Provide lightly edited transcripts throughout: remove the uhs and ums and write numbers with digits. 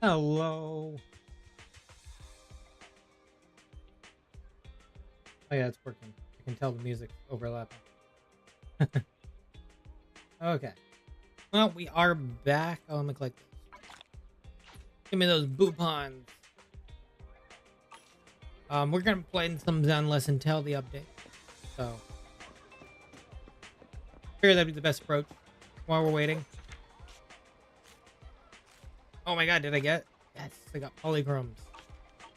Hello. Oh yeah, it's working. I can tell the music's overlapping. Okay. Well, we are back. Oh, let me click this. Give me those boopons. We're gonna play in some Zenless until the update. So, figure that'd be the best approach while we're waiting. Oh my god, did I get? Yes, I got polychromes.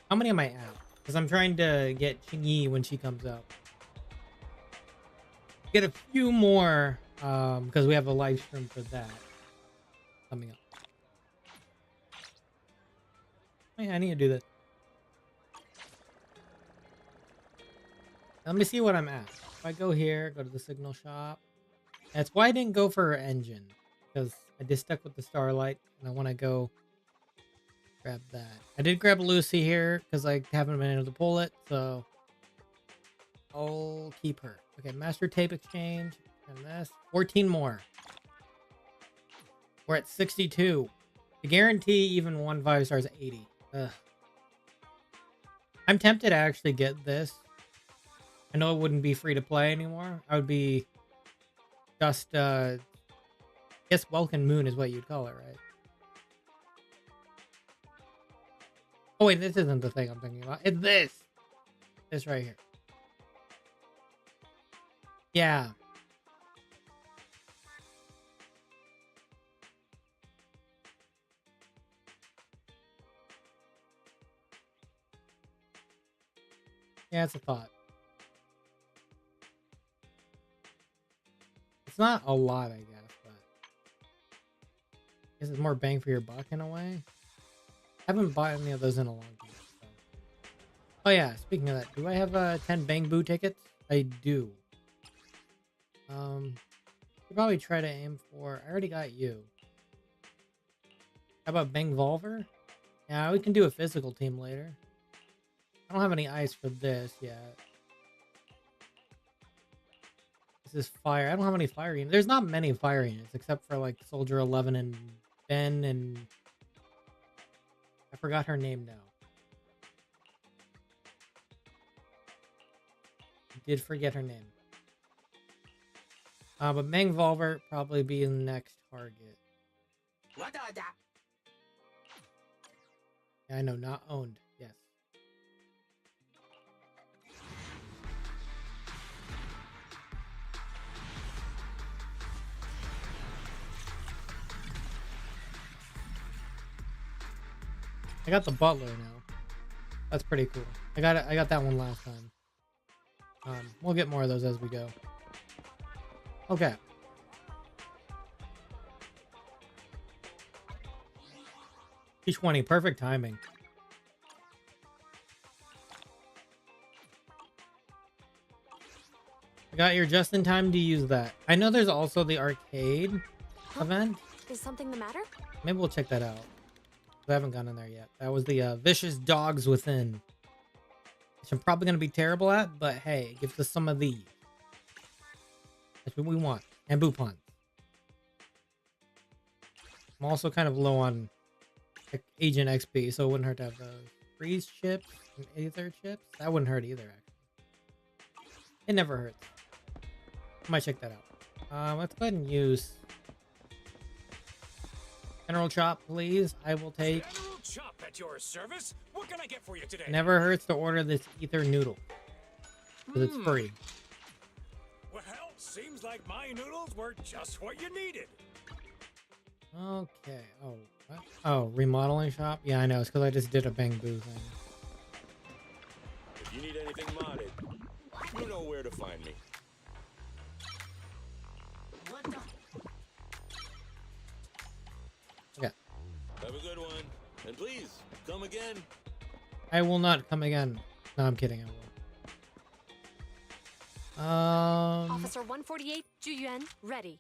How many am I at? Because I'm trying to get Chingy when she comes out. Get a few more, because we have a live stream for that coming up. Oh, yeah, I need to do this. Let me see what I'm at. If I go here, go to the signal shop. That's why I didn't go for her engine. Because I just stuck with the Starlight. And I want to go grab that. I did grab Lucy here because I haven't been able to pull it. So I'll keep her. Okay, Master Tape Exchange. And this. 14 more. We're at 62. The guarantee even 1 5-star is 80. Ugh. I'm tempted to actually get this. I know it wouldn't be free to play anymore. I would be just, I guess Welkin Moon is what you'd call it, right? Oh, wait, this isn't the thing I'm thinking about. It's this. This right here. Yeah. Yeah, it's a thought. It's not a lot, I guess, but I guess it's more bang for your buck in a way. I haven't bought any of those in a long time. So. Oh yeah, speaking of that, do I have 10 Bang Boo tickets? I do. Should probably try to aim for. I already got you. How about Bang Volver? Yeah, we can do a physical team later. I don't have any ice for this yet. This is fire. I don't have any fire units. There's not many fire units except for like Soldier 11 and Ben and I forgot her name now. I did forget her name. But Mang Volver probably be the next target. Yeah, I know, not owned. Yes. I got the Butler now. That's pretty cool. I got that one last time. We'll get more of those as we go. Okay. T20, perfect timing. I got here just in time to use that. I know there's also the arcade event. Is something the matter? Maybe we'll check that out. I haven't gone in there yet. That was the Vicious Dogs Within. Which I'm probably going to be terrible at, but hey, it gives us some of these. That's what we want. And Boopon. I'm also kind of low on like, Agent XP, so it wouldn't hurt to have those. Freeze chips and Aether chips? That wouldn't hurt either, actually. It never hurts. I might check that out. Let's go ahead and use General Chop, please. I will take. General Chop at your service. What can I get for you today? Never hurts to order this Ether Noodle. Because it's free. Well, seems like my noodles were just what you needed. Okay. Oh, what? Oh, remodeling shop? Yeah, I know. It's because I just did a Bang Boo thing. If you need anything modded, you know where to find me. Okay. Have a good one. And please, come again. I will not come again. No, I'm kidding. I will. Officer 148, Juyuan, ready.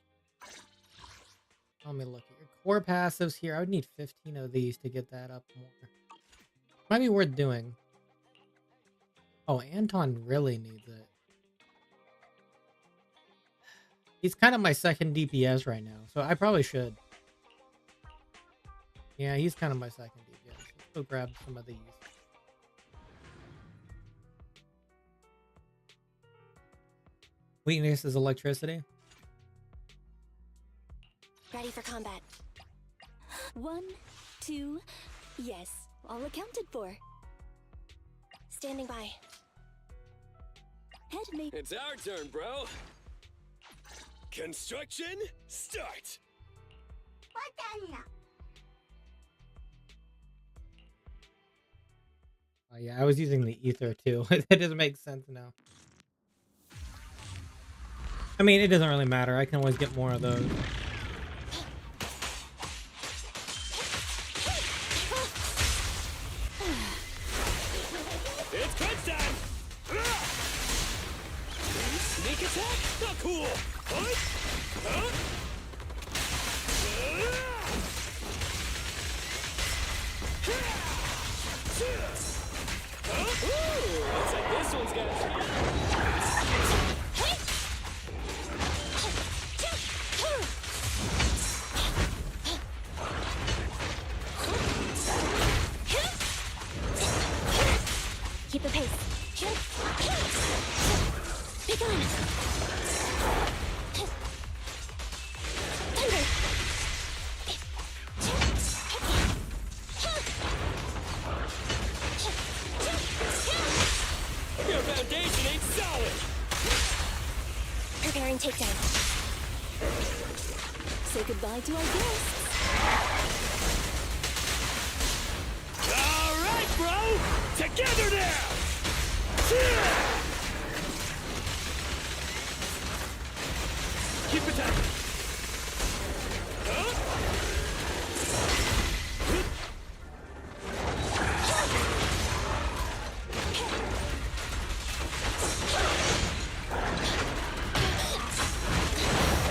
Let me look at your core passives here. I would need 15 of these to get that up more. Might be worth doing. Oh, Anton really needs it. He's kind of my second DPS right now, so I probably should. Yeah, he's kind of my second DPS. Go grab some of these. Weakness is electricity. Ready for combat. 1, 2, yes, all accounted for. Standing by. Head me. It's our turn, bro. Construction, start. Oh yeah, I was using the ether too. It doesn't make sense now. I mean, it doesn't really matter. I can always get more of those. It's crunch time! Sneak attack? Not cool! What? Huh? Ooh, looks like this one's got a Keep the pace. Be gone. Thunder. Your foundation ain't solid. Preparing takedown. Say goodbye to our guests. All right, bro! Together now! Keep attacking! Huh?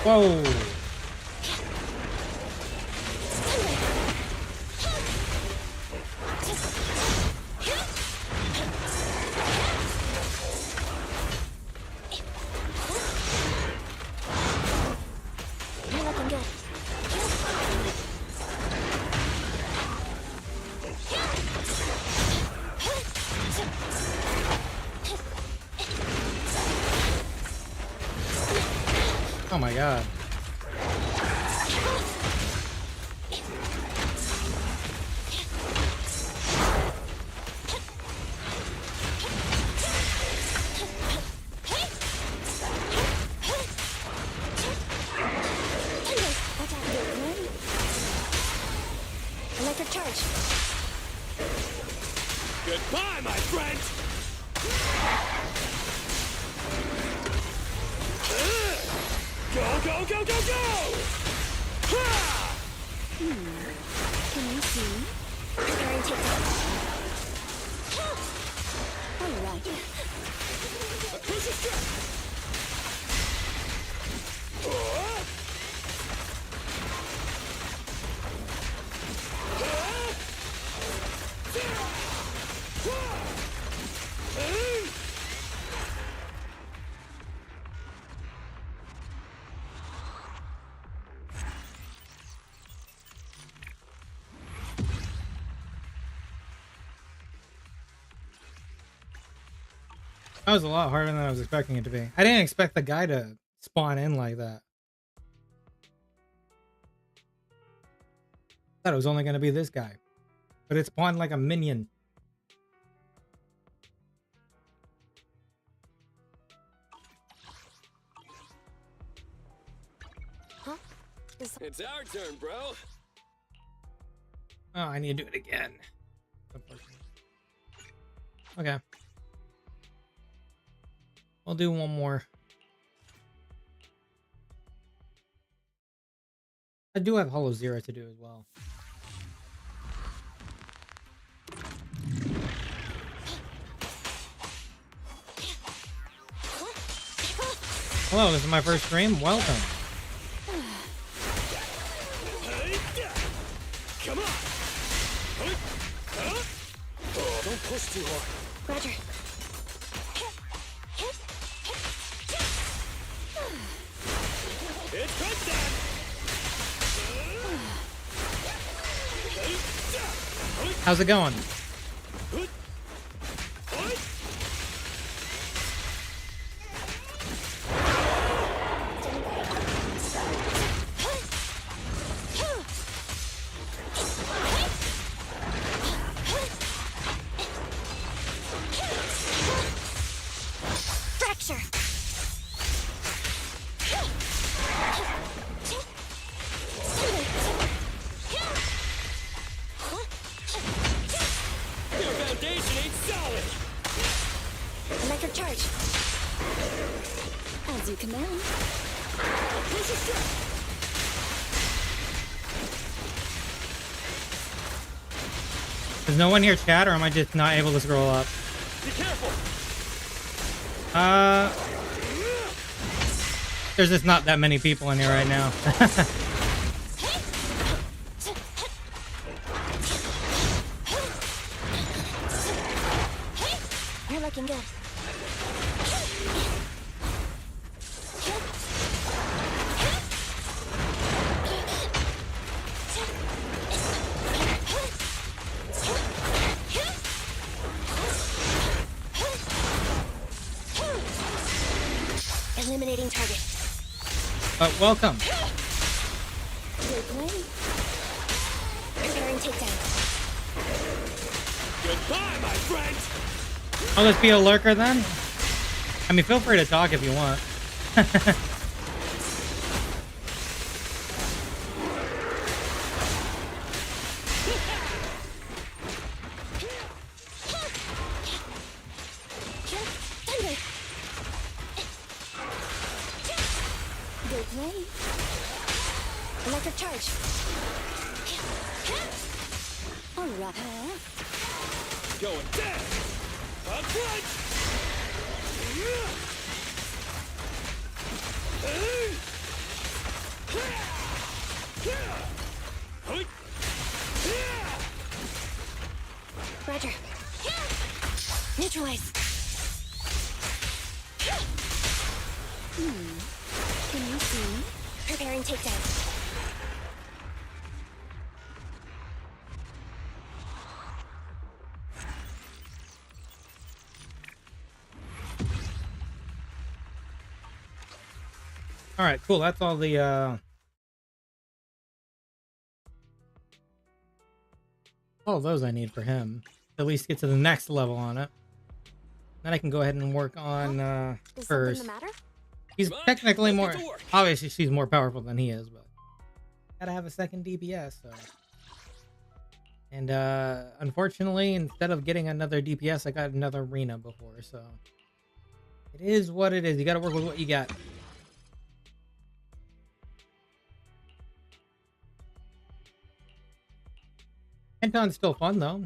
Whoa! You're looking good. Oh my god. Electric charge. Goodbye, my friend! Go, go, go, go, go! Ha! Can you see? Preparing takedown. All right. A crucial strike! That was a lot harder than I was expecting it to be. I didn't expect the guy to spawn in like that. I thought it was only going to be this guy. But it spawned like a minion. Huh? It's our turn, bro. Oh, I need to do it again. Okay. I'll do one more. I do have Hollow Zero to do as well. Hello, this is my first stream. Welcome. Come on! Don't push too hard. Roger. It's crunch time! How's it going? Fracture. Your foundation ain't solid. Electric charge. As you command. Push your strike. Does no one here chat, or am I just not able to scroll up? Be careful. There's just not that many people in here right now. You're looking good. Eliminating target. Welcome. Good play. Preparing takedown. Goodbye, my friend. I'll just be a lurker then. I mean, feel free to talk if you want. Thunder. Good play. Electric charge. All right. Going down. Up front. Roger. Neutralize. Can you see? Preparing takedown. All right, cool. That's all the all of those I need for him. At least get to the next level on it. Then I can go ahead and work on Is hers. something the matter? He's Come on, technically let's more, get to work. obviously she's more powerful than he is, but gotta have a second DPS. So, and unfortunately, instead of getting another DPS, I got another arena before. So it is what it is. You gotta work with what you got. Kenton's still fun though.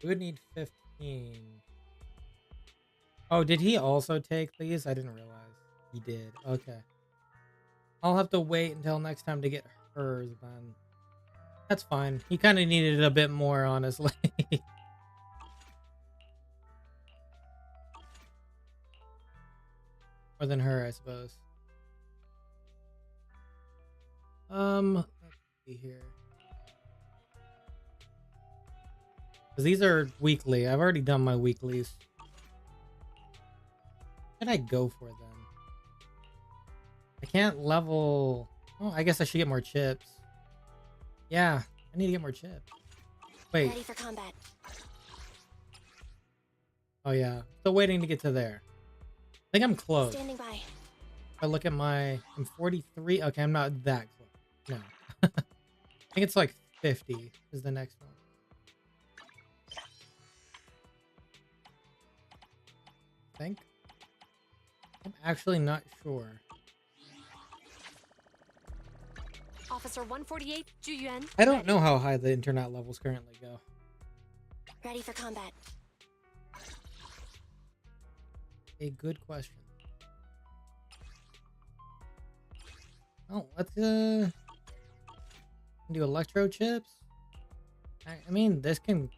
We would need 15. Oh, did he also take these? I didn't realize. He did. Okay. I'll have to wait until next time to get hers, then. That's fine. He kind of needed it a bit more, honestly. More than her, I suppose. Let's see here. Because these are weekly. I've already done my weeklies. What should I go for then? I can't level... Oh, I guess I should get more chips. Yeah, I need to get more chips. Wait. Ready for combat. Oh yeah, still waiting to get to there. I think I'm close. Standing by. If I look at my... I'm 43. Okay, I'm not that close. No. I think it's like 50 is the next one. I think. I'm actually not sure. Officer 148, Juyuan. I don't know how high the internet levels currently go. Ready for combat. A good question. Oh, let's do electro chips. I mean, this can...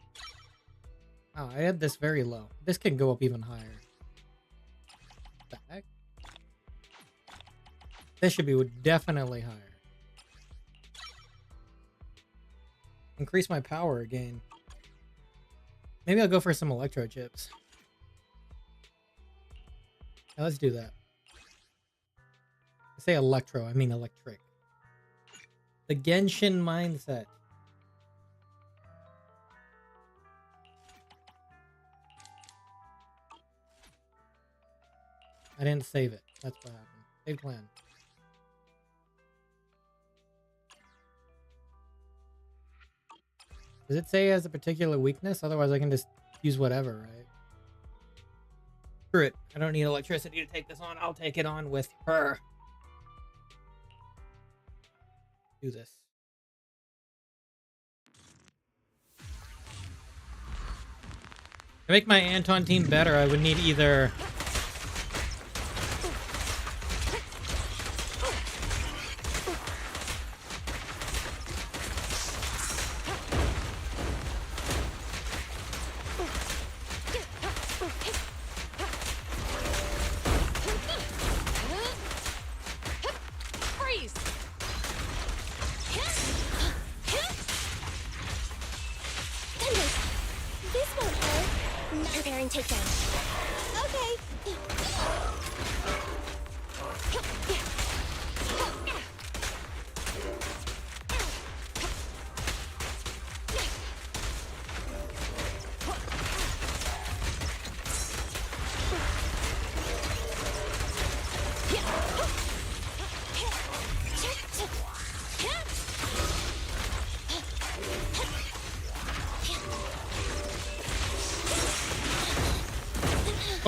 Oh, I had this very low. This can go up even higher. What the heck? This should be definitely higher. increase my power again. Maybe I'll go for some electro chips. Yeah, let's do that. I say electro, I mean electric. The Genshin mindset. I didn't save it. That's what happened. Save plan. Does it say it has a particular weakness? Otherwise I can just use whatever, right? Screw it. I don't need electricity to take this on. I'll take it on with her. Do this. To make my Anton team better, I would need either... Freeze! Thunder! This won't hurt. Preparing takedown. Okay.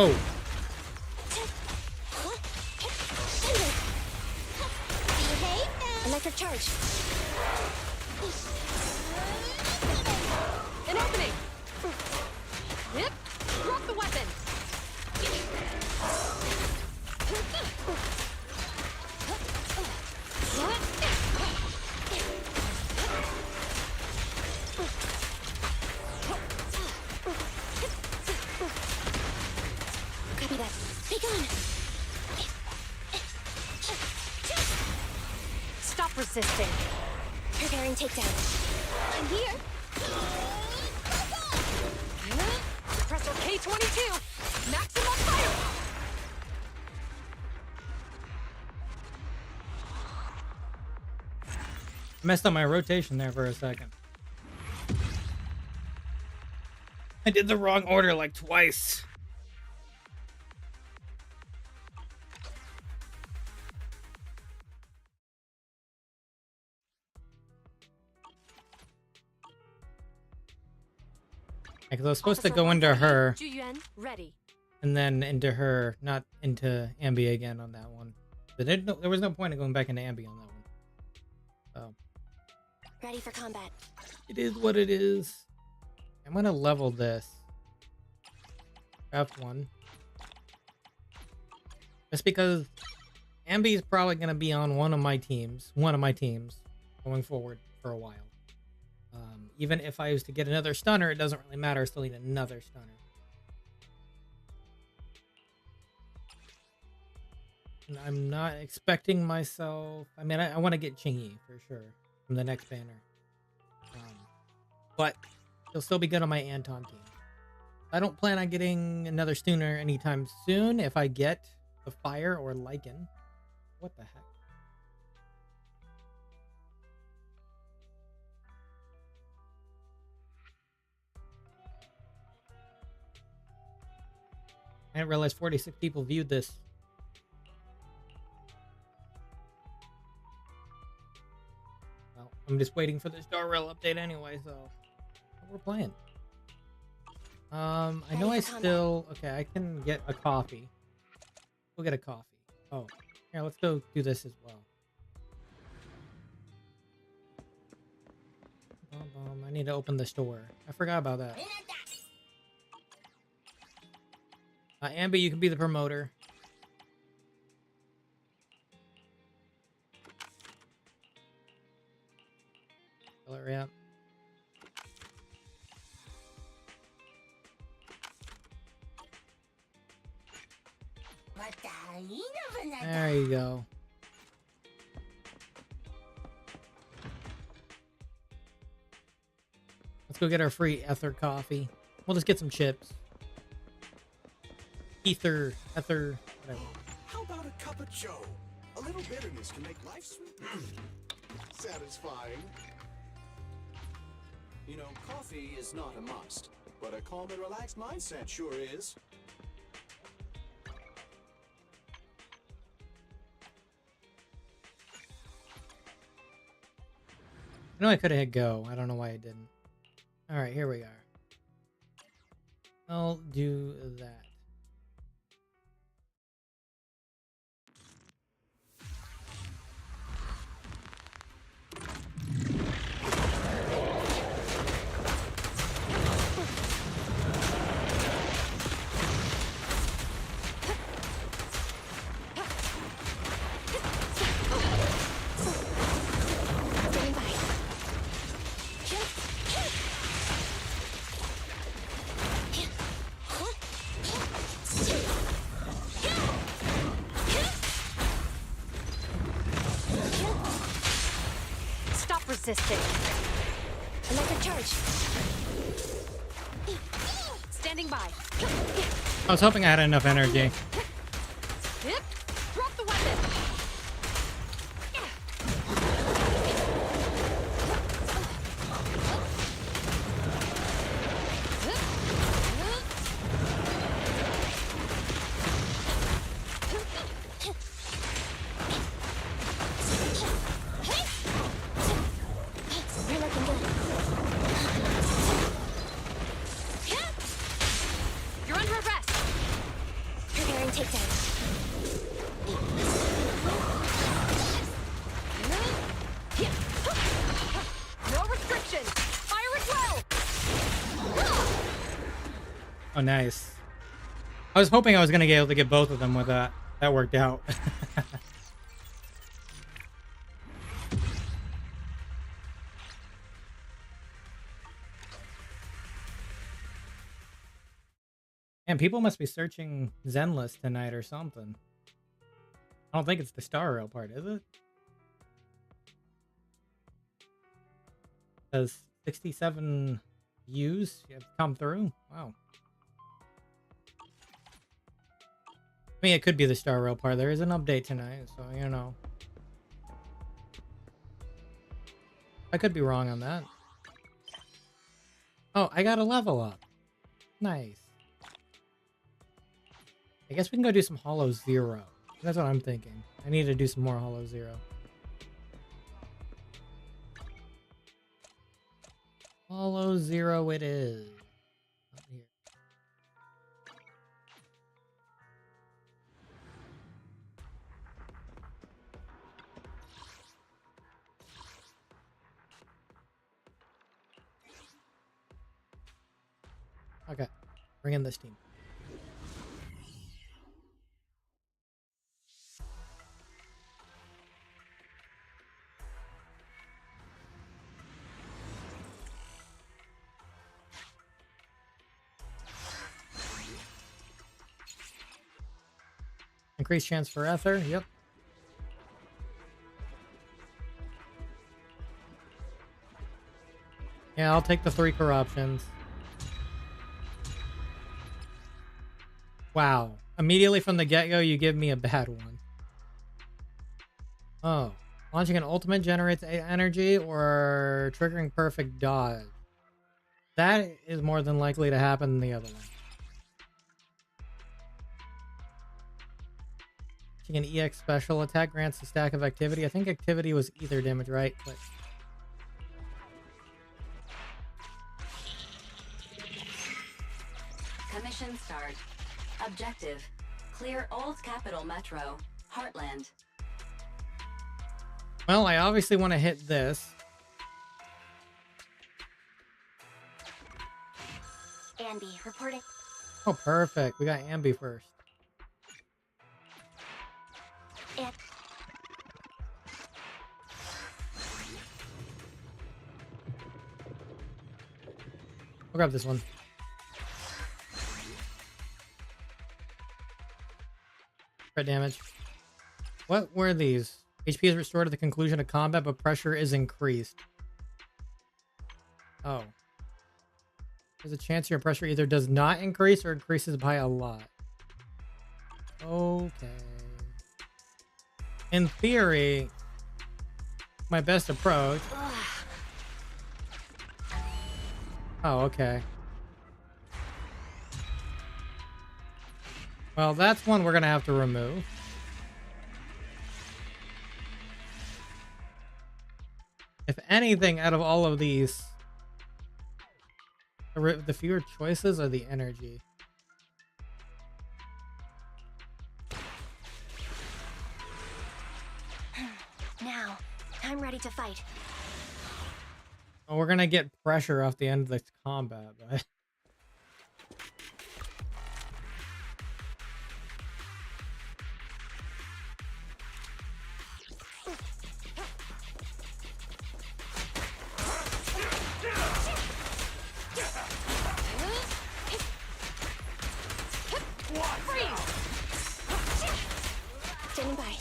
Oh. Electric charge. An opening! Yep, drop the weapon! Copy that. Be gone. Stop resisting. Preparing takedown. I'm here. Suppressor K-22! Maximum fire! Messed up my rotation there for a second. I did the wrong order like twice. Because I was supposed to Officer go into her 148, Juyuan, ready. and then into her, not into Ambi again on that one. But there was no point in going back into Ambi on that one. So Ready for combat. it is what it is. I'm gonna level this. F1. Just because Ambi is probably gonna be on one of my teams going forward for a while. Even if I was to get another stunner, it doesn't really matter. I still need another stunner. And I'm not expecting myself... I mean, I want to get Chingy for sure from the next banner. But he'll still be good on my Anton team. I don't plan on getting another stunner anytime soon. If I get the Fire or Lycan. What the heck? I didn't realize 46 people viewed this. Well, I'm just waiting for the Star Rail update anyway, so we're playing. I know I still... Okay, I can get a coffee. We'll get a coffee. Oh, here, let's go do this as well. I need to open the store. I forgot about that. Ambi, you can be the promoter. Hurry up. There you go. Let's go get our free ether coffee. We'll just get some chips. Ether, whatever. How about a cup of joe? A little bitterness can make life sweet. Satisfying. You know, coffee is not a must, but a calm and relaxed mindset sure is. I know I could have hit go. I don't know why I didn't. All right, here we are. I'll do that. Standing by. Stop resisting. Electric charge. Standing by. I was hoping I had enough energy. Hip. Drop the weapon. You're looking good. You're under arrest. Preparing takedown. No restrictions. Fire at will. Oh, nice. I was hoping I was going to be able to get both of them with that. That worked out. Man, people must be searching Zenless tonight or something. I don't think it's the Star Rail part, is it? Says 67 views have come through. Wow. I mean, it could be the Star Rail part. There is an update tonight, so you know. I could be wrong on that. Oh, I got a level up. Nice. I guess we can go do some Hollow Zero. That's what I'm thinking. I need to do some more Hollow Zero. Hollow Zero it is. Up here. Okay, bring in this team. Increased chance for ether, yep. Yeah, I'll take the 3 corruptions. Wow. Immediately from the get-go, you give me a bad one. Oh. Launching an ultimate generates energy or triggering perfect dodge. That is more than likely to happen than the other one. An EX special attack grants a stack of activity. I think activity was either damage, right? Click. Commission start. Objective. Clear Old Capital Metro. Heartland. Well, I obviously want to hit this. Ambi, reporting. Oh, perfect. We got Ambi first. And I'll grab this one. Crit damage. What were these? HP is restored at the conclusion of combat, but pressure is increased. Oh. There's a chance your pressure either does not increase or increases by a lot. Okay. In theory, my best approach. Oh, okay. Well, that's one we're gonna have to remove. If anything, out of all of these, the fewer choices are the energy. Now, I'm ready to fight. Well, we're gonna get pressure off the end of the combat, but Standing by.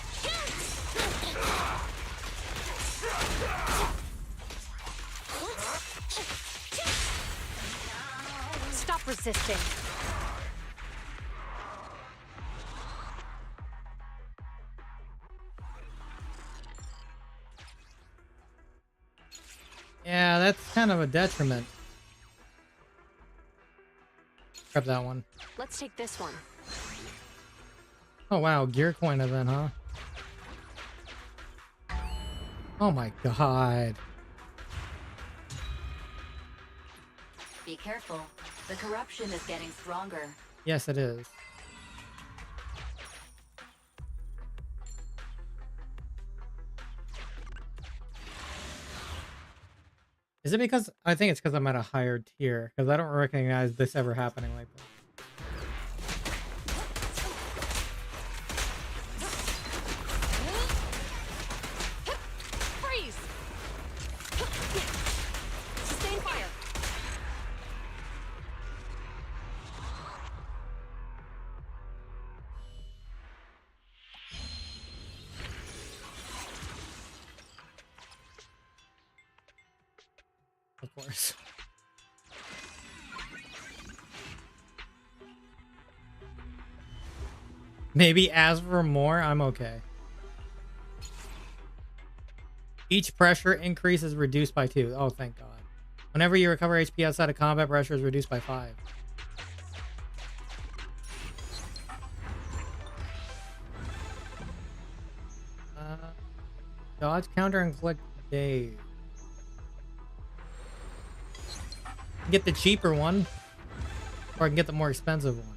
Stop resisting. yeah, that's kind of a detriment. Grab that one. Let's take this one. Oh wow, gear coin event, huh? Oh my god. Be careful. The corruption is getting stronger. Yes, it is. Is it because I think it's because I'm at a higher tier, because I don't recognize this ever happening like this. Freeze! Sustain fire. Of course. Maybe ask for more, I'm okay. Each pressure increase is reduced by 2. Oh, thank God. Whenever you recover HP outside of combat, pressure is reduced by 5. Dodge, counter, and click days. Get the cheaper one, or I can get the more expensive one.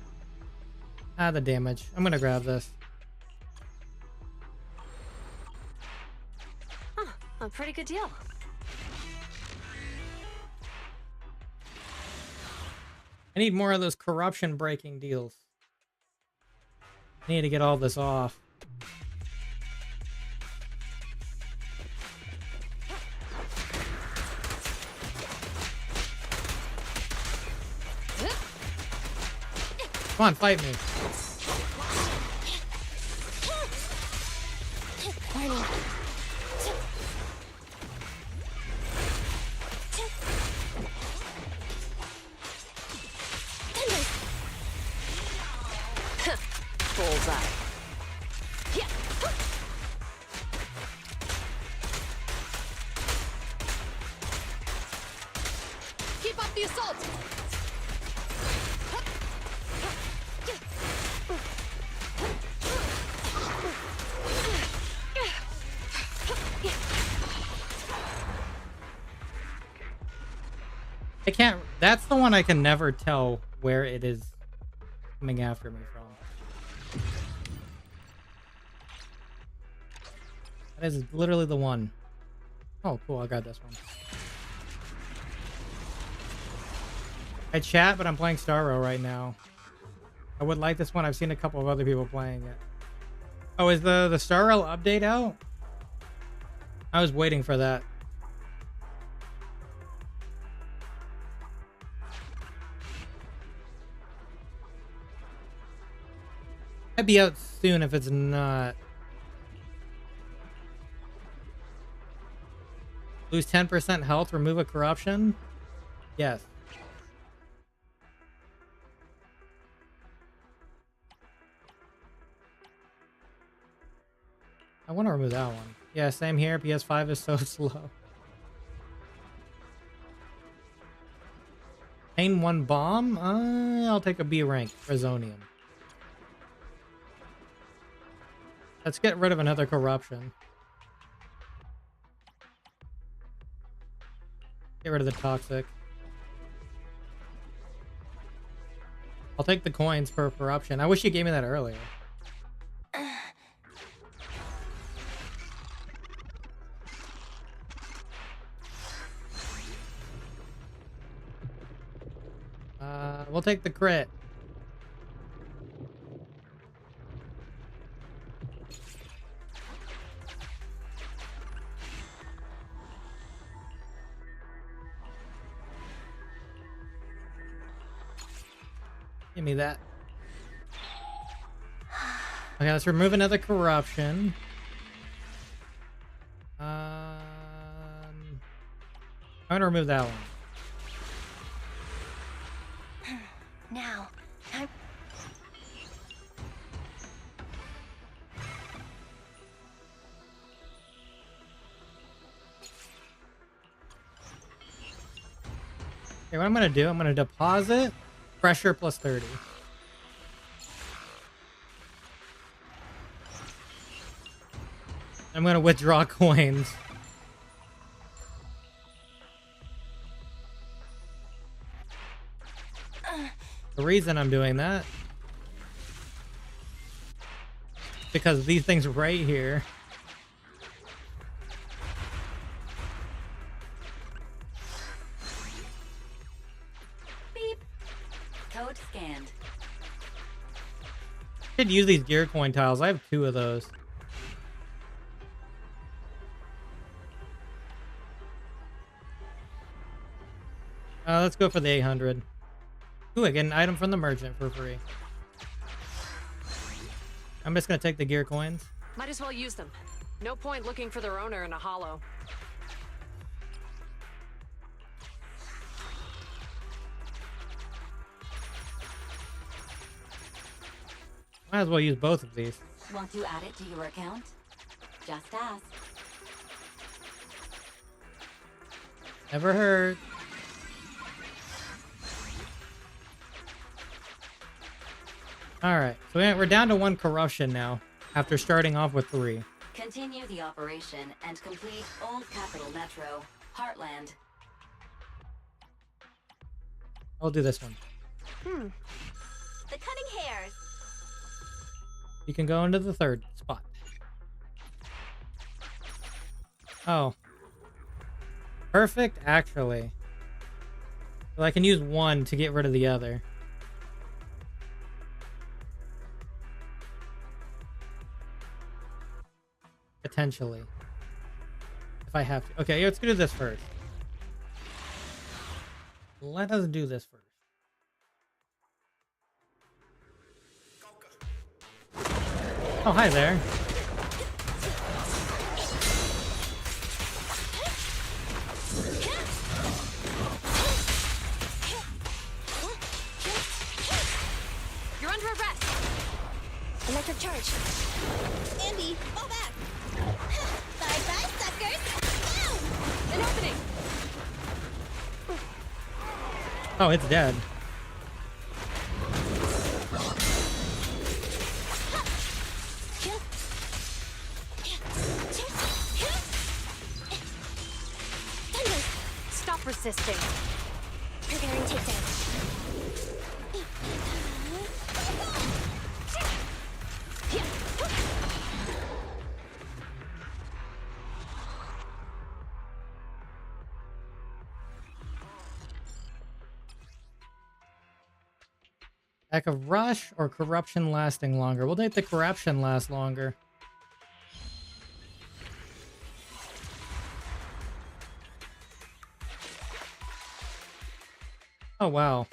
Ah, the damage. I'm gonna grab this. Huh, a pretty good deal. I need more of those corruption breaking deals. I need to get all this off. Come on, fight me. Warning. Bullseye. Yeah. Keep up the assault. I can't. That's the one I can never tell where it is coming after me from. That is literally the one. Oh, cool. I got this one. I chat, but I'm playing Star Rail right now. I would like this one. I've seen a couple of other people playing it. Oh, is the Star Rail update out? I was waiting for that. I'd be out soon if it's not. Lose 10% health, remove a corruption? Yes. I want to remove that one. Yeah, same here. PS5 is so slow. Pain 1 bomb? I'll take a B rank. Resonium. Let's get rid of another corruption. Get rid of the toxic. I'll take the coins for corruption. I wish you gave me that earlier. We'll take the crit. Give me that. Okay, let's remove another corruption. I'm gonna remove that one. Now, time. Okay, what I'm gonna do, I'm gonna deposit pressure plus 30. I'm gonna withdraw coins. The reason I'm doing that, because these things right here. Beep. Code scanned. I could use these gear coin tiles. I have 2 of those. Let's go for the 800. Ooh, I get an item from the merchant for free. I'm just gonna take the gear coins. Might as well use them. No point looking for their owner in a hollow. Might as well use both of these. Want to add it to your account? Just ask. Never heard. Alright, so we're down to 1 corruption now, after starting off with 3. Continue the operation and complete Old Capital Metro, Heartland. I'll do this one. The cunning hairs. You can go into the 3rd spot. Oh. Perfect, actually. So I can use 1 to get rid of the other. Potentially. If I have to. Okay, let's do this first. Let us do this first. Oh, hi there. You're under arrest. Electric charge. Andy, fall back. Bye-bye, suckers. Ow! An opening. Oh, it's dead. Stop resisting. Preparing takedown. Lack of rush or corruption lasting longer? We'll take the corruption last longer. Oh, wow.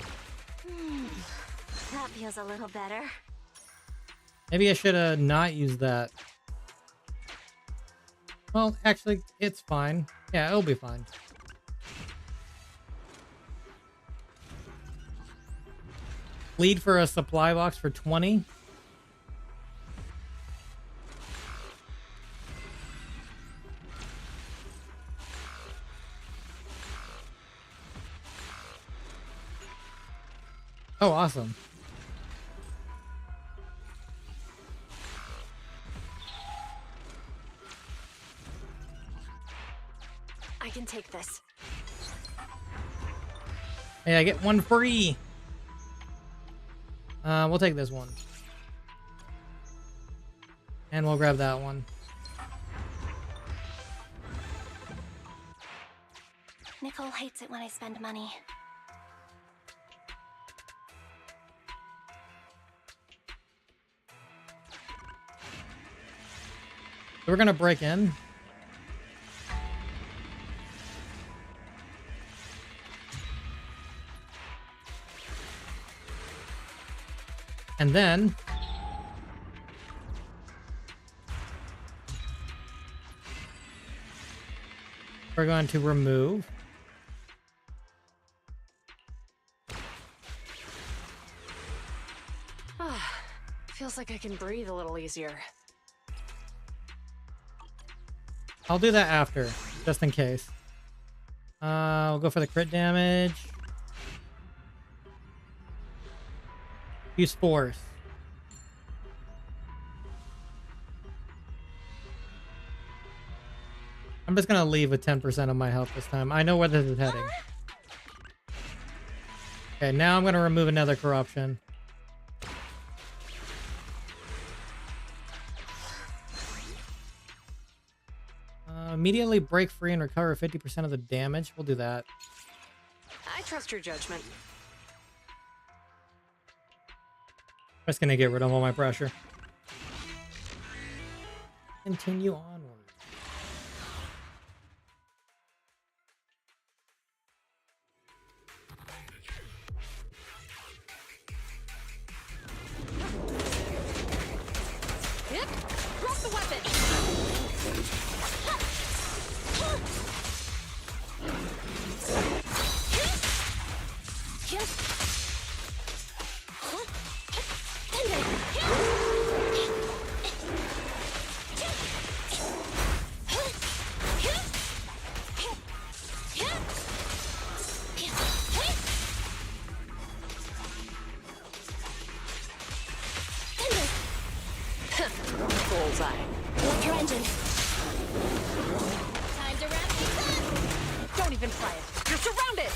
That feels a little better. Maybe I should have not used that. Well, actually, it's fine. Yeah, it'll be fine. Lead for a supply box for 20. Oh, awesome. I can take this. Hey, I get one free. We'll take this one. And we'll grab that one. Nicole hates it when I spend money. So we're gonna break in. And then we're going to remove. Feels like I can breathe a little easier. I'll do that after, just in case. We'll go for the crit damage. Use force. I'm just gonna leave with 10% of my health this time. I know where this is heading. Okay, now I'm gonna remove another corruption. Immediately break free and recover 50% of the damage. We'll do that. I trust your judgment. I'm just gonna get rid of all my pressure. Continue onward. Yep. Drop the weapon. Bullseye. Electro engine. Time to wrap things up. Don't even try it. You're surrounded.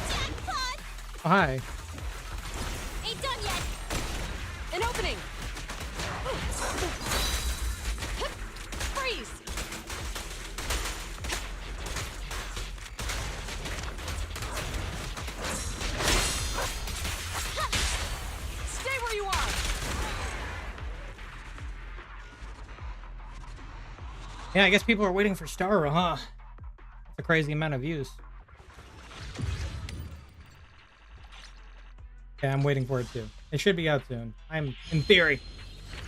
Jackpot! Oh, hi. Ain't done yet. An opening. Freeze. Stay where you are. Yeah, I guess people are waiting for Star Rail, huh? It's a crazy amount of views. Okay, I'm waiting for it too. It should be out soon. I'm, in theory,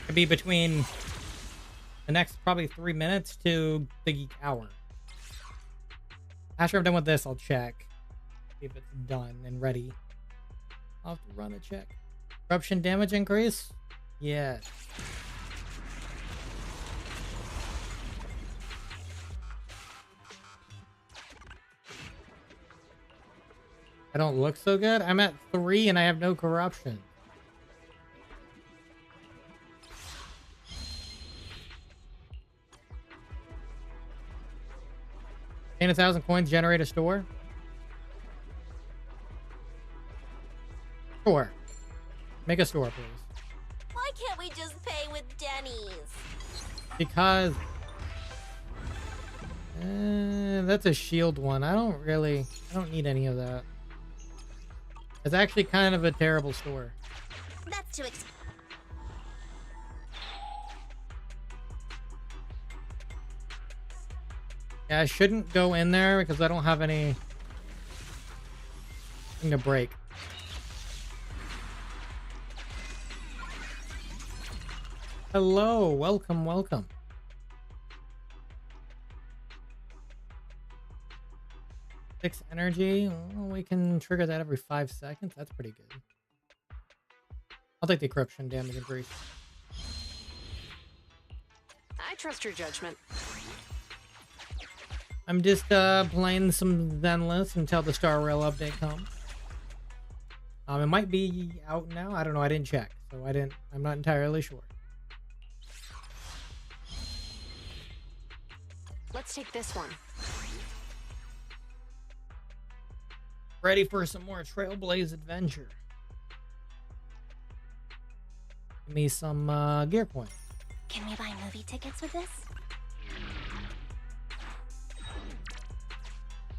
could be between the next probably 3 minutes to the geek hour. After I'm done with this, I'll check. See if it's done and ready. I'll have to run a check. Corruption damage increase? Yes. I don't look so good. I'm at 3 and I have no corruption. Gain 1,000 coins, generate a store. Store. Make a store, please. Why can't we just pay with Denny's? Because that's a shield one. I don't need any of that. It's actually kind of a terrible store. That's too expensive. Yeah, I shouldn't go in there because I don't have anything to break. Hello, welcome, welcome. 6 energy. Well, we can trigger that every 5 seconds. That's pretty good. I'll take the corruption damage increase. I trust your judgment. I'm just playing some Zenless until the Star Rail update comes. It might be out now. I don't know. I didn't check, so I'm not entirely sure. Let's take this one. Ready for some more Trailblaze Adventure. Give me some gear coins. Can we buy movie tickets with this?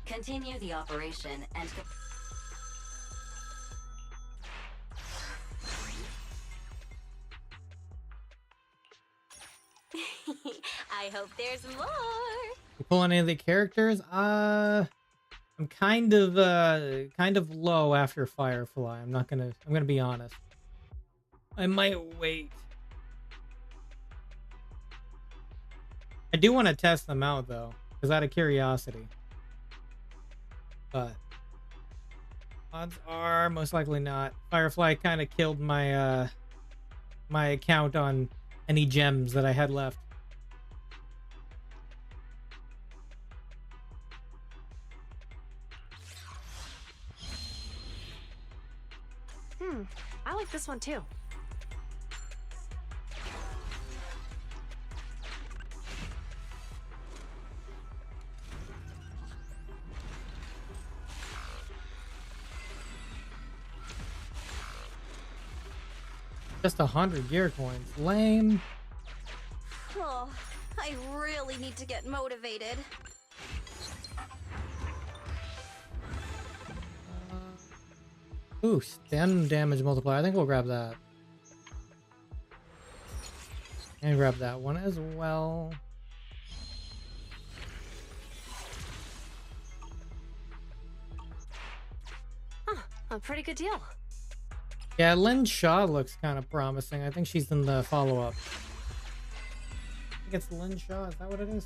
Continue the operation and... I hope there's more. You pull any of the characters? I'm kind of low after Firefly. I'm gonna be honest. I might wait. I do want to test them out though, because out of curiosity. But odds are most likely not. Firefly kind of killed my my account on any gems that I had left. I like this one too. Just 100 gear coins. Lame. Oh, I really need to get motivated. Ooh, stun damage multiplier. I think we'll grab that. And grab that one as well. Huh, a pretty good deal. Yeah, Lynn Shaw looks kind of promising. I think she's in the follow-up. I think it's Lynn Shaw. Is that what it is?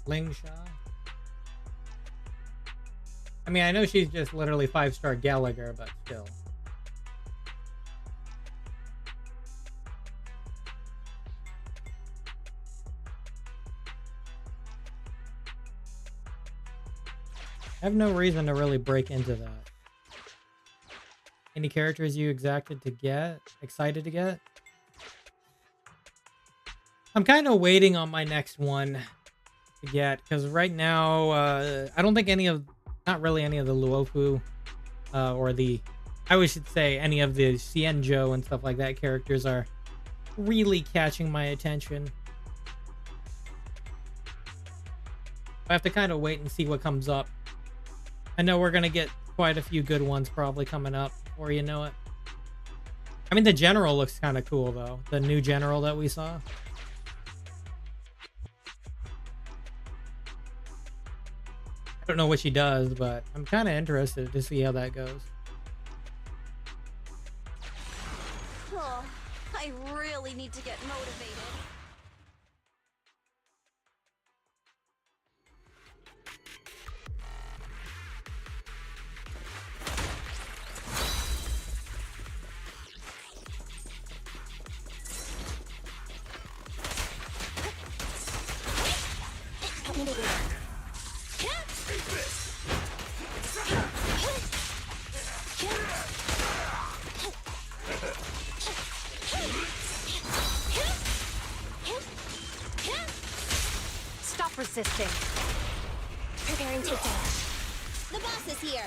Ling Shaw? I mean, I know she's just literally 5-star Gallagher, but still. I have no reason to really break into that. Any characters you excited to get? I'm kind of waiting on my next one to get, because right now, I don't think not really any of the Luofu, I should say any of the Xianzhou and stuff like that characters are really catching my attention. I have to kind of wait and see what comes up. I know we're going to get quite a few good ones probably coming up before you know it. I mean, the general looks kind of cool, though. The new general that we saw. I don't know what she does, but I'm kind of interested to see how that goes. Oh, I really need to get motivated. Stop resisting. Preparing takedown. The boss is here.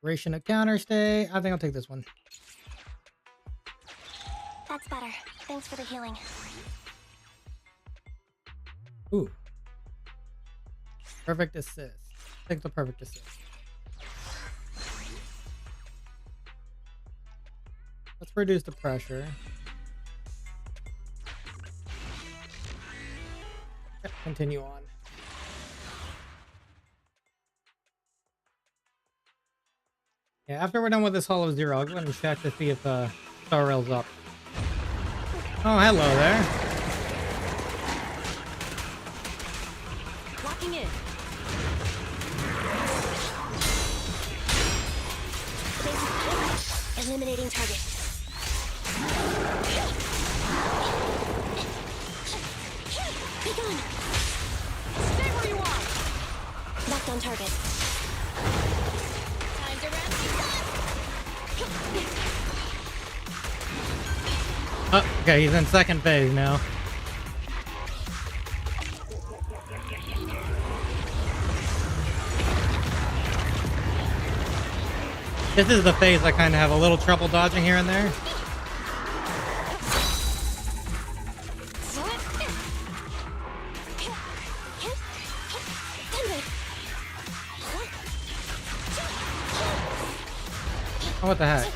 Duration of counterstay. I think I'll take this one. That's better. Thanks for the healing. Ooh. Perfect assist. Take the perfect assist. Let's reduce the pressure. Continue on. Yeah, after we're done with this Hollow Zero, I'll go ahead and check to see if Star Rail's up. Oh, hello there. Locking in. Eliminating target. Be gone. Stay where you are. Locked on target. Time to wrap things up. Oh, okay, he's in second phase now. This is the phase I kind of have a little trouble dodging here and there. Oh, what the heck?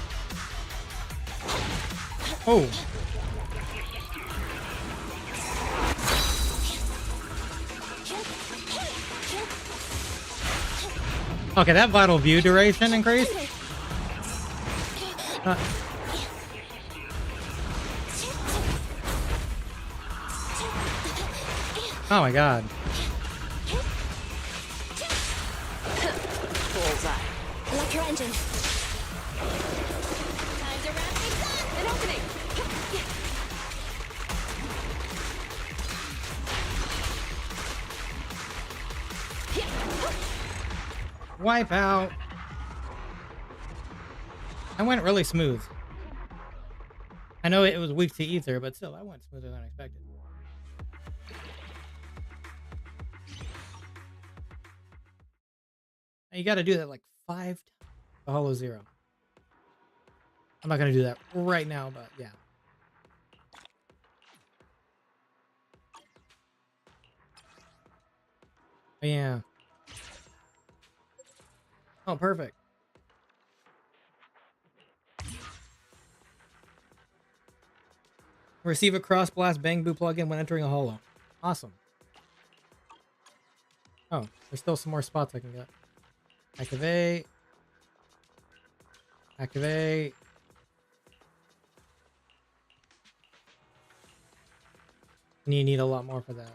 Oh. Okay, that vital view duration increased. Oh my god. Bullseye. Lock your engine. Time to wrap things up. An opening. Wipe out. I went really smooth. I know it was weak to ether, but still, I went smoother than expected. You got to do that like 5 times. A hollow zero. I'm not going to do that right now, but yeah. Yeah. Oh, perfect. Receive a cross blast bang boo plugin when entering a hollow. Awesome. Oh, there's still some more spots I can get. Activate. Activate. And you need a lot more for that.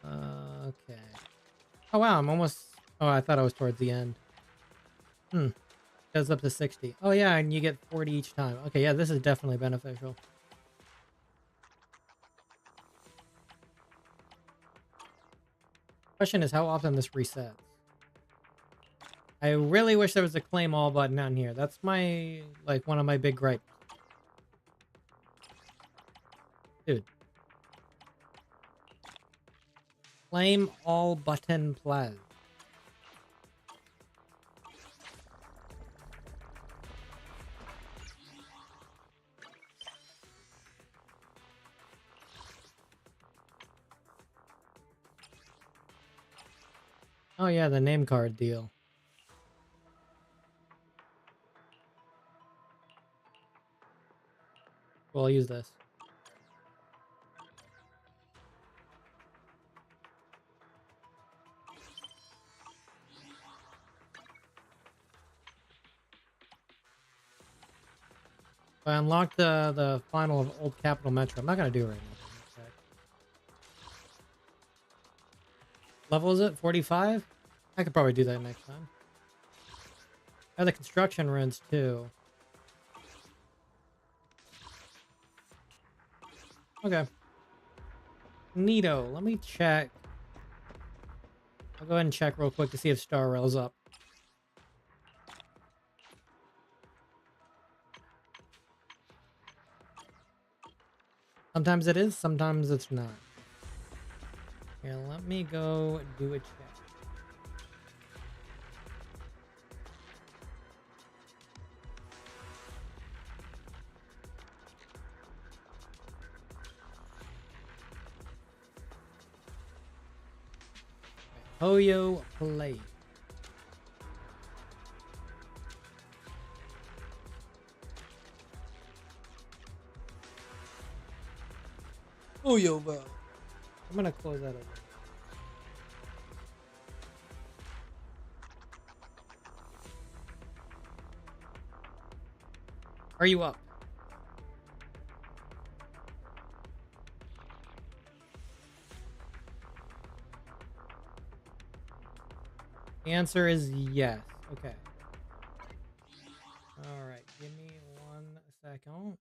Okay. Oh wow, I'm almost... Oh, I thought I was towards the end. Goes up to 60. Oh yeah, and you get 40 each time. Okay, yeah, this is definitely beneficial. Question is how often this resets. I really wish there was a claim all button down here. That's my, like, one of my big gripes. Dude. Claim all button plas. Oh yeah, the name card deal. Well, I'll use this. I unlocked the final of Old Capital Metro. I'm not gonna do it right now. Level is it? 45? I could probably do that next time. I have the construction runs too. Okay. Neato. Let me check. I'll go ahead and check real quick to see if Star Rail's up. Sometimes it is, sometimes it's not. Here, let me go do a check. Hoyo play. Hoyo bro. I'm gonna close that over. Are you up? The answer is yes. Okay. All right. Give me 1 second.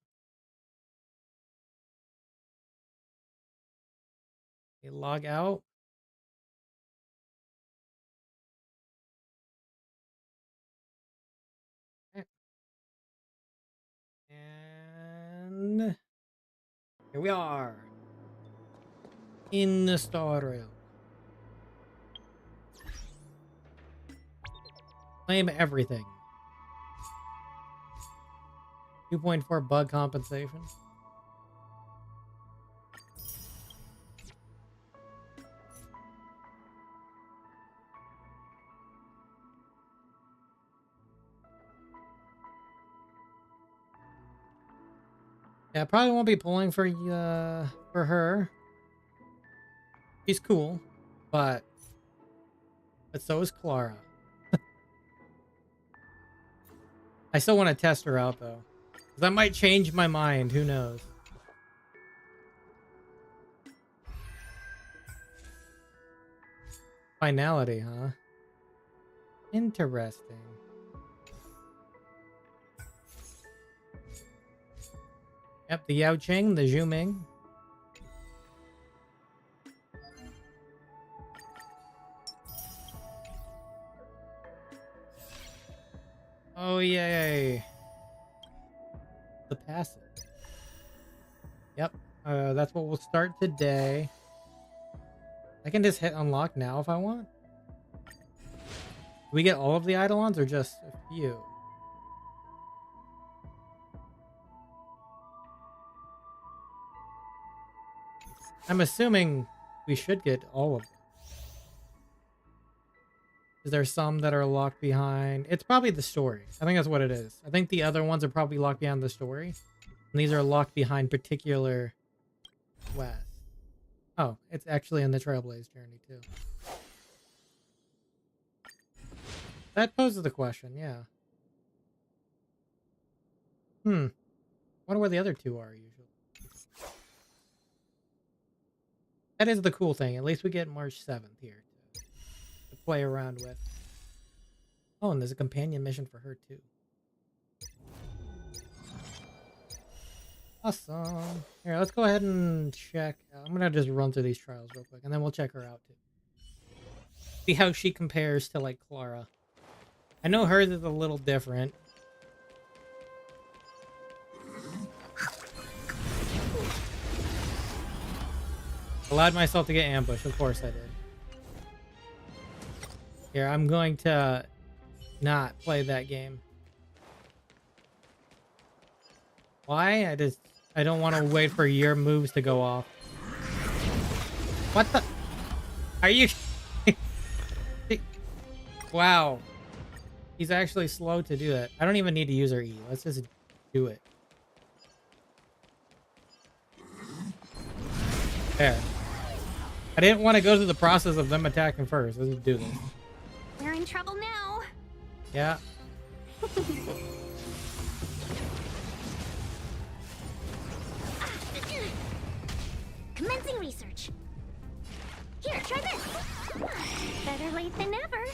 Okay, log out. Okay. And here we are in the Star Rail. Claim everything. 2.4 bug compensation. Yeah, I probably won't be pulling for her. She's cool, but so is Clara. I still want to test her out though, because I might change my mind. Who knows? Finality, huh? Interesting. Yep, the Yao Ching, the Zhu Ming. Oh, yay. The passive. Yep, that's what we'll start today. I can just hit unlock now if I want. Do we get all of the Eidolons or just a few? I'm assuming we should get all of them. Is there some that are locked behind? It's probably the story. I think that's what it is. I think the other ones are probably locked behind the story. And these are locked behind particular quests. Oh, it's actually in the Trailblaze journey too. That poses the question, yeah. Wonder where the other two are usually. That is the cool thing. At least we get March 7th here to play around with. Oh, and there's a companion mission for her too. Awesome. Here, let's go ahead and check. I'm gonna just run through these trials real quick, and then we'll check her out too. See how she compares to like Clara. I know hers is a little different. Allowed myself to get ambushed. Of course I did. Here, I'm going to not play that game. Why? I don't want to wait for your moves to go off. What the? Are you? Wow. He's actually slow to do that. I don't even need to use her E. Let's just do it. There. I didn't want to go through the process of them attacking first. Let's just do this. We're in trouble now. Yeah. Commencing research. Here, try this. Better late than never.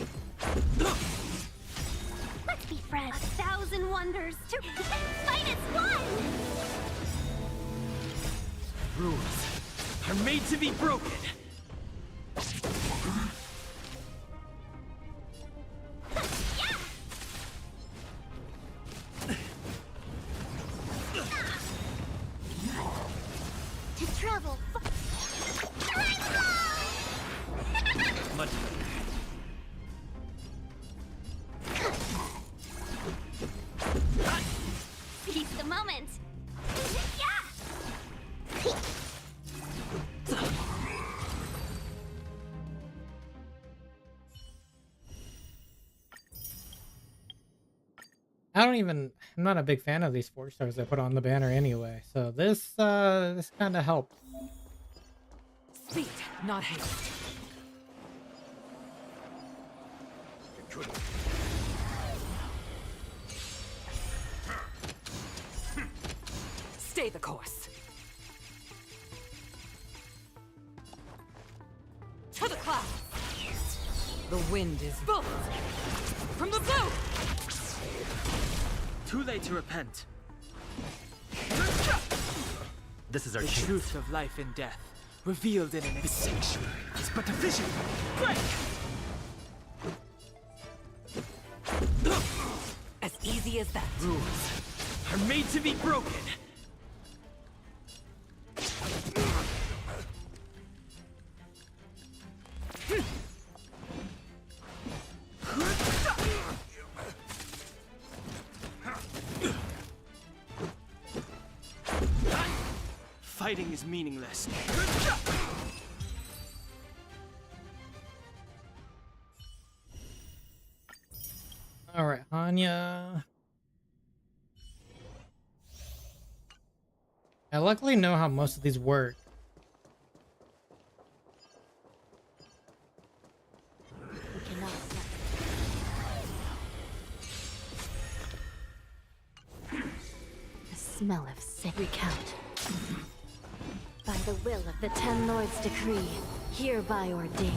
Let's be friends. 1,000 wonders to fight as one. Rules are made to be broken. To travel. Much better. Seize the moment. I'm not a big fan of these 4 stars I put on the banner anyway. So this kind of helps. Speed, not haste. Stay the course. To the clouds. The wind is both from the blue. Too late to repent. This is our The chance. truth of life and death, revealed in an sanctuary, is but a vision. Break! As easy as that. Rules are made to be broken. Fighting is meaningless. All right, Hanya. I luckily know how most of these work. We cannot the smell of sick recount. By the will of the Ten Lords' decree, hereby ordained.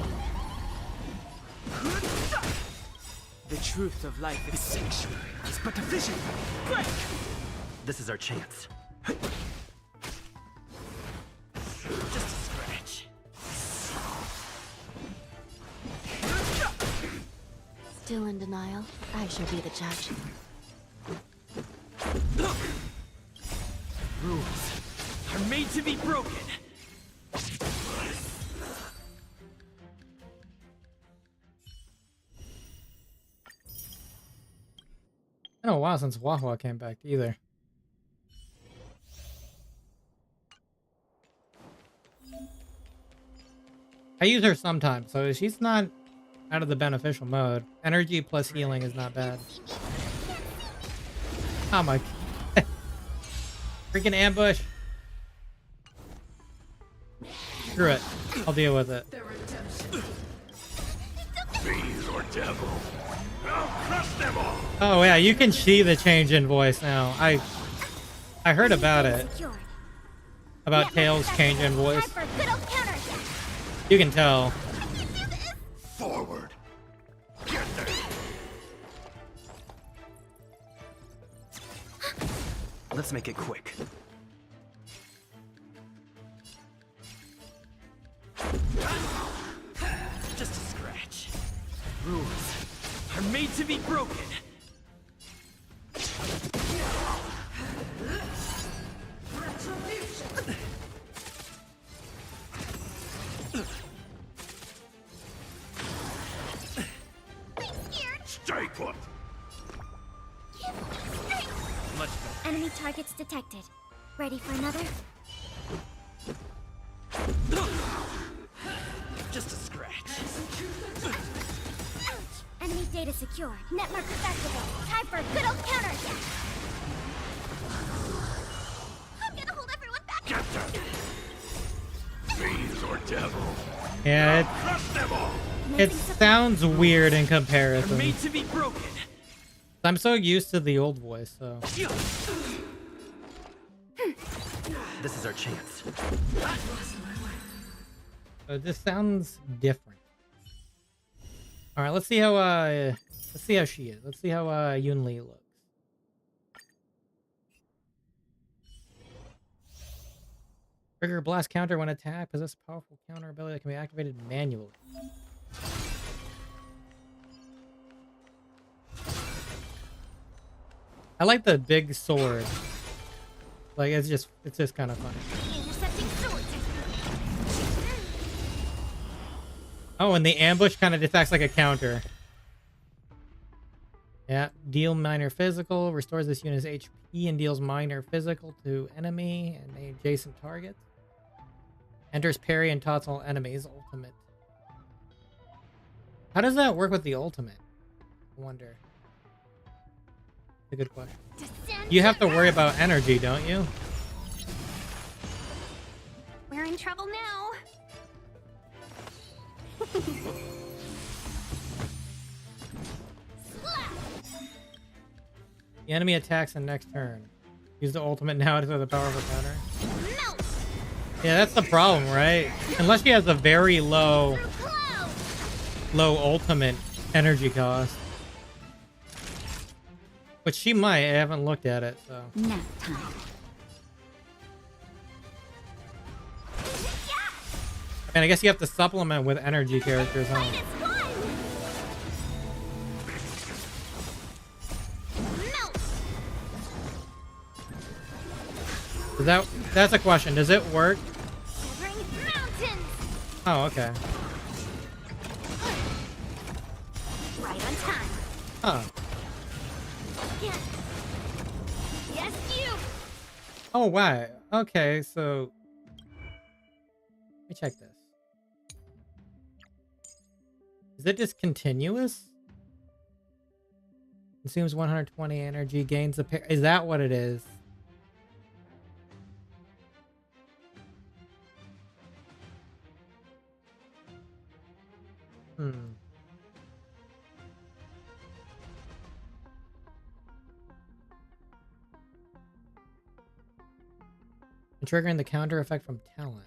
The truth of life is sanctuary, is but a vision. Break! This is our chance. Just a scratch. Still in denial, I shall be the judge. Rules are made to be broken. It's been a while since Wahua came back either. I use her sometimes, so she's not out of the beneficial mode. Energy plus healing is not bad. Oh my god. Freaking ambush. Screw it. I'll deal with it. Fiends or devil. I'll crush them all. Oh yeah, you can see the change in voice now. I heard about it. Secured. About Tails' change in voice. Time for good old counterattack. You can tell. Forward. Get there. Let's make it quick. Just a scratch. Rules are made to be broken. Stay put. Much better. Enemy targets detected. Ready for another? Just a scratch. Ouch! Enemy data secured. Net markers activated. Time for a good old counterattack. I'm gonna hold everyone back. Get them. Fiends or devil. Yeah, Crush them all. it sounds weird in comparison. Made to be broken. I'm so used to the old voice, so. This is our chance. So this sounds different. All right, let's see how she is. Let's see how Yun Li looks. Trigger blast counter when attacked. Possess powerful counter ability that can be activated manually. I like the big sword. Like it's just kind of funny. Intercepting swords. Oh, and the ambush kind of just acts like a counter. Yeah, deal minor physical, restores this unit's HP and deals minor physical to enemy and adjacent targets. Enters parry and taunts all enemies. Ultimate. How does that work with the ultimate? I wonder. That's a good question. You have to worry about energy, don't you? We're in trouble now. The enemy attacks in next turn. Use the ultimate now to throw the powerful counter. Melt. Yeah, that's the problem, right? Unless she has a very low low ultimate energy cost. Which she might. I haven't looked at it, so. Nap time. And I guess you have to supplement with energy characters, huh? Is that's a question. Does it work? Oh, okay. Right on time. Huh. Yes, you. Oh, wow. Okay, so let me check this. Is it just continuous? Consumes 120 energy, gains a pair. Is that what it is? Hmm. And triggering the counter effect from talent.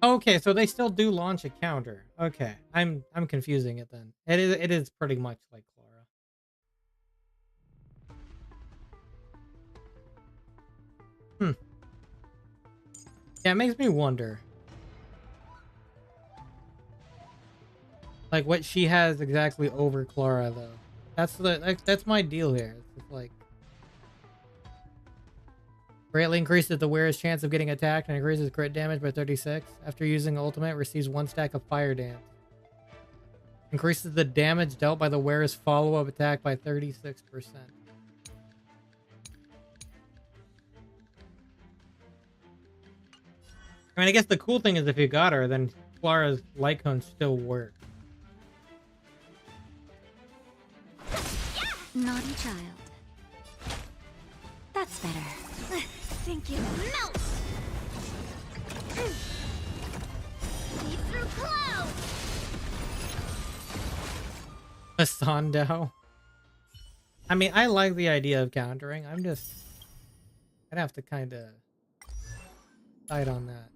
Okay, so they still do launch a counter. Okay, I'm confusing it then. It is pretty much like Clara. Hmm. Yeah, it makes me wonder. Like what she has exactly over Clara though. That's my deal here. It's just like greatly increases the wearer's chance of getting attacked and increases crit damage by 36. After using ultimate, receives 1 stack of fire dance. Increases the damage dealt by the wearer's follow-up attack by 36%. I mean, I guess the cool thing is if you got her, then Clara's light cone still works. Naughty child. That's better. Thank you. Melt! See through clouds! A Sandao. I mean, I like the idea of countering. I'd have to kind of decide on that.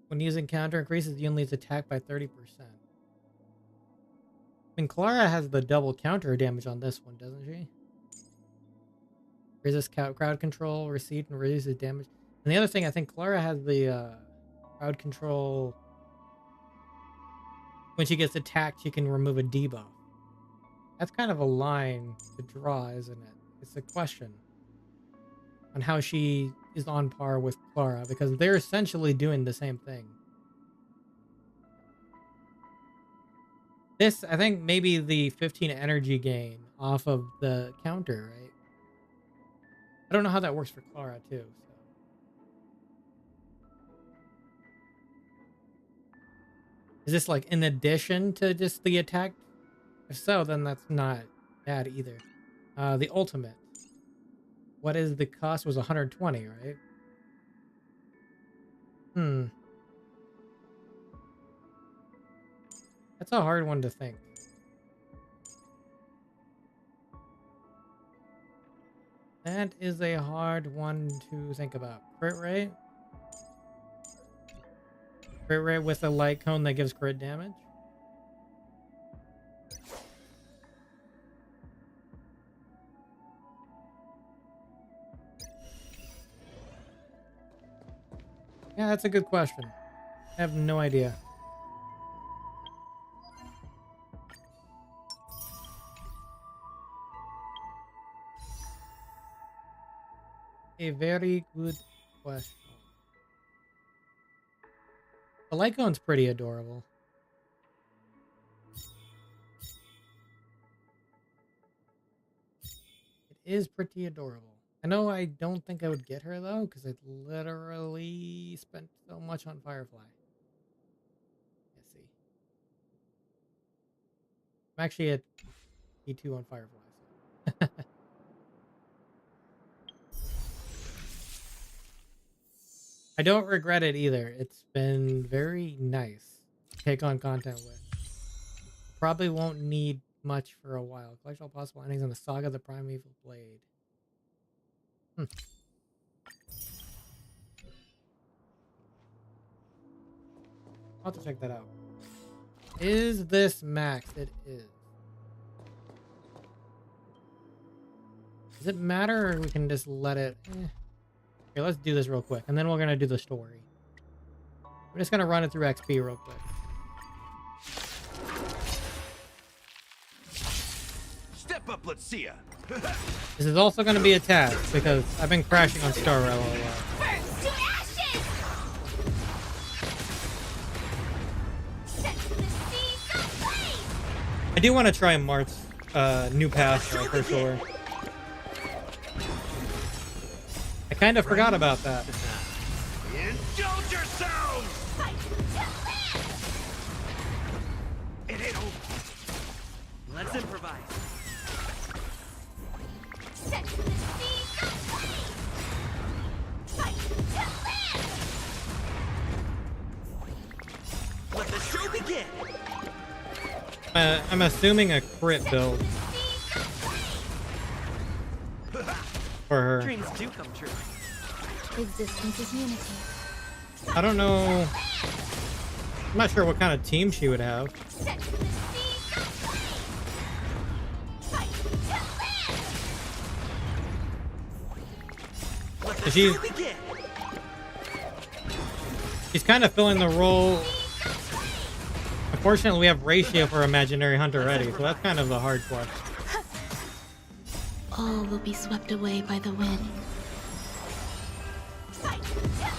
When using counter, increases the unit's attack by 30%. I mean, Clara has the double counter damage on this one, doesn't she? Resist crowd control, receive, and reduces damage. And the other thing, I think Clara has the crowd control. When she gets attacked, she can remove a debuff. That's kind of a line to draw, isn't it? It's a question on how she is on par with Clara, because they're essentially doing the same thing. This, I think, maybe the 15 energy gain off of the counter, right? I don't know how that works for Clara, too. So. Is this, like, in addition to just the attack? If so, then that's not bad either. The ultimate. What is the cost? Was 120, right? Hmm. That's a hard one to think. That is a hard one to think about. Crit rate? Crit rate with a light cone that gives crit damage? Yeah, that's a good question. I have no idea. A very good question. The light cone's pretty adorable. It is pretty adorable. I know I don't think I would get her though, because I literally spent so much on Firefly. Let's see. I'm actually at E2 on Firefly. So. I don't regret it either. It's been very nice to take on content with. Probably won't need much for a while. Collect all possible endings in the Saga of the Primeval Blade. Hmm. I'll have to check that out. Is this max? It is. Does it matter, or we can just let it? Here, let's do this real quick, and then we're gonna do the story. We're just gonna run it through XP real quick. Step up, let's see ya. This is also gonna be a task because I've been crashing on Star Rail a lot. Burns to ashes! Set to the sea, go blaze! I do want to try Mart's new pass though, for sure. I kind of forgot about that. Indulge yourselves! Fight to land! It ain't over. Let's improvise. Set to the sea, go blaze! Fight to land! Let the show begin. I'm assuming a crit build for her. Dreams do come true. Existence is unity. I don't know. I'm not sure what kind of team she would have. Set to the sea, go blaze! Fight to land! Let the She's- show begin. She's kind of filling the role. Unfortunately, we have ratio for Imaginary Hunter already, so that's kind of the hard part. All will be swept away by the wind. Fight to land!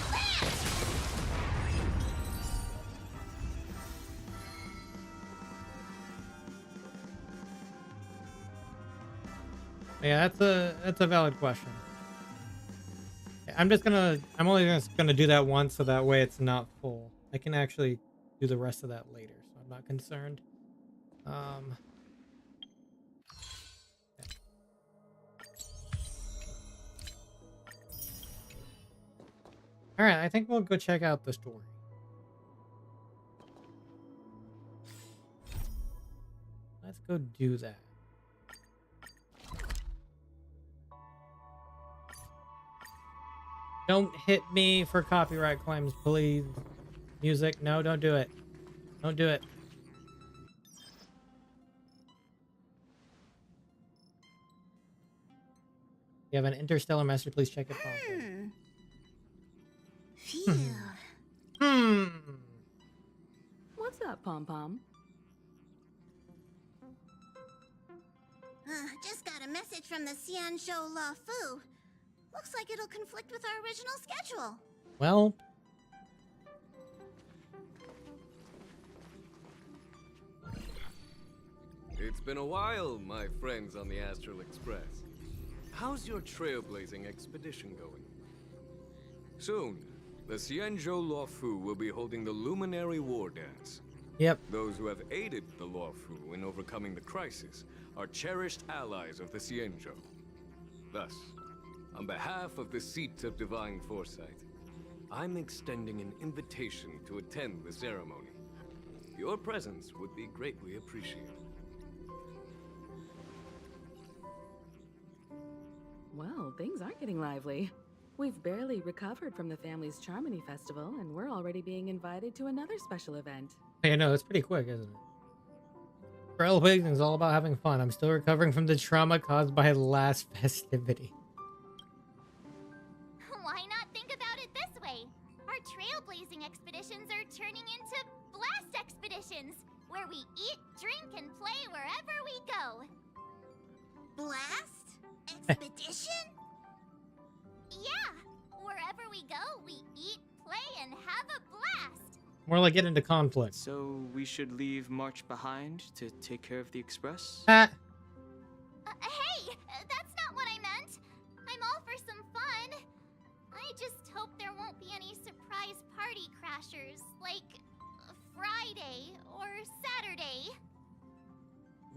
Yeah, that's a valid question. I'm only just gonna do that once, so that way it's not full. I can actually do the rest of that later, so I'm not concerned. Okay. All right, I think we'll go check out the story. Let's go do that. Don't hit me for copyright claims, please. Music, no, don't do it. Don't do it. You have an interstellar master, please check it promptly. Phew. What's that, Pom Pom? Just got a message from the Xianzhou Luofu. Looks like it'll conflict with our original schedule. Well, It's been a while, my friends on the Astral Express. How's your trailblazing expedition going? Soon, the Xianzhou Luofu will be holding the Luminary War Dance. yep. Those who have aided the Luofu in overcoming the crisis are cherished allies of the Xianzhou. Thus, on behalf of the Seat of Divine Foresight, I'm extending an invitation to attend the ceremony. Your presence would be greatly appreciated. Well, things aren't getting lively. We've barely recovered from the family's Charmony Festival, and we're already being invited to another special event. I know, it's pretty quick, isn't it? Trailblazing is all about having fun. I'm still recovering from the trauma caused by last festivity. Why not think about it this way? Our trailblazing expeditions are turning into blast expeditions, where we eat, drink, and play wherever we go. Blast? Expedition? Yeah, wherever we go, we eat, play, and have a blast. More like get into conflict. So we should leave March behind to take care of the express? Ah, Hey, that's not what I meant. I'm all for some fun. I just hope there won't be any surprise party crashers, like Friday or Saturday.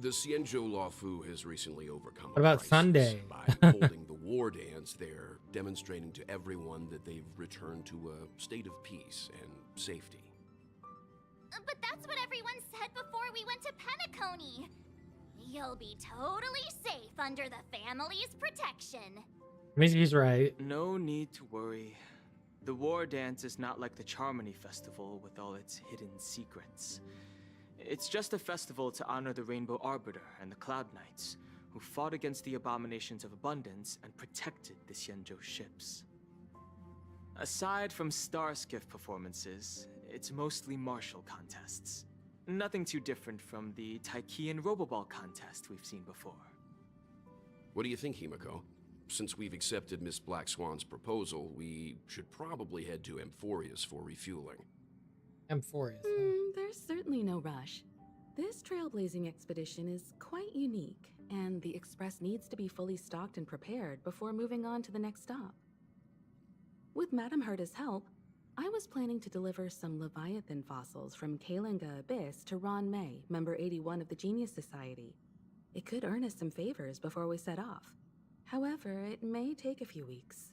The Xianzhou Luofu has recently overcome What about a crisis Sunday? by holding the war dance there, demonstrating to everyone that they've returned to a state of peace and safety. But that's what everyone said before we went to Penacony. You'll be totally safe under the family's protection. maybe he's right. No need to worry. The war dance is not like the Charmony Festival with all its hidden secrets. It's just a festival to honor the Rainbow Arbiter and the Cloud Knights, who fought against the abominations of abundance and protected the Xianzhou ships. Aside from star skiff performances, it's mostly martial contests. Nothing too different from the Taiki and Roboball contest we've seen before. What do you think, Himiko? Since we've accepted Miss Black Swan's proposal, we should probably head to Amphorius for refueling. Amphorius. There's certainly no rush. This trailblazing expedition is quite unique, and the Express needs to be fully stocked and prepared before moving on to the next stop. With Madame Herta's help, I was planning to deliver some Leviathan fossils from Kalinga Abyss to Ron May, member 81 of the Genius Society. It could earn us some favors before we set off. However, it may take a few weeks.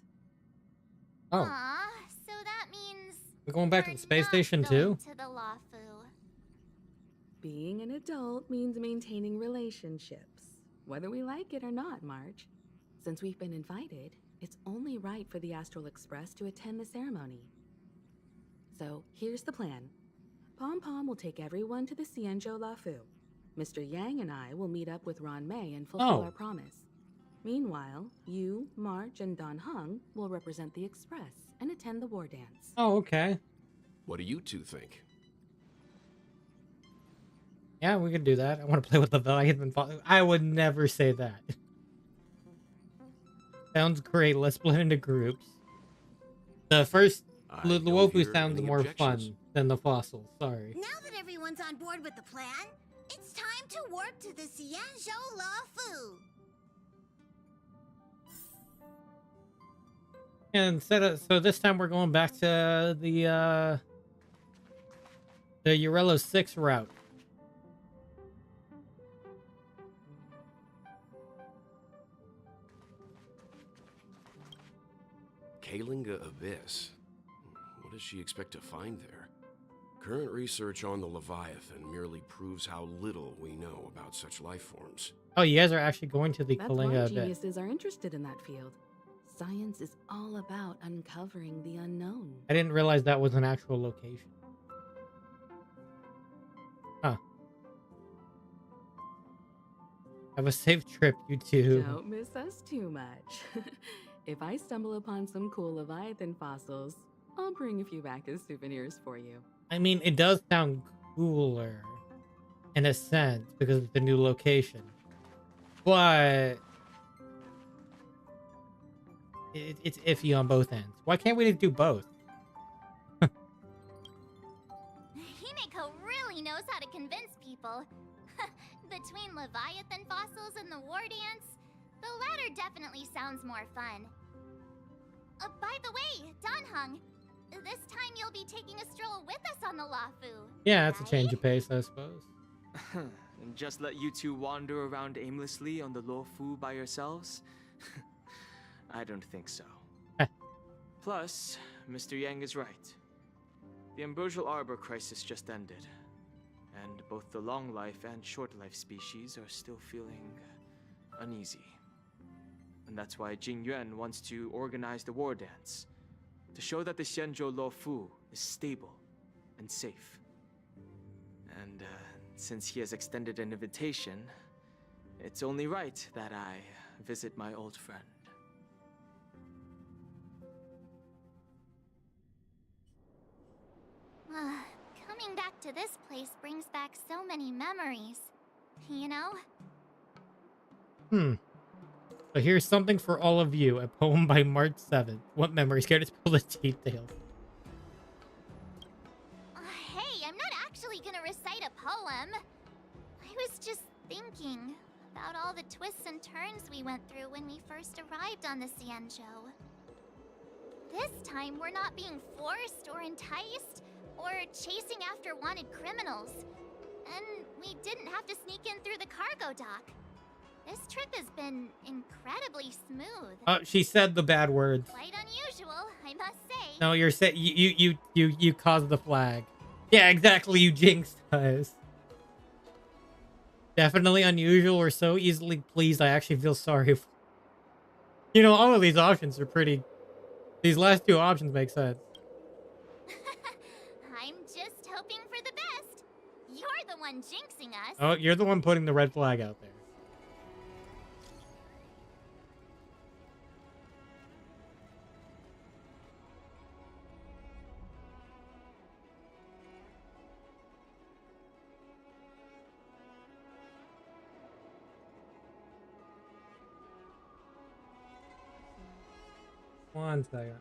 Oh. Aw, so that means We're going back to we're the space not station going too? to the Luofu. Being an adult means maintaining relationships, whether we like it or not, Marge. Since we've been invited, it's only right for the Astral Express to attend the ceremony. So, here's the plan. Pom Pom will take everyone to the Xianzhou Luofu. Mr. Yang and I will meet up with Ron May and fulfill our promise. Meanwhile, you, Marge, and Don Hung will represent the Express and attend the war dance. Oh, okay. What do you two think? Yeah, we could do that. I want to play with the Leviathan. I would never say that. Sounds great. Let's split into groups. The first Luofu sounds more fun than the fossils. Sorry. Now that everyone's on board with the plan, it's time to work to the Xianzhou Luofu. And so this time we're going back to the Urello 6 route. Kalinga Abyss. What does she expect to find there? Current research on the Leviathan merely proves how little we know about such life forms. Oh, you guys are actually going to the That's Kalinga why Abyss. geniuses are interested in that field. Science is all about uncovering the unknown. I didn't realize that was an actual location. Huh. Have a safe trip, you two. Don't miss us too much. If I stumble upon some cool Leviathan fossils, I'll bring a few back as souvenirs for you. I mean, it does sound cooler in a sense because it's the new location. But it's iffy on both ends. Why can't we do both? Himiko really knows how to convince people. Between Leviathan fossils and the war dance, the latter definitely sounds more fun. By the way, Don Hung, this time you'll be taking a stroll with us on the Luofu. Yeah, that's a change of pace, I suppose. And just let you two wander around aimlessly on the Luofu by yourselves? I don't think so. Plus, Mr. Yang is right. The Ambrosial Arbor crisis just ended, and both the long life and short life species are still feeling uneasy. And that's why Jing Yuan wants to organize the war dance, to show that the Xianzhou Luofu is stable and safe. And since he has extended an invitation, it's only right that I visit my old friend. Coming back to this place brings back so many memories, you know? So here's something for all of you. A poem by March 7th. What memories? Care to spill the details? Hey, I'm not actually gonna recite a poem. I was just thinking about all the twists and turns we went through when we first arrived on the Xianzhou. This time, we're not being forced or enticed or chasing after wanted criminals. And we didn't have to sneak in through the cargo dock. This trip has been incredibly smooth. She said the bad words. Quite unusual, I must say. No, you're saying you caused the flag. Yeah, exactly. You jinxed us. Definitely unusual. We're so easily pleased. I actually feel sorry. You know, all of these options are pretty These last two options make sense. I'm just hoping for the best. You're the one jinxing us. Oh, you're the one putting the red flag out there. One second.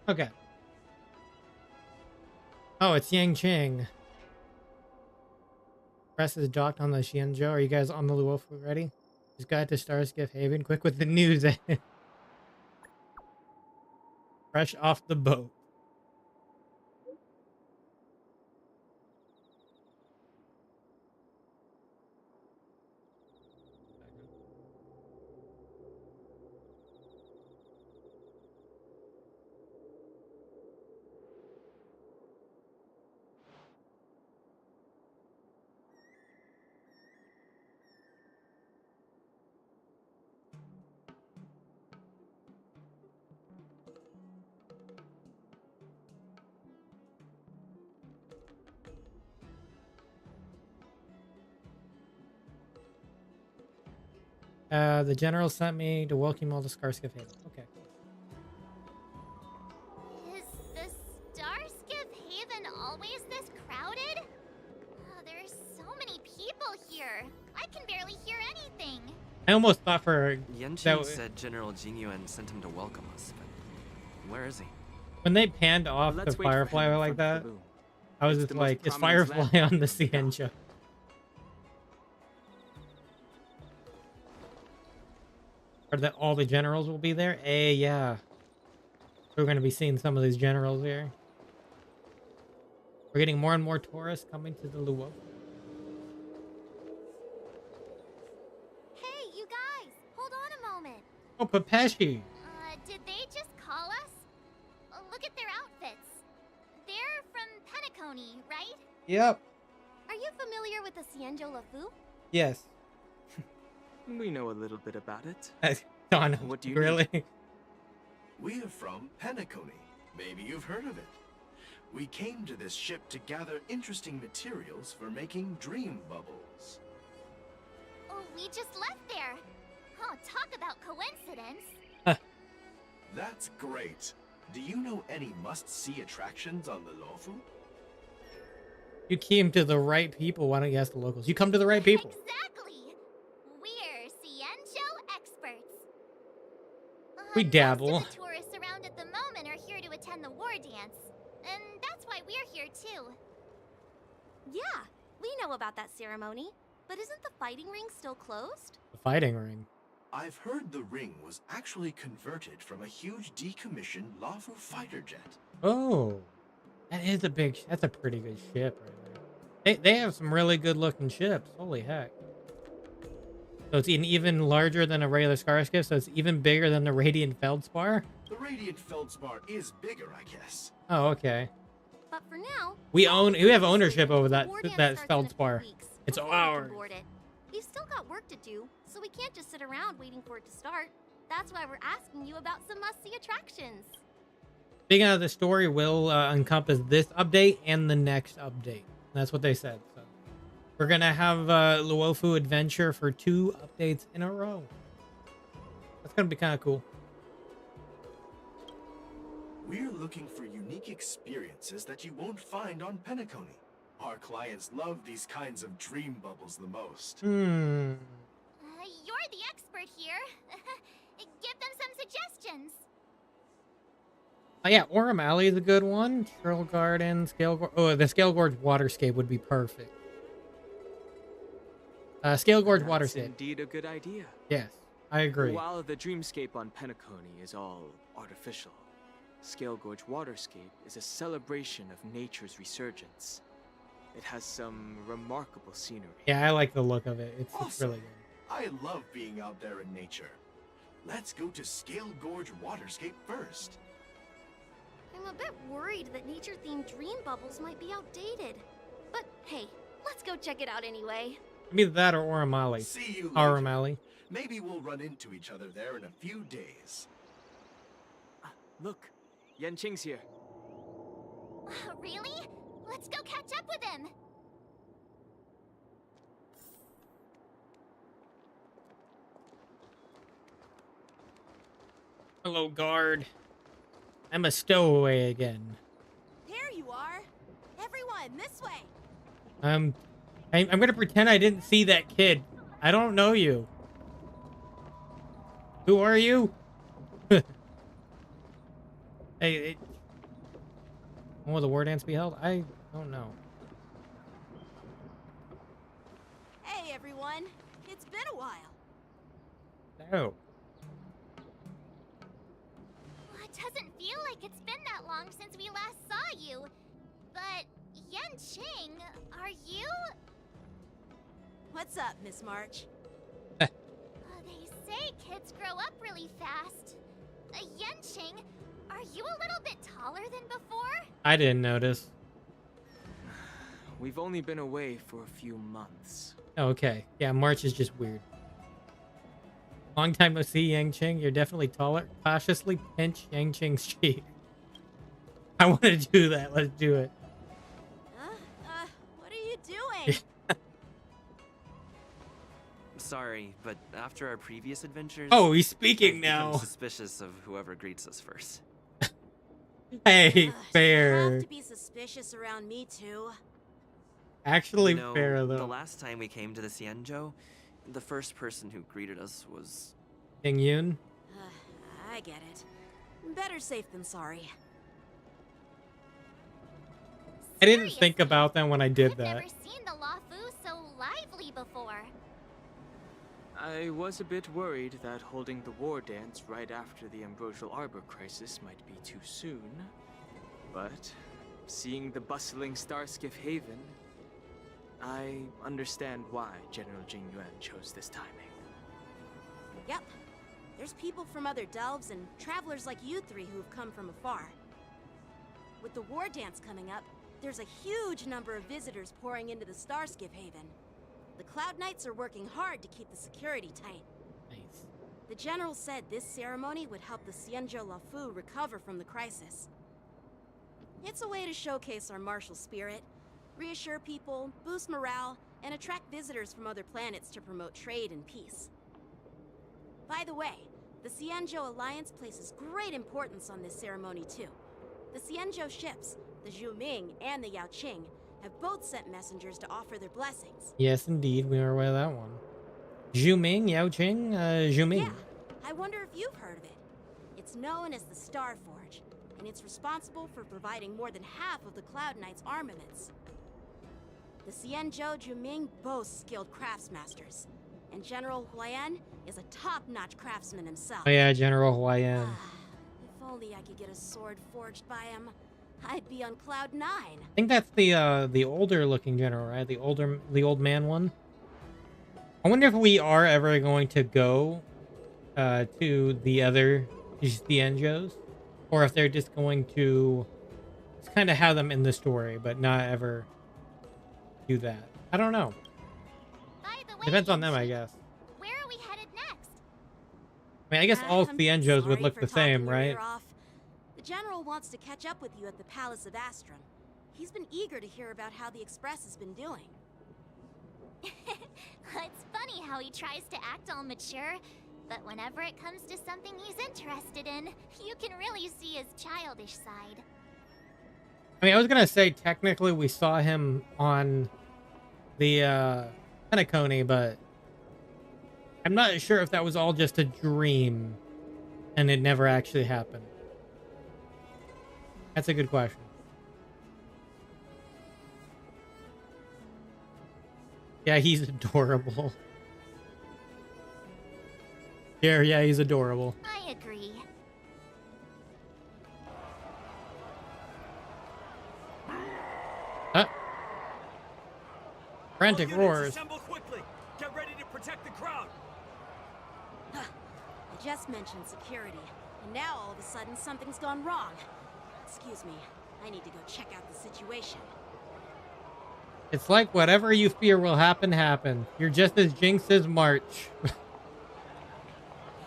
Okay. Oh, it's Yang Ching. Press is docked on the Xianzhou. Are you guys on the Luofu ready? Just got to Starskiff Haven. Quick with the news. Fresh off the boat. The general sent me to welcome all to Starskiff Haven. Okay. Is the Starskiff Haven always this crowded? Oh, there's so many people here. I can barely hear anything. I almost thought for Yenchen said General Jingyuan sent him to welcome us, but where is he? when they panned off the Firefly like that, I was just like, "Is Firefly on the Xianzhou?" Or that all the generals will be there? Yeah. We're going to be seeing some of these generals here. We're getting more and more tourists coming to the Luofu. Hey, you guys! Hold on a moment. Oh, Papeshi! Did they just call us? Look at their outfits. They're from Penacony, right? Yep. Are you familiar with the Xianzhou Luofu? Yes. We know a little bit about it. Don, what do you really? need? We are from Penacony. Maybe you've heard of it. We came to this ship to gather interesting materials for making dream bubbles. Oh, we just left there. Oh, talk about coincidence. That's great. Do you know any must-see attractions on the Luofu? You came to the right people. Why don't you ask the locals? You come to the right people. Exactly. We're Xianzhou experts. We dabble. Most of the tourists around at the moment are here to attend the war dance, and that's why we're here too. Yeah, we know about that ceremony. But isn't the fighting ring still closed? The fighting ring. I've heard the ring was actually converted from a huge decommissioned Luofu fighter jet. Oh, that's a pretty good ship right there. They have some really good looking ships. Holy heck. So it's even larger than a regular Starskiff, so it's even bigger than the Radiant Feldspar? The Radiant Feldspar is bigger, I guess. Oh, okay. But for now, We have ownership over that starts Feldspar. in a few weeks It's before we ours. can board it. We've still got work to do, so we can't just sit around waiting for it to start. That's why we're asking you about some must-see attractions. Speaking of the story, will encompass this update and the next update. That's what they said. So we're gonna have Luofu Adventure for 2 updates in a row. That's gonna be kind of cool. We're looking for unique experiences that you won't find on Penacony. Our clients love these kinds of dream bubbles the most. You're the expert here. Give them some suggestions. Oh yeah, Orem Alley is a good one. Trail Garden, Scale Gorge. Oh, the Scale Gorge Waterscape would be perfect. Scale Gorge That's Waterscape. Indeed, a good idea. Yes, I agree. While the dreamscape on Penacony is all artificial, Scale Gorge Waterscape is a celebration of nature's resurgence. It has some remarkable scenery. Yeah, I like the look of it. It's Awesome. really good. I love being out there in nature. Let's go to Scale Gorge Waterscape first. I'm a bit worried that nature-themed dream bubbles might be outdated. But hey, let's go check it out anyway. Maybe that or Oramali. See you later. Oramali. Maybe we'll run into each other there in a few days. Look, Yanqing's here. Really? Let's go catch up with him. Hello, guard. I'm a stowaway again. There you are. Everyone, this way. I'm gonna pretend I didn't see that kid. I don't know you. Who are you? Hey, will the war dance be held? I don't know. Hey, everyone. It's been a while. Oh. Well, it doesn't feel like it's been that long since we last saw you. But, Yanqing, are you? What's up, Miss March? They say kids grow up really fast. Yanqing, are you a little bit taller than before? I didn't notice. We've only been away for a few months. Oh, okay. Yeah, March is just weird. Long time no see, Yanqing. You're definitely taller. Cautiously pinch Yanqing's cheek. I want to do that. Let's do it. What are you doing? Sorry, but after our previous adventures... Oh, he's speaking I've now. become suspicious of whoever greets us first. Hey, You fair. have to be suspicious around me, too. Actually, You know, fair, though. the last time we came to the Xianzhou, the first person who greeted us was... King Yun? I get it. Better safe than sorry. I didn't think about that when I did that. Never seen the Luofu so lively before. I was a bit worried that holding the war dance right after the Ambrosial Arbor crisis might be too soon. But seeing the bustling Starskiff Haven, I understand why General Jing Yuan chose this timing. Yep. There's people from other delves and travelers like you three who have come from afar. With the war dance coming up, there's a huge number of visitors pouring into the Starskiff Haven. The Cloud Knights are working hard to keep the security tight. Nice. The General said this ceremony would help the Xianzhou Luofu recover from the crisis. It's a way to showcase our martial spirit, reassure people, boost morale, and attract visitors from other planets to promote trade and peace. By the way, the Xianzhou Alliance places great importance on this ceremony too. The Xianzhou ships, the Zhuming and the Yaoqing, have both sent messengers to offer their blessings. Yes, indeed. We are aware of that one. Zhuming, Yaoqing, Zhuming. Yeah, I wonder if you've heard of it. It's known as the Star Forge, and it's responsible for providing more than half of the Cloud Knights' armaments. The Xianzhou Zhuming boasts skilled craftsmasters, and General Huayan is a top-notch craftsman himself. Oh yeah, General Huayan. If only I could get a sword forged by him, I'd be on Cloud 9. I think that's the older looking general, right? The old man one. I wonder if we are ever going to go to the other Xianzhous, or if they're just going to kind of have them in the story, but not ever do that. I don't know. By the way, Depends on them, I guess. where are we headed next? I mean, I guess all I'm Xianzhous would sorry look for the talking same, your right? ear off. The General wants to catch up with you at the Palace of Astrum. He's been eager to hear about how the Express has been doing. It's funny how he tries to act all mature, but whenever it comes to something he's interested in, you can really see his childish side. I mean, I was gonna say technically we saw him on the Penacony, but I'm not sure if that was all just a dream and it never actually happened. That's a good question. Yeah, he's adorable. Yeah, he's adorable. I agree. Frantic All units roars. assemble quickly. Get ready to protect the crowd. I just mentioned security, and now all of a sudden something's gone wrong. Excuse me. I need to go check out the situation. It's like whatever you fear will happen, happen. You're just as jinxed as March.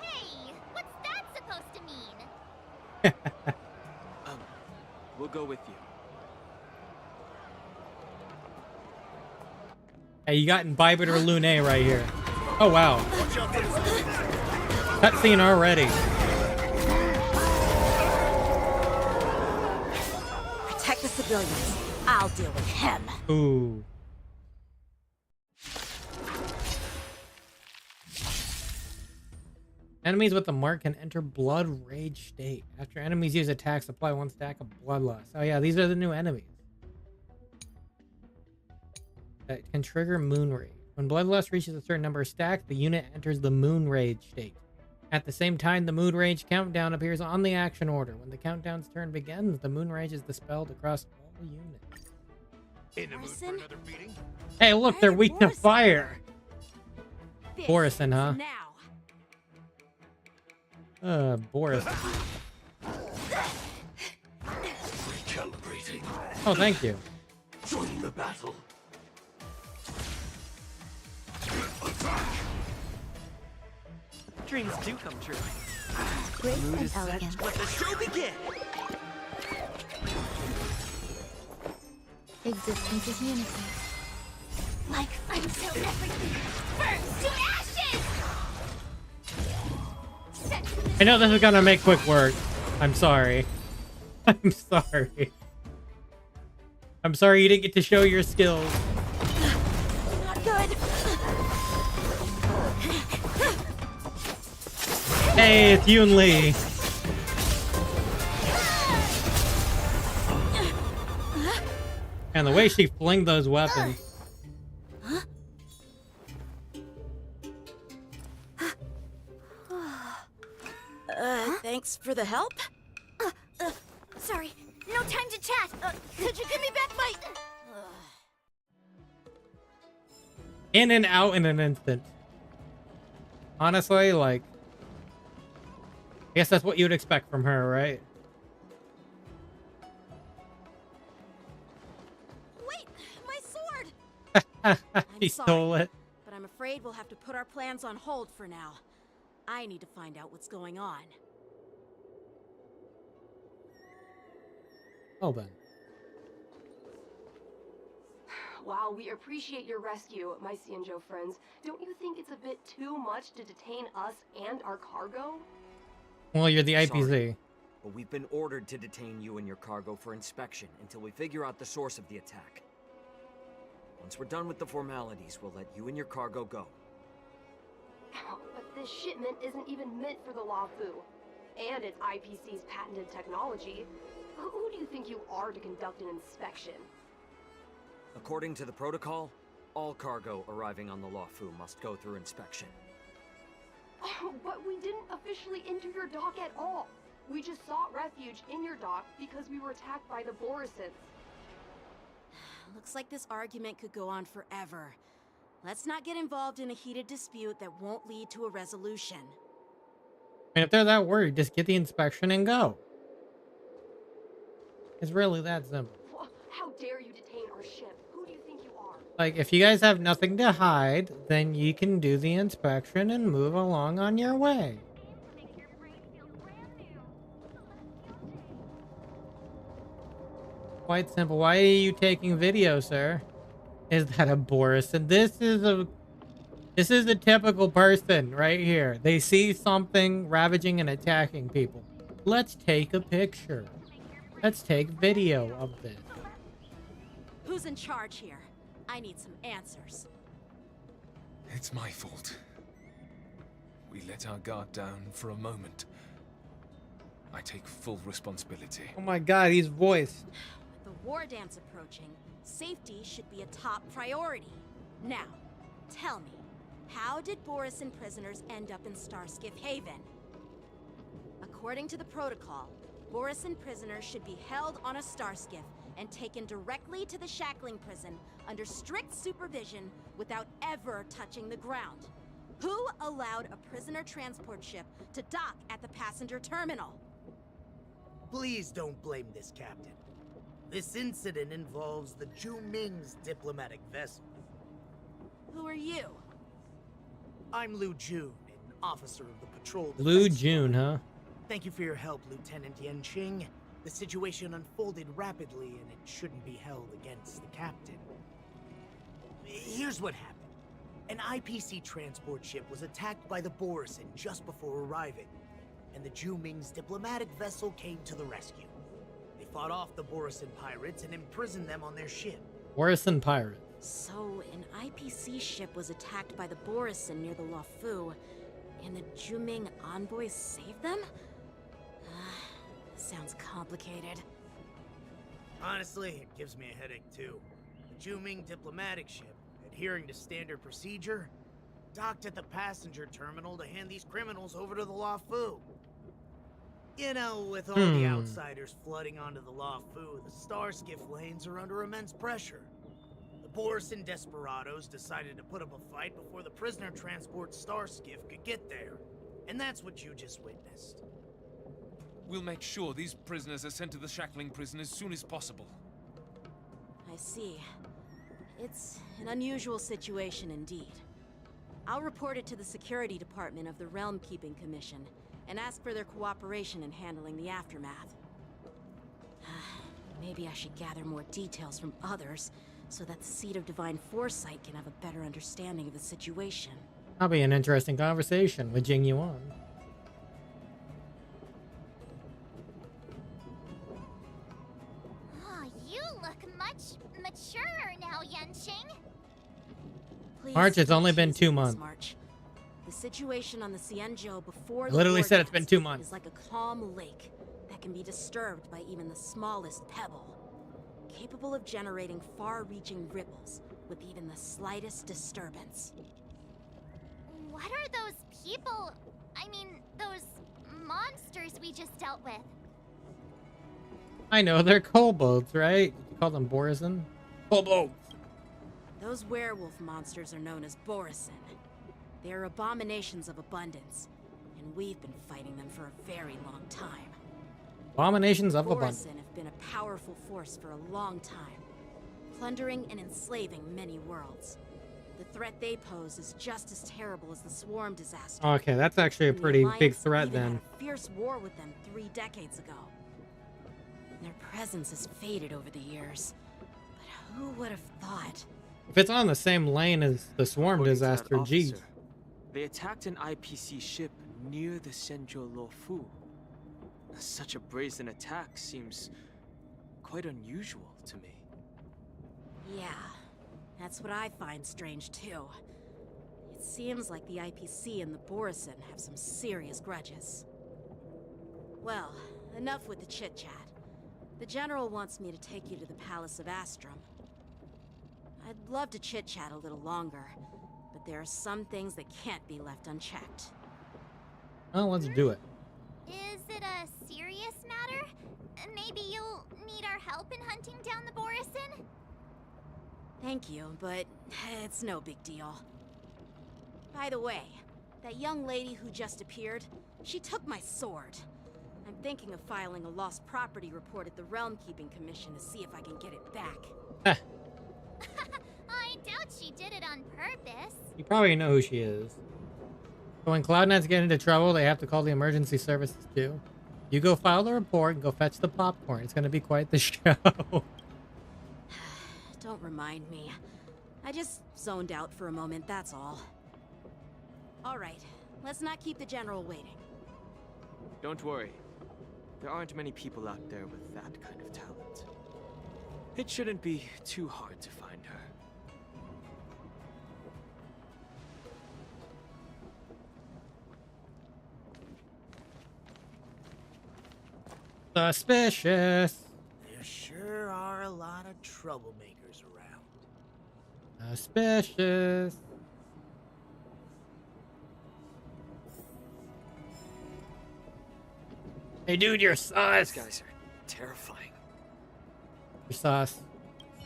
Hey, what's that supposed to mean? We'll go with you. Hey, you got Imbibed or Lune right here. Oh, wow. Cutscene already. Protect the civilians. I'll deal with him. Ooh. Enemies with the mark can enter blood rage state. After enemies use attacks, apply 1 stack of bloodlust. Oh yeah, these are the new enemies. That can trigger moon rage. When bloodlust reaches a certain number of stacks, the unit enters the moon rage state. At the same time, the moon rage countdown appears on the action order. When the countdown's turn begins, the moon rage is dispelled across all units. In the mood for another beating? Hey, look, they're weak to fire. Borison, huh? Boris. Recalibrating. Oh, thank you. Join the battle. Dreams do come true. Grace Mood and is set. elegance. Let the show begin. Existence is unity. Like until everything burns to ashes! I know this is gonna make quick work. I'm sorry. I'm sorry. I'm sorry you didn't get to show your skills. Not good. Hey, it's Yoon Lee. And the way she flinged those weapons. Thanks for the help. Sorry, no time to chat. Could you give me back my... In and out in an instant. Honestly, like... I guess that's what you'd expect from her, right? Wait, my sword! She stole it. But I'm afraid we'll have to put our plans on hold for now. I need to find out what's going on. Well then. While we appreciate your rescue, my Xianzhou friends, don't you think it's a bit too much to detain us and our cargo? Well, you're the IPZ. Sorry, but we've been ordered to detain you and your cargo for inspection until we figure out the source of the attack. Once we're done with the formalities, we'll let you and your cargo go. But this shipment isn't even meant for the Luofu, and it's IPC's patented technology. Who do you think you are to conduct an inspection? According to the protocol, all cargo arriving on the Luofu must go through inspection. But we didn't officially enter your dock at all. We just sought refuge in your dock because we were attacked by the Borisons. Looks like this argument could go on forever. Let's not get involved in a heated dispute that won't lead to a resolution. I mean, if they're that worried, just get the inspection and go. It's really that simple. How dare you detain our ship? Who do you think you are? Like, if you guys have nothing to hide, then you can do the inspection and move along on your way. Quite simple. Why are you taking video, sir? Is that a Boris? And this is a typical person right here. They see something ravaging and attacking people. Let's take a picture. Let's take video of this. Who's in charge here? I need some answers. It's my fault. We let our guard down for a moment. I take full responsibility. Oh my god, he's voiced. With the war dance approaching, safety should be a top priority. Now, tell me, how did Borison prisoners end up in Starskiff Haven? According to the protocol, Borison prisoners should be held on a Starskiff and taken directly to the shackling prison under strict supervision without ever touching the ground. Who allowed a prisoner transport ship to dock at the passenger terminal? Please don't blame this, Captain. This incident involves the Zhu Ming's diplomatic vessel. Who are you? I'm Lu Jun, an officer of the patrol. Lu Jun, huh? Thank you for your help, Lieutenant Yanqing. The situation unfolded rapidly, and it shouldn't be held against the captain. Here's what happened. An IPC transport ship was attacked by the Borisin just before arriving, and the Zhu Ming's diplomatic vessel came to the rescue. They fought off the Borisin pirates and imprisoned them on their ship. Borisin pirate. So, an IPC ship was attacked by the Borisin near the Luofu, and the Zhu Ming envoys saved them? Sounds complicated. Honestly, it gives me a headache too. The Zhu Ming diplomatic ship, adhering to standard procedure, docked at the passenger terminal to hand these criminals over to the Luofu. You know, with all the outsiders flooding onto the Luofu, the star skiff lanes are under immense pressure. The Borisin desperados decided to put up a fight before the prisoner transport star skiff could get there. And that's what you just witnessed. We'll make sure these prisoners are sent to the shackling prison as soon as possible. I see. It's an unusual situation indeed. I'll report it to the security department of the Realm Keeping Commission and ask for their cooperation in handling the aftermath. Maybe I should gather more details from others so that the Seat of Divine Foresight can have a better understanding of the situation. That'll be an interesting conversation with Jing Yuan. You look much maturer now, Yanqing. March, it's only been 2 months. March. The situation on the Xianzhou before I literally the said it's been 2 months. is like a calm lake that can be disturbed by even the smallest pebble, capable of generating far-reaching ripples with even the slightest disturbance. What are those people? I mean, those monsters we just dealt with? I know, they're kobolds, right? You call them Borisin? Kobolds! Those werewolf monsters are known as Borisin. They are abominations of abundance, and we've been fighting them for a very long time. Abominations of abundance. Borisin have been a powerful force for a long time, plundering and enslaving many worlds. The threat they pose is just as terrible as the Swarm disaster. Okay, that's actually a And the pretty big Alliance threat even then. had a fierce war with them 3 decades ago. Their presence has faded over the years, but who would have thought? If it's on the same lane as the Swarm According to that disaster, geez. officer, they attacked an IPC ship near the Zenless Luofu. Such a brazen attack seems quite unusual to me. Yeah, that's what I find strange too. It seems like the IPC and the Borisin have some serious grudges. Well, enough with the chit-chat. The General wants me to take you to the Palace of Astrum. I'd love to chit-chat a little longer, but there are some things that can't be left unchecked. Well, let's do it. Is it a serious matter? Maybe you'll need our help in hunting down the Borisin? Thank you, but it's no big deal. By the way, that young lady who just appeared, she took my sword. I'm thinking of filing a lost property report at the Realm Keeping Commission to see if I can get it back. I doubt she did it on purpose. You probably know who she is. So when Cloud9's get into trouble, they have to call the emergency services too. You go file the report and go fetch the popcorn. It's going to be quite the show. Don't remind me. I just zoned out for a moment, that's all. Alright, let's not keep the General waiting. Don't worry. There aren't many people out there with that kind of talent. It shouldn't be too hard to find her. Suspicious. There sure are a lot of troublemakers around. Suspicious. Hey dude, you're sus. These guys are terrifying. You're sus.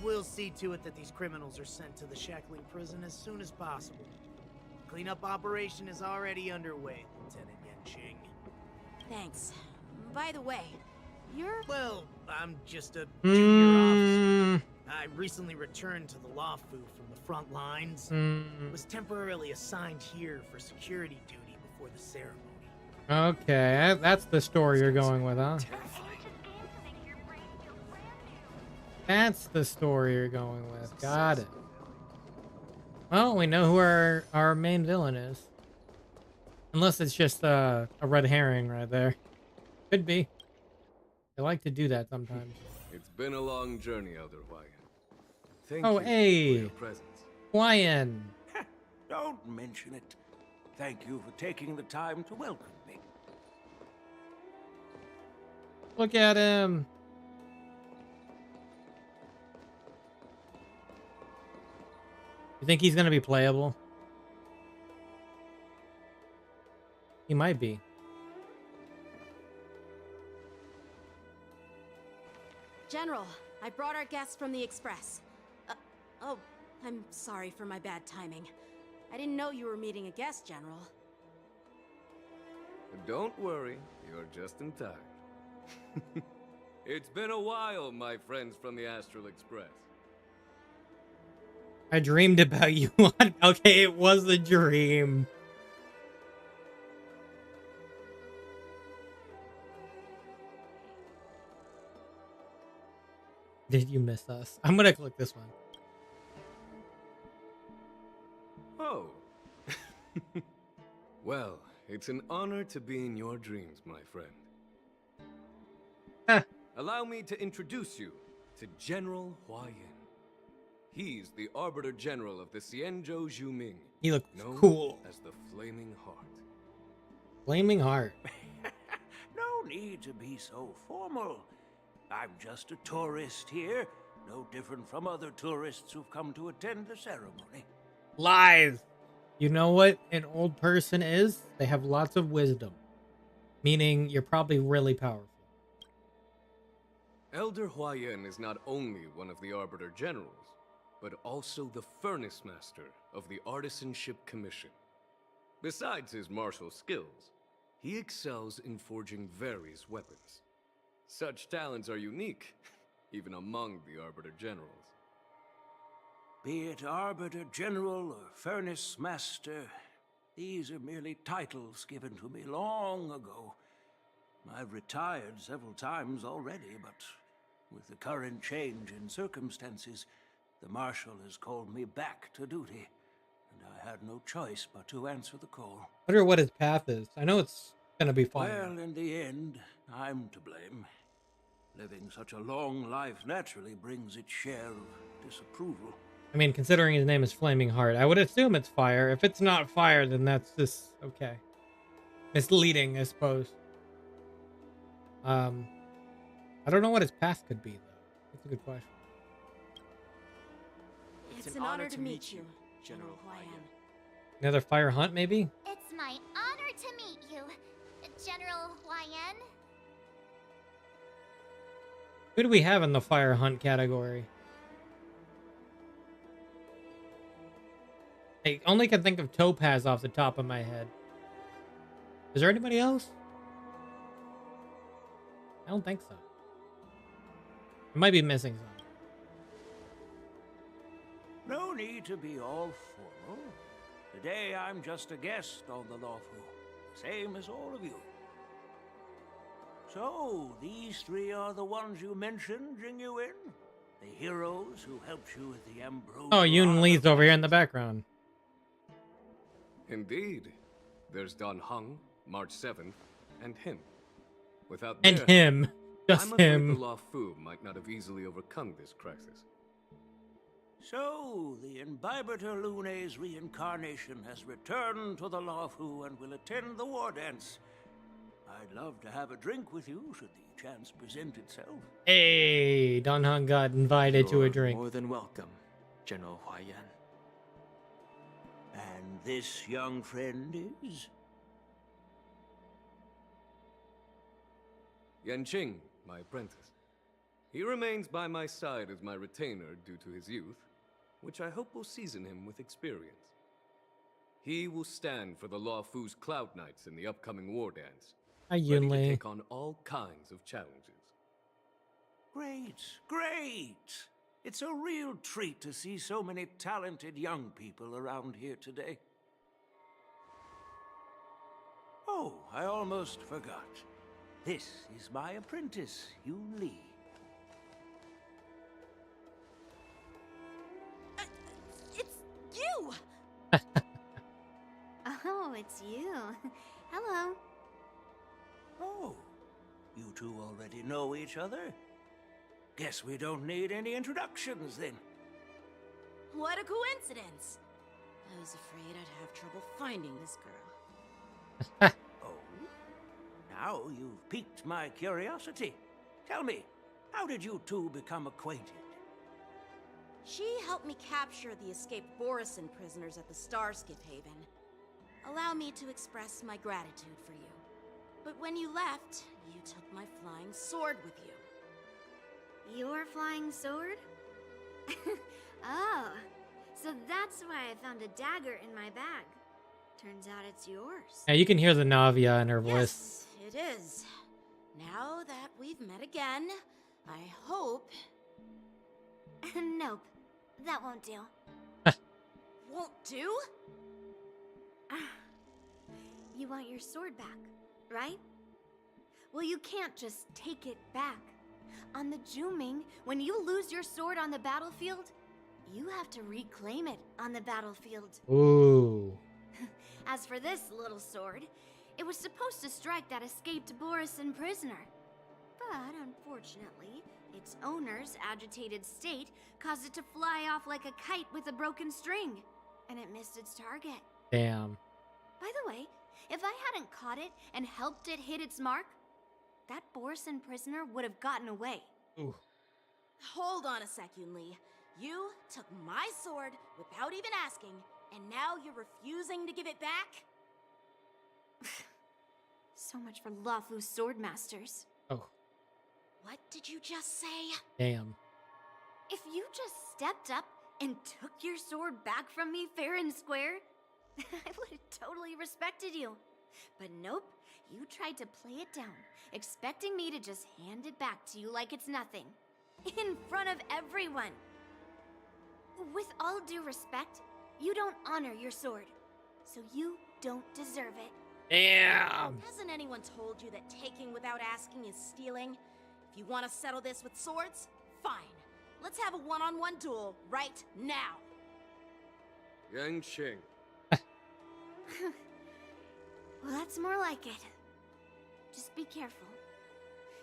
We'll see to it that these criminals are sent to the shackling prison as soon as possible. Cleanup operation is already underway, Lieutenant Yanqing. Thanks. By the way, You're... Well, I'm just a junior officer. Mm, I recently returned to the Luofu from the front lines. Was temporarily assigned here for security duty before the ceremony. okay, that's the story you're going with, huh? That's the story you're going with. Got it. Well, we know who our main villain is. Unless it's just a red herring right there. Could be. They like to do that sometimes. It's been a long journey, Elder Hawaiian. Thank Oh, you hey. for your presence. Hawaiian. Don't mention it. Thank you for taking the time to welcome me. Look at him. You think he's gonna be playable? He might be. General, I brought our guests from the Express. Oh, I'm sorry for my bad timing. I didn't know you were meeting a guest, General. Don't worry, you're just in time. It's been a while, my friends from the Astral Express. I dreamed about you. Okay, it was a dream. Did you miss us? I'm gonna click this one. Oh. Well, it's an honor to be in your dreams, my friend. Allow me to introduce you to General Hawaiian. He's the Arbiter General of the Xianzhou Zhuming. He looks known cool. as the Flaming Heart. Flaming Heart. No need to be so formal. I'm just a tourist here, no different from other tourists who've come to attend the ceremony. Lies. You know what an old person is? They have lots of wisdom. Meaning you're probably really powerful. Elder Hawaiian is not only one of the Arbiter Generals, but also the Furnace Master of the Artisanship Commission. Besides his martial skills, he excels in forging various weapons. Such talents are unique, even among the Arbiter Generals. Be it Arbiter General or Furnace Master, these are merely titles given to me long ago. I've retired several times already, but with the current change in circumstances, the Marshal has called me back to duty, and I had no choice but to answer the call. I wonder what his path is. I know it's gonna be fine. Well, in the end, I'm to blame. Living such a long life naturally brings its share of disapproval. I mean, considering his name is Flaming Heart, I would assume it's fire. If it's not fire, then that's just okay. Misleading, I suppose. I don't know what his path could be, though. That's a good question. It's an honor to meet you, General Hawaiian. Another fire hunt, maybe? It's my honor to meet you, General Hawaiian. Who do we have in the fire hunt category? I only can think of Topaz off the top of my head. Is there anybody else? I don't think so. I might be missing some. No need to be all formal. Today I'm just a guest on the Luofu, same as all of you. So, these three are the ones you mentioned, Jingyuin? The heroes who helped you with the Ambrose... Oh, Yun Lee's over here in the background. Indeed. There's Don Hung, March 7th, and him. Without And their him. help, Just I'm afraid him. the Luofu might not have easily overcome this crisis. So, the Imbibitor Lune's reincarnation has returned to the Luofu and will attend the war dance. I'd love to have a drink with you should the chance present itself. Hey, Don Hung got invited to a drink. More than welcome, General Hawaiian. And this young friend is? Yanqing, my apprentice. He remains by my side as my retainer due to his youth, which I hope will season him with experience. He will stand for the Luofu's Cloud Knights in the upcoming war dance. Hi, Ready Yun to Lee. take on all kinds of challenges. Great, great. It's a real treat to see so many talented young people around here today. Oh, I almost forgot. This is my apprentice, Yoon Lee. It's you! Oh, it's you. Hello. Oh, you two already know each other? Guess we don't need any introductions then. What a coincidence! I was afraid I'd have trouble finding this girl. Oh? Now you've piqued my curiosity. Tell me, how did you two become acquainted? She helped me capture the escaped Borisin prisoners at the Starskip Haven. Allow me to express my gratitude for you. But when you left, you took my flying sword with you. Your flying sword? Oh, so that's why I found a dagger in my bag. Turns out it's yours. Yeah, you can hear the Navia in her voice. Yes, it is. Now that we've met again, I hope... Nope, that won't do. Won't do? You want your sword back, right? Well, you can't just take it back. On the Juming, when you lose your sword on the battlefield, you have to reclaim it on the battlefield. Ooh. As for this little sword, it was supposed to strike that escaped Borisin prisoner. But unfortunately, its owner's agitated state caused it to fly off like a kite with a broken string, and it missed its target. Damn. By the way, if I hadn't caught it and helped it hit its mark, that Borisin prisoner would have gotten away. Ooh. Hold on a sec, Yoon Lee. You took my sword without even asking, and now you're refusing to give it back? So much for Luofu sword masters. Oh. What did you just say? Damn. If you just stepped up and took your sword back from me fair and square, I would have totally respected you. But nope, you tried to play it down, expecting me to just hand it back to you like it's nothing. In front of everyone. With all due respect, you don't honor your sword, so you don't deserve it. Damn. Hasn't anyone told you that taking without asking is stealing? If you want to settle this with swords, fine. Let's have a one-on-one duel right now. Yang Qing. Well, that's more like it. Just be careful,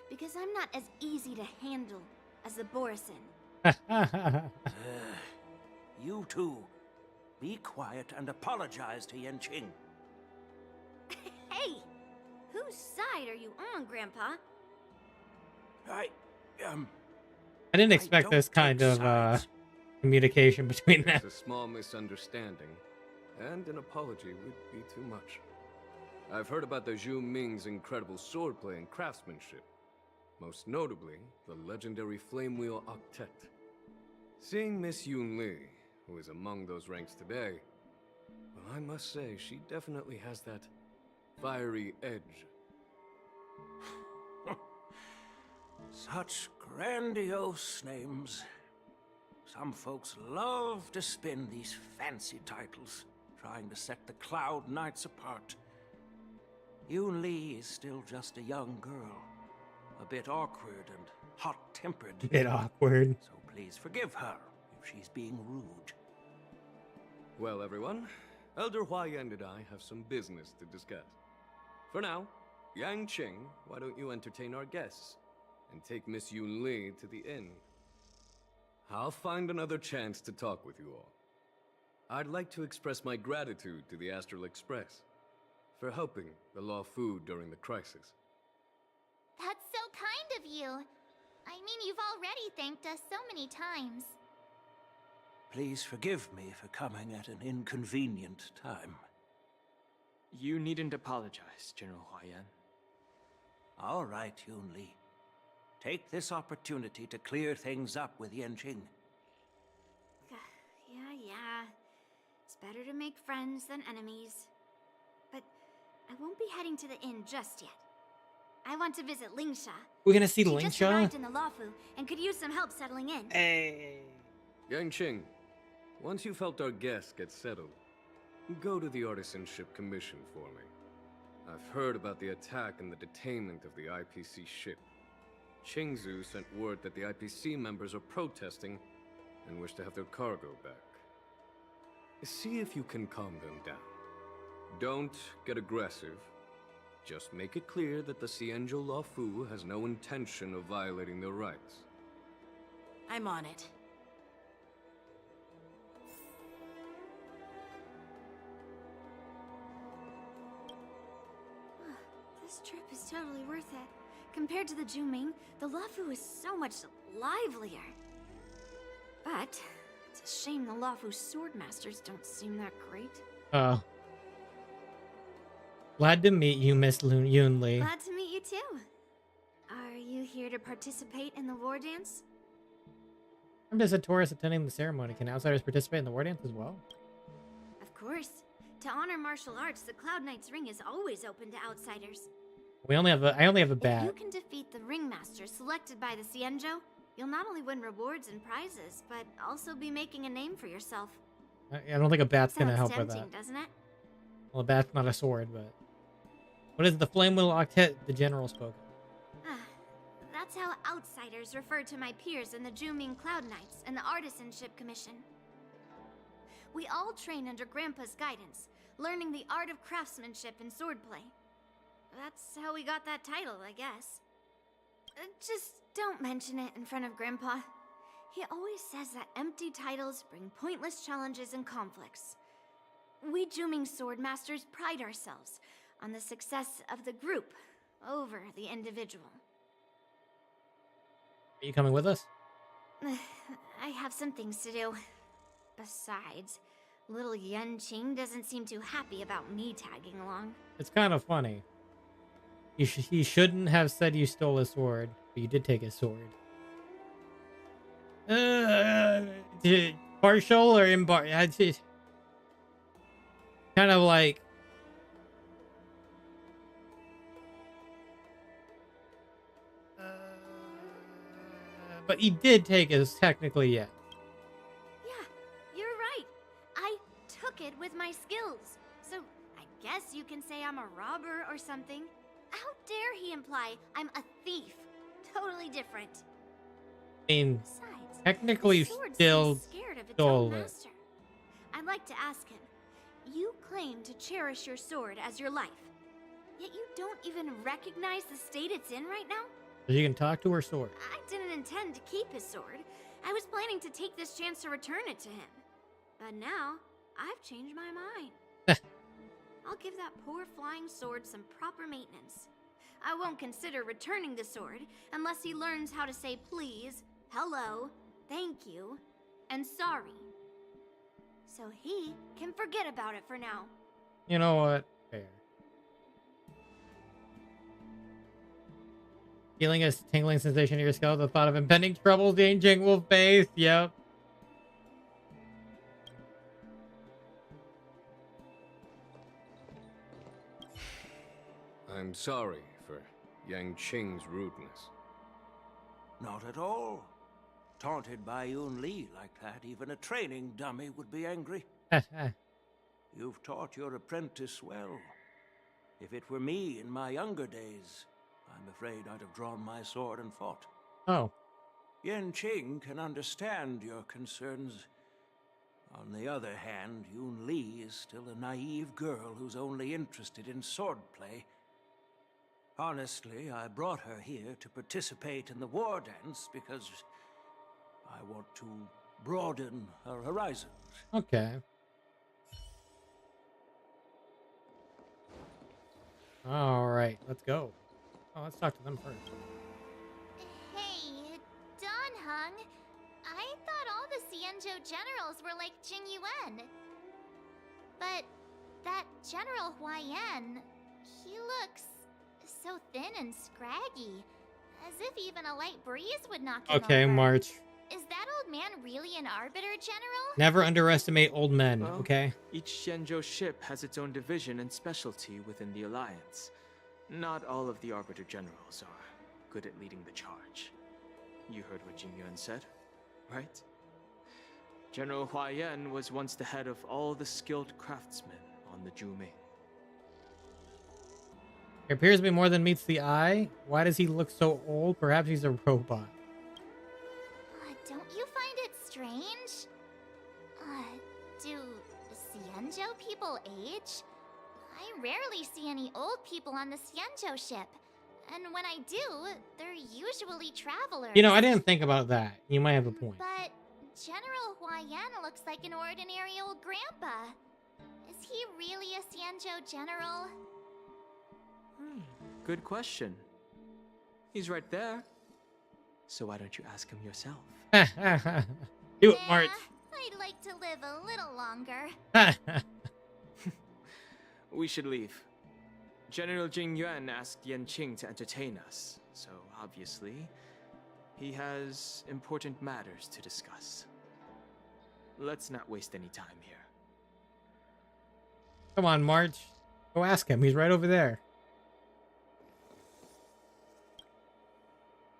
because I'm not as easy to handle as the Borisin. You two, be quiet and apologize to Yan Qing. Hey! Whose side are you on, Grandpa? I didn't expect this kind of communication between them. It's a small misunderstanding, and an apology would be too much. I've heard about the Zhu Ming's incredible swordplay and craftsmanship. Most notably, the legendary Flame Wheel Octet. Seeing Miss Yoon Lee, who is among those ranks today, well, I must say, she definitely has that fiery edge. Such grandiose names. Some folks love to spin these fancy titles, trying to set the Cloud Knights apart. Yoon Lee is still just a young girl, a bit awkward and hot-tempered. A bit awkward. So please forgive her if she's being rude. Well, everyone, Elder Huayan and I have some business to discuss. For now, Yang Qing, why don't you entertain our guests and take Miss Yoon Lee to the inn? I'll find another chance to talk with you all. I'd like to express my gratitude to the Astral Express for helping the Luofu during the crisis. That's so kind of you. I mean, you've already thanked us so many times. Please forgive me for coming at an inconvenient time. You needn't apologize, General Huayan. All right, Yoon Lee. Take this opportunity to clear things up with Yan Qing. Yeah. It's better to make friends than enemies. But I won't be heading to the inn just yet. I want to visit Lingsha. We're gonna see She just Lingsha? arrived in the Luofu and could use some help settling in. Hey. Yangqing, once you've helped our guests get settled, go to the Artisanship Commission for me. I've heard about the attack and the detainment of the IPC ship. Qingzu sent word that the IPC members are protesting and wish to have their cargo back. See if you can calm them down. Don't get aggressive. Just make it clear that the Xianzhou Luofu has no intention of violating their rights. I'm on it. This trip is totally worth it. Compared to the Juming, the Luofu is so much livelier. But it's a shame the Luofu swordmasters don't seem that great. Oh. Glad to meet you, Miss Yunli. Glad to meet you too. Are you here to participate in the war dance? I'm just a tourist attending the ceremony. Can outsiders participate in the war dance as well? Of course. To honor martial arts, the Cloud Knight's ring is always open to outsiders. I only have a If bat. you can defeat the ringmaster selected by the Xianzhou, you'll not only win rewards and prizes, but also be making a name for yourself. I don't think a bat's gonna Sounds help with tempting, that. doesn't it? Well, a bat's not a sword, but what is the Flame Wheel Octet the general spoke of? That's how outsiders refer to my peers in the Juming Cloud Knights and the Artisanship Commission. We all train under Grandpa's guidance, learning the art of craftsmanship and swordplay. That's how we got that title, I guess. Just don't mention it in front of Grandpa. He always says that empty titles bring pointless challenges and conflicts. We Juming swordmasters pride ourselves on the success of the group over the individual. Are you coming with us? I have some things to do. Besides, little Yanqing doesn't seem too happy about me tagging along. It's kind of funny. He shouldn't have said you stole his sword, but you did take his sword. Partial or impartial? Kind of like. But he did take his, technically, yeah. Yeah, you're right. I took it with my skills. So I guess you can say I'm a robber or something. How dare he imply I'm a thief? Totally different. I mean, Besides, technically, you the sword still seems scared of its stole own it. master. I'd like to ask him. You claim to cherish your sword as your life, yet you don't even recognize the state it's in right now? So you can talk to her sword. I didn't intend to keep his sword. I was planning to take this chance to return it to him. But now, I've changed my mind. I'll give that poor flying sword some proper maintenance. I won't consider returning the sword unless he learns how to say please, hello, thank you, and sorry. So he can forget about it for now. You know what? Fair. Feeling a tingling sensation in your skull, the thought of impending troubles Yanqing will face. Yep. I'm sorry for Yangqing's rudeness. Not at all. Taunted by Yun Li like that, even a training dummy would be angry. You've taught your apprentice well. If it were me in my younger days, I'm afraid I'd have drawn my sword and fought. Oh. Yanqing can understand your concerns. On the other hand, Yun Li is still a naive girl who's only interested in swordplay. Honestly, I brought her here to participate in the war dance because I want to broaden her horizons. Okay. All right, let's go. Oh, let's talk to them first. Hey, Don Hung. I thought all the Xianzhou generals were like Jing Yuan. But that General Huayan, he looks so thin and scraggy, as if even a light breeze would knock him Okay, over. March. Is that old man really an Arbiter General? Never underestimate old men, Well, okay? Each Xianzhou ship has its own division and specialty within the Alliance. Not all of the Arbiter Generals are good at leading the charge. You heard what Jing Yuan said, right? General Hua Yan was once the head of all the skilled craftsmen on the Zhuming. There appears to be more than meets the eye. Why does he look so old? Perhaps he's a robot. Don't you find it strange? Do Xianzhou people age? I rarely see any old people on the Xianzhou ship. And when I do, they're usually travelers. You know, I didn't think about that. You might have a point. But General Hua Yan looks like an ordinary old grandpa. Is he really a Xianzhou general? Good question. He's right there. So why don't you ask him yourself? Do it, March. I'd like to live a little longer. We should leave. General Jing Yuan asked Yan Qing to entertain us, so obviously, he has important matters to discuss. Let's not waste any time here. Come on, March. Go ask him. He's right over there.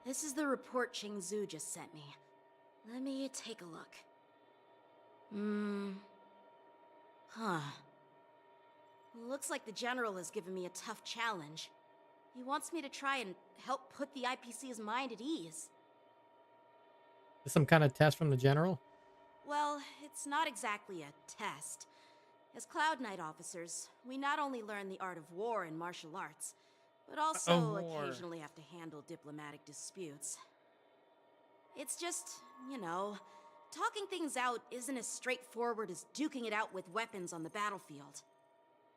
This is the report Qingzu just sent me. Let me take a look. Looks like the general has given me a tough challenge. He wants me to try and help put the IPC's mind at ease. Is some kind of test from the general? Well, it's not exactly a test. As Cloud Knight officers, we not only learn the art of war and martial arts, but also occasionally have to handle diplomatic disputes. It's just, you know, talking things out isn't as straightforward as duking it out with weapons on the battlefield.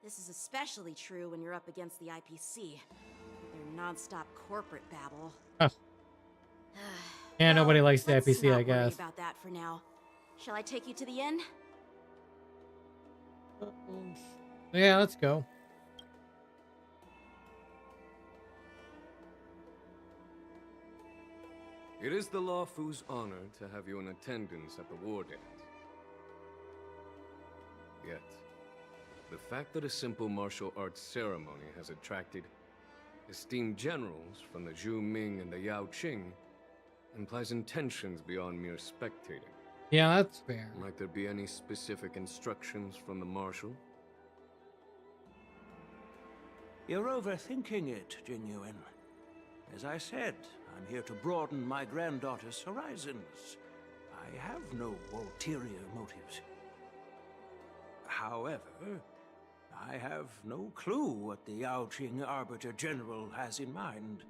This is especially true when you're up against the IPC. Their non-stop corporate babble. Yeah, well, nobody likes the let's IPC, not I guess. worry about that for now. Shall I take you to the inn? Yeah, let's go. It is the Luofu's honor to have you in attendance at the war dance. Yet, the fact that a simple martial arts ceremony has attracted esteemed generals from the Zhu Ming and the Yao Qing implies intentions beyond mere spectating. Yeah, that's fair. Might there be any specific instructions from the marshal? You're overthinking it, Jing Yuan. As I said, I'm here to broaden my granddaughter's horizons. I have no ulterior motives. However, I have no clue what the Yao Qing Arbiter General has in mind.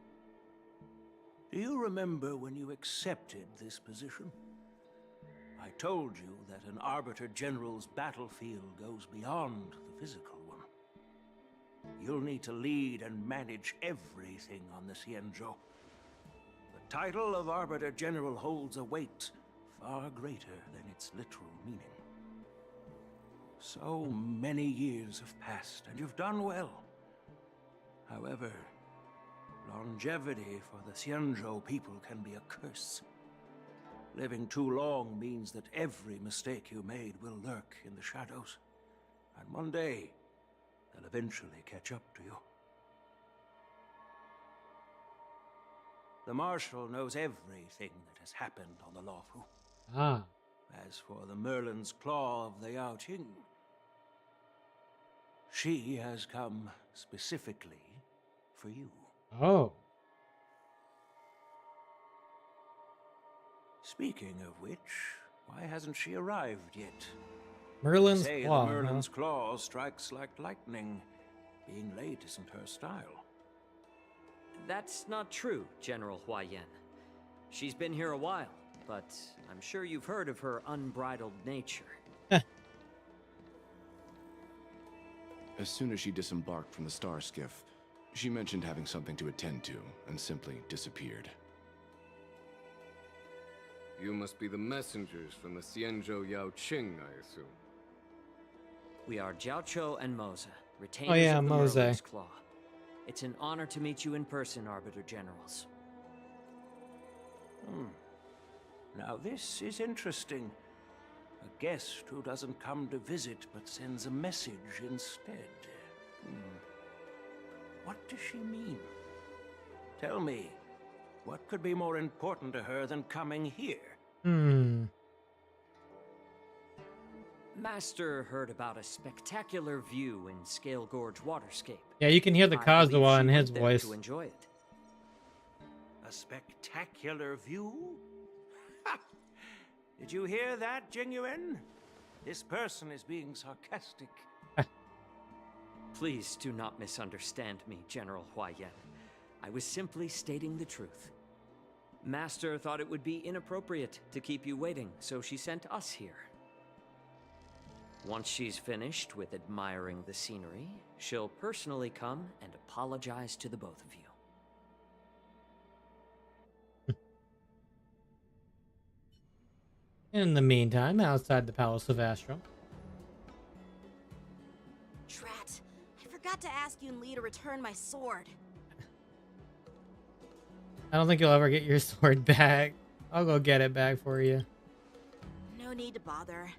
Do you remember when you accepted this position? I told you that an Arbiter General's battlefield goes beyond the physical one. You'll need to lead and manage everything on the Xianzhou. The title of Arbiter General holds a weight far greater than its literal meaning. So many years have passed, and you've done well. However, longevity for the Xianzhou people can be a curse. Living too long means that every mistake you made will lurk in the shadows. And one day, they'll eventually catch up to you. The Marshal knows everything that has happened on the Luofu. Ah. As for the Merlin's Claw of the Yao Qing, she has come specifically for you. Oh. Speaking of which, why hasn't she arrived yet? Merlin's They say Claw. The Merlin's Huh? Claw strikes like lightning. Being late isn't her style. That's not true, General Hua Yan. She's been here a while, but I'm sure you've heard of her unbridled nature. As soon as she disembarked from the star skiff, she mentioned having something to attend to and simply disappeared. You must be the messengers from the Xianzhou Yao Qing, I assume. We are Jiaoqiu and Moza, retainers yeah, of the Moza. Merlin's Claw. It's an honor to meet you in person, Arbiter Generals. Now this is interesting. A guest who doesn't come to visit but sends a message instead. What does she mean? Tell me, what could be more important to her than coming here? Master heard about a spectacular view in Scale Gorge Waterscape. Yeah, you can hear the I believe Kazuha she in his went there voice. to enjoy it. A spectacular view? Ha! Did you hear that, Jingyuan? This person is being sarcastic. Please do not misunderstand me, General Huaiyan. I was simply stating the truth. Master thought it would be inappropriate to keep you waiting, so she sent us here. Once she's finished with admiring the scenery, she'll personally come and apologize to the both of you. In the meantime, outside the Palace of Astral. Drat, I forgot to ask Yun Li to return my sword. I don't think you'll ever get your sword back. I'll go get it back for you. No need to bother.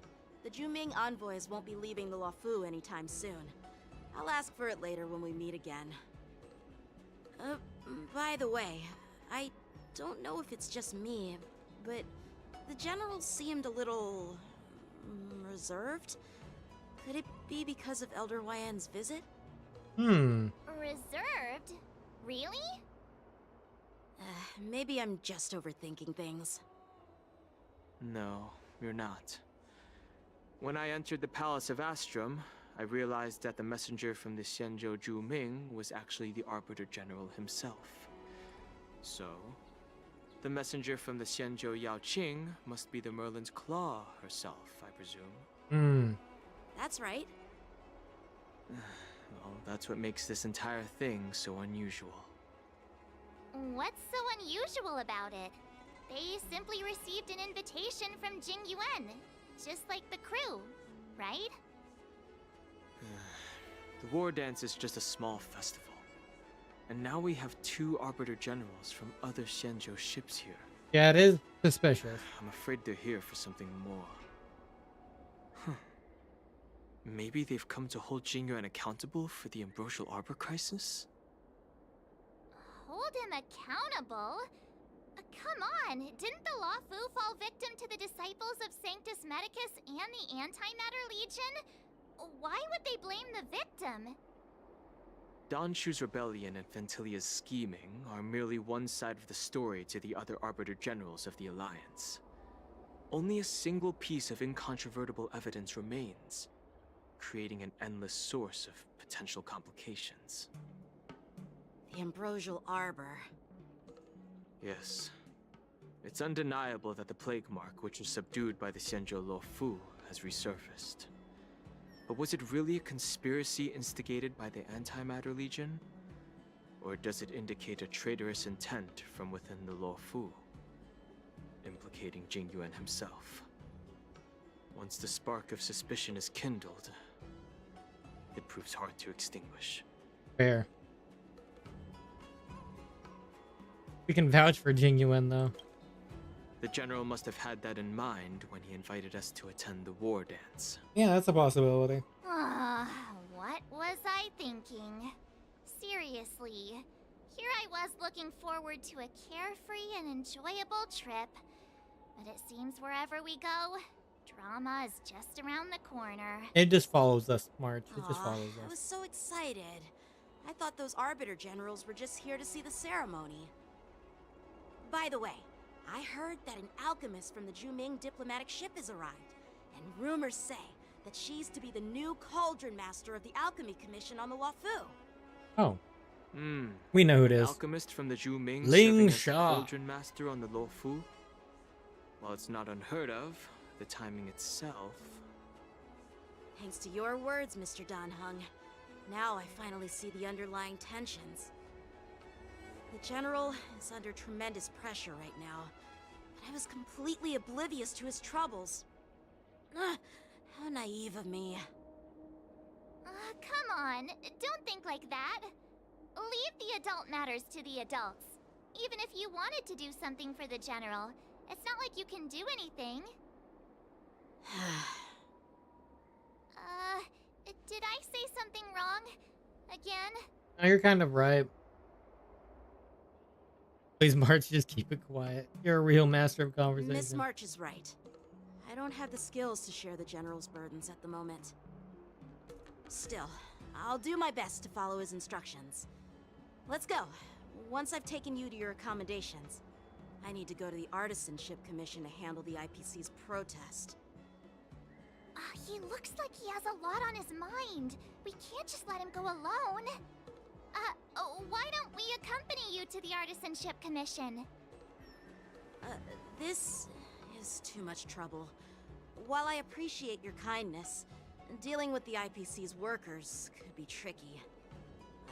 The Juming envoys won't be leaving the Luofu anytime soon. I'll ask for it later when we meet again. By the way, I don't know if it's just me, but the general seemed a little reserved. Could it be because of Elder Huaiyan's visit? Reserved? Really? Maybe I'm just overthinking things. No, you're not. When I entered the Palace of Astrum, I realized that the messenger from the Xianzhou Juming was actually the Arbiter General himself. So, the messenger from the Xianzhou Yaoqing must be the Merlin's Claw herself, I presume. That's right. Well, that's what makes this entire thing so unusual. What's so unusual about it? They simply received an invitation from Jingyuan, just like the crew, right? The war dance is just a small festival. And now we have 2 Arbiter Generals from other Xianzhou ships here. Yeah, it is suspicious. I'm afraid they're here for something more. Maybe they've come to hold Jingyuan accountable for the Ambrosial Arbor crisis? Hold him accountable? Come on, didn't the Luofu fall victim to the disciples of Sanctus Medicus and the Antimatter Legion? Why would they blame the victim? Danshu's rebellion and Ventilia's scheming are merely one side of the story to the other Arbiter Generals of the Alliance. Only a single piece of incontrovertible evidence remains, creating an endless source of potential complications. The Ambrosial Arbor. Yes. It's undeniable that the plague mark, which was subdued by the Xianzhou Luofu, has resurfaced. But was it really a conspiracy instigated by the Antimatter Legion? Or does it indicate a traitorous intent from within the Luofu, implicating Jingyuan himself? Once the spark of suspicion is kindled, it proves hard to extinguish. Fair. We can vouch for Jingyuan, though. The general must have had that in mind when he invited us to attend the war dance. Yeah, that's a possibility. What was I thinking? Seriously, here I was looking forward to a carefree and enjoyable trip. But it seems wherever we go, drama is just around the corner. It just follows us, March. It just follows I us. was so excited. I thought those Arbiter Generals were just here to see the ceremony. By the way, I heard that an alchemist from the Juming diplomatic ship has arrived, and rumors say that she's to be the new Cauldron Master of the Alchemy Commission on the Luofu. Oh. We know who it is. Alchemist from the Juming Ling serving as the Sha. Cauldron Master on the Luofu. While it's not unheard of, the timing itself... Thanks to your words, Mr. Danheng. Now I finally see the underlying tensions. The General is under tremendous pressure right now, but I was completely oblivious to his troubles. How naive of me. Come on, don't think like that. Leave the adult matters to the adults. Even if you wanted to do something for the General, it's not like you can do anything. Uh, Did I say something wrong? Again? No, you're kind of right. Please, March, just keep it quiet. You're a real master of conversation. Miss March is right. I don't have the skills to share the General's burdens at the moment. Still, I'll do my best to follow his instructions. Let's go. Once I've taken you to your accommodations, I need to go to the Artisanship Commission to handle the IPC's protest. He looks like he has a lot on his mind. We can't just let him go alone. Why don't we accompany you to the Artisanship Commission? This is too much trouble. While I appreciate your kindness, dealing with the IPC's workers could be tricky.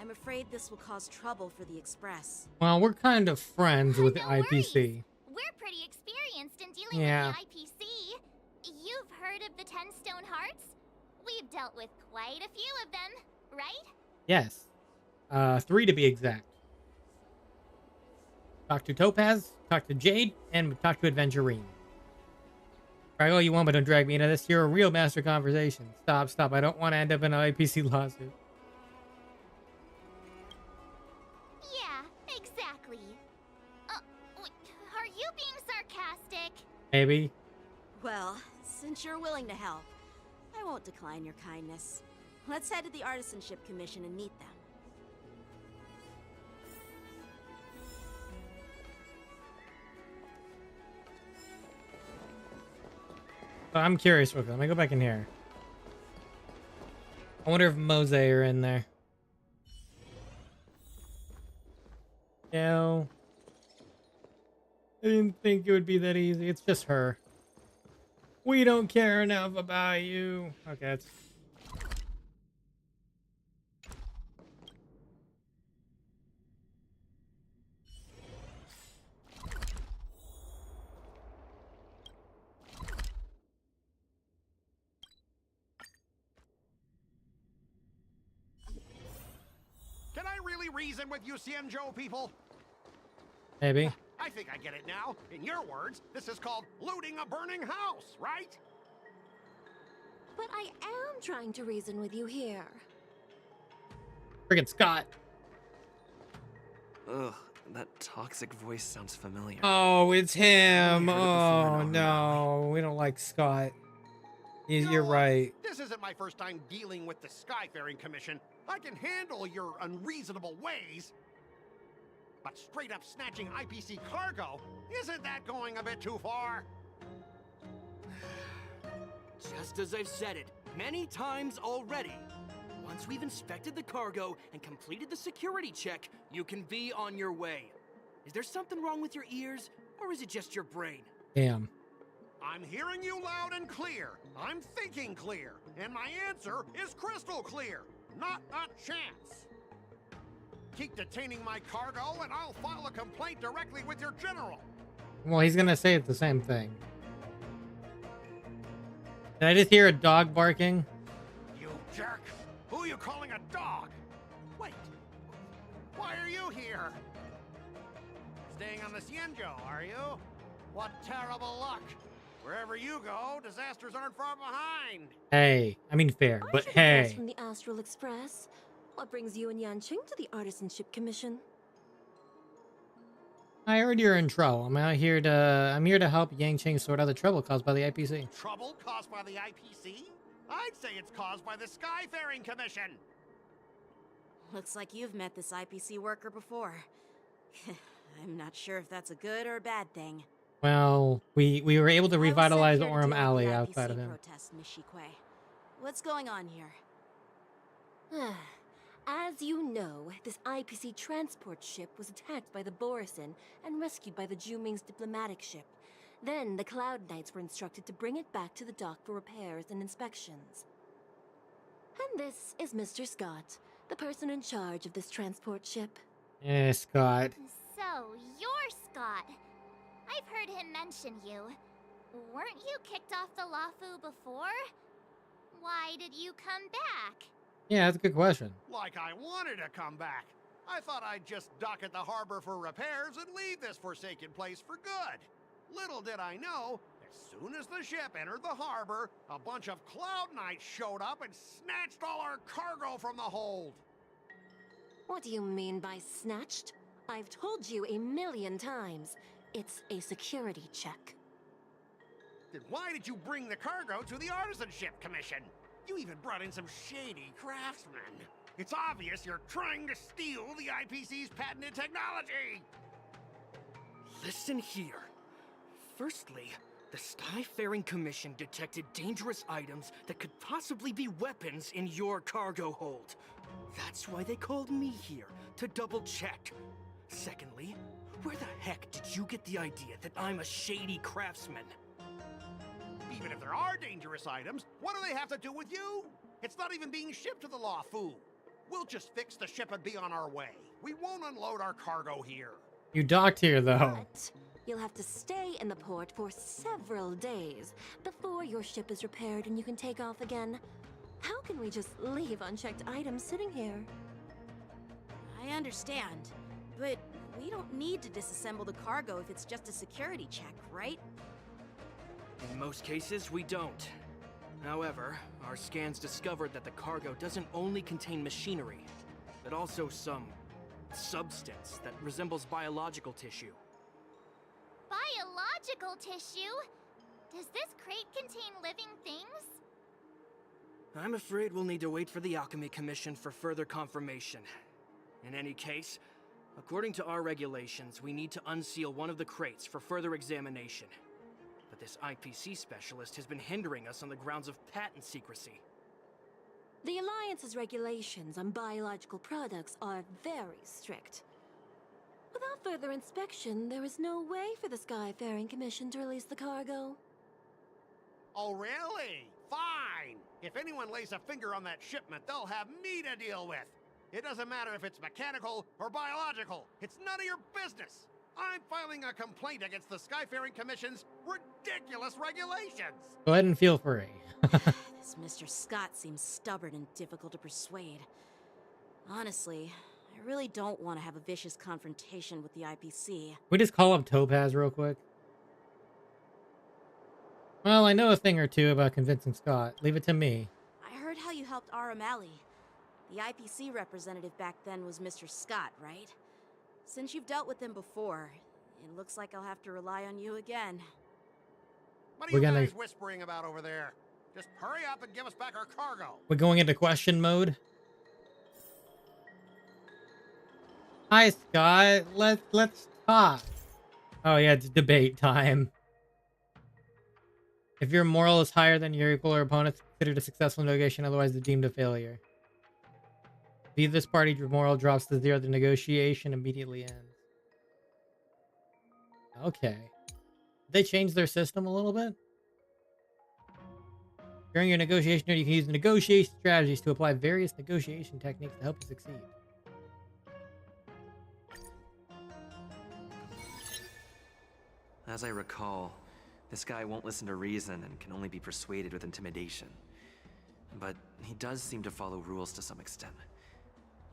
I'm afraid this will cause trouble for the Express. Well, we're kind of friends with the IPC. We're pretty experienced in dealing with the IPC. You've heard of the 10 Stone Hearts? We've dealt with quite a few of them, right? Yes. 3 to be exact. Talk to Topaz, talk to Jade, and talk to Adventurine. Drag all you want, but don't drag me into this. You're a real master conversation. Stop. I don't want to end up in an IPC lawsuit. Yeah, exactly. Are you being sarcastic? Maybe. Well, since you're willing to help, I won't decline your kindness. Let's head to the Artisanship Commission and meet them. I'm curious. Let me go back in here. I wonder if Mose are in there. No. I didn't think it would be that easy. It's just her. We don't care enough about you. Okay, that's... Can I really reason with you Xianzhou people? Maybe. I think I get it now. In your words, this is called looting a burning house, right? But I am trying to reason with you here. Friggin' Scott. Ugh, that toxic voice sounds familiar. Oh, it's him. Oh, no. We don't like Scott. You're right. This isn't my first time dealing with the Skyfaring Commission. I can handle your unreasonable ways. But straight up snatching IPC cargo, isn't that going a bit too far? Just as I've said it many times already. Once we've inspected the cargo and completed the security check, you can be on your way. Is there something wrong with your ears, or is it just your brain? Damn. I'm hearing you loud and clear. I'm thinking clear. And my answer is crystal clear. Not a chance. Keep detaining my cargo and I'll file a complaint directly with your general. Well, he's gonna say the same thing. Did I just hear a dog barking? You jerk! Who are you calling a dog? Wait, why are you here? Staying on the Xianzhou, are you? What terrible luck! Wherever you go, disasters aren't far behind. Hey, I mean fair, but hey. From the Astral Express, what brings you and Yanqing to the Artisanship Commission? I heard you're in trouble. I'm here to help Yanqing sort out the trouble caused by the IPC. Trouble caused by the IPC? I'd say it's caused by the Skyfaring Commission. Looks like you've met this IPC worker before. I'm not sure if that's a good or a bad thing. Well, we were able to revitalize Orem Alley outside of him. Protest, Miss Shikue. What's going on here? As you know, this IPC transport ship was attacked by the Borisin and rescued by the Juming's diplomatic ship. Then the Cloud Knights were instructed to bring it back to the dock for repairs and inspections. And this is Mr. Scott, the person in charge of this transport ship. Yeah, Scott. So, you're Scott. I've heard him mention you. Weren't you kicked off the Luofu before? Why did you come back? Yeah, that's a good question. Like I wanted to come back. I thought I'd just dock at the harbor for repairs and leave this forsaken place for good. Little did I know, as soon as the ship entered the harbor, a bunch of Cloud Knights showed up and snatched all our cargo from the hold. What do you mean by snatched? I've told you a million times. It's a security check. Then why did you bring the cargo to the Artisanship Commission? You even brought in some shady craftsmen. It's obvious you're trying to steal the IPC's patented technology! Listen here. Firstly, the Skyfaring Commission detected dangerous items that could possibly be weapons in your cargo hold. That's why they called me here, to double check. Secondly, where the heck did you get the idea that I'm a shady craftsman? Even if there are dangerous items, what do they have to do with you? It's not even being shipped to the Luofu. We'll just fix the ship and be on our way. We won't unload our cargo here. You docked here, though. But you'll have to stay in the port for several days before your ship is repaired and you can take off again. How can we just leave unchecked items sitting here? I understand, but we don't need to disassemble the cargo if it's just a security check, right? In most cases, we don't. However, our scans discovered that the cargo doesn't only contain machinery, but also some substance that resembles biological tissue. Biological tissue? Does this crate contain living things? I'm afraid we'll need to wait for the Alchemy Commission for further confirmation. In any case, according to our regulations, we need to unseal one of the crates for further examination. But this IPC specialist has been hindering us on the grounds of patent secrecy. The Alliance's regulations on biological products are very strict. Without further inspection, there is no way for the Skyfaring Commission to release the cargo. Oh, really? Fine! If anyone lays a finger on that shipment, they'll have me to deal with. It doesn't matter if it's mechanical or biological. It's none of your business. I'm filing a complaint against the Skyfaring Commission's ridiculous regulations. Go ahead and feel free. This Mr. Scott seems stubborn and difficult to persuade. Honestly, I really don't want to have a vicious confrontation with the IPC. We just call up Topaz real quick. Well, I know a thing or two about convincing Scott. Leave it to me. I heard how you helped R. O'Malley. The IPC representative back then was Mr. Scott, right? Since you've dealt with him before, it looks like I'll have to rely on you again. What are you guys whispering about over there? Just hurry up and give us back our cargo. We're going into question mode. Hi, Scott. Let's talk. Oh yeah, it's debate time. If your moral is higher than your equal or opponent, it's considered a successful negotiation, otherwise it's deemed a failure. If either party's moral drops to 0, the negotiation immediately ends. Okay. They changed their system a little bit? During your negotiation, you can use negotiation strategies to apply various negotiation techniques to help you succeed. As I recall, this guy won't listen to reason and can only be persuaded with intimidation. But he does seem to follow rules to some extent.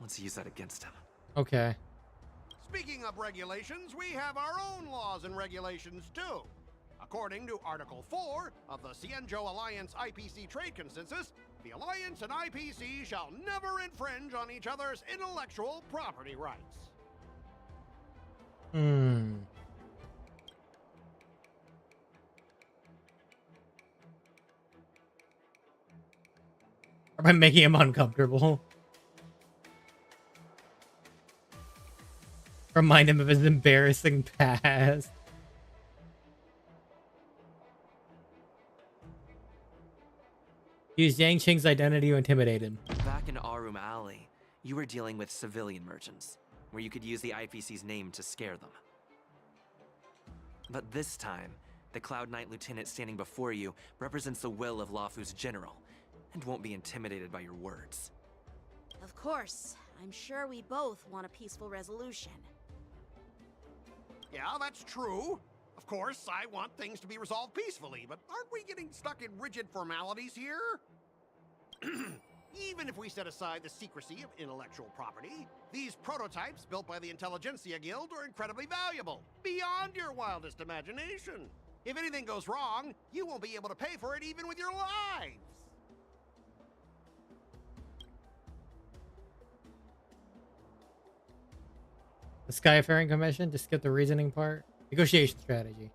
Let's use that against him. Okay. Speaking of regulations, we have our own laws and regulations too. According to Article 4 of the Xianzhou Alliance IPC Trade Consensus, the Alliance and IPC shall never infringe on each other's intellectual property rights. By making him uncomfortable. Remind him of his embarrassing past. Use Yang Qing's identity to intimidate him. Back in Arum Alley, you were dealing with civilian merchants, where you could use the IPC's name to scare them. But this time, the Cloud Knight Lieutenant standing before you represents the will of Luofu's general, and won't be intimidated by your words. Of course. I'm sure we both want a peaceful resolution. Yeah, that's true. Of course, I want things to be resolved peacefully, but aren't we getting stuck in rigid formalities here? Even if we set aside the secrecy of intellectual property, these prototypes built by the Intelligentsia Guild are incredibly valuable, beyond your wildest imagination. If anything goes wrong, you won't be able to pay for it even with your lives. The Skyfaring Commission, just skip the reasoning part. Negotiation strategy.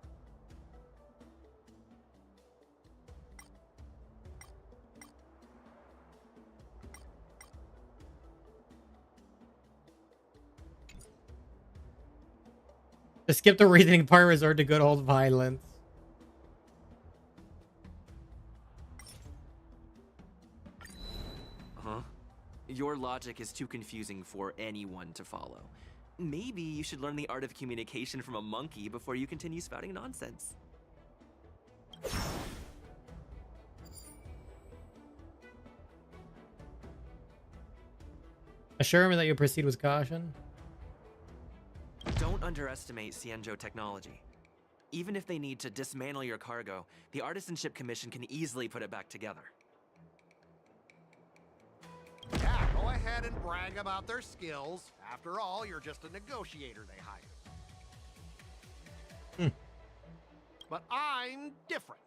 To skip the reasoning part, resort to good old violence. Huh? Your logic is too confusing for anyone to follow. Maybe you should learn the art of communication from a monkey before you continue spouting nonsense. Assure me that you proceed with caution. Don't underestimate Xianzhou technology. Even if they need to dismantle your cargo, the Artisanship Commission can easily put it back together. Yeah, go ahead and brag about their skills. After all, you're just a negotiator they hired. But I'm different.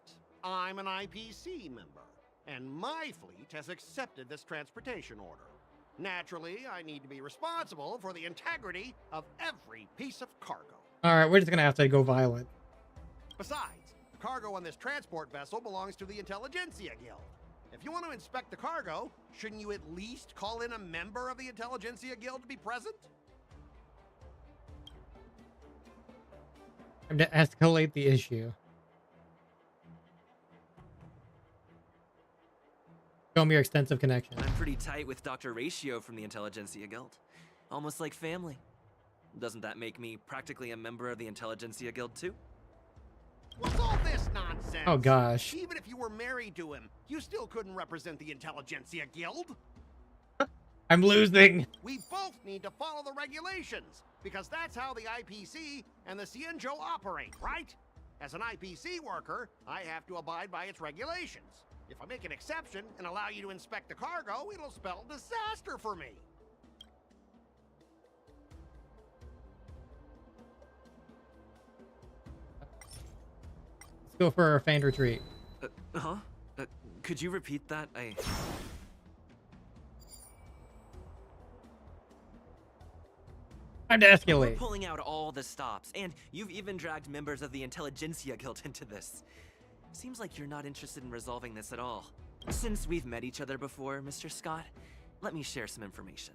I'm an IPC member, and my fleet has accepted this transportation order. Naturally, I need to be responsible for the integrity of every piece of cargo. Alright, we're just gonna have to go violent. Besides, the cargo on this transport vessel belongs to the Intelligentsia Guild. If you want to inspect the cargo, shouldn't you at least call in a member of the Intelligentsia Guild to be present? Time to escalate the issue. Show me your extensive connection. I'm pretty tight with Dr. Ratio from the Intelligentsia Guild. Almost like family. Doesn't that make me practically a member of the Intelligentsia Guild too? What's all this nonsense? Oh gosh. Even if you were married to him, you still couldn't represent the Intelligentsia Guild. I'm losing. We both need to follow the regulations, because that's how the IPC and the Xianzhou operate, right? As an IPC worker, I have to abide by its regulations. If I make an exception and allow you to inspect the cargo, it'll spell disaster for me. Let's go for a feigned retreat. Could you repeat that? Time to escalate. We're pulling out all the stops, and you've even dragged members of the Intelligentsia Guild into this. Seems like you're not interested in resolving this at all. Since we've met each other before, Mr. Scott, let me share some information.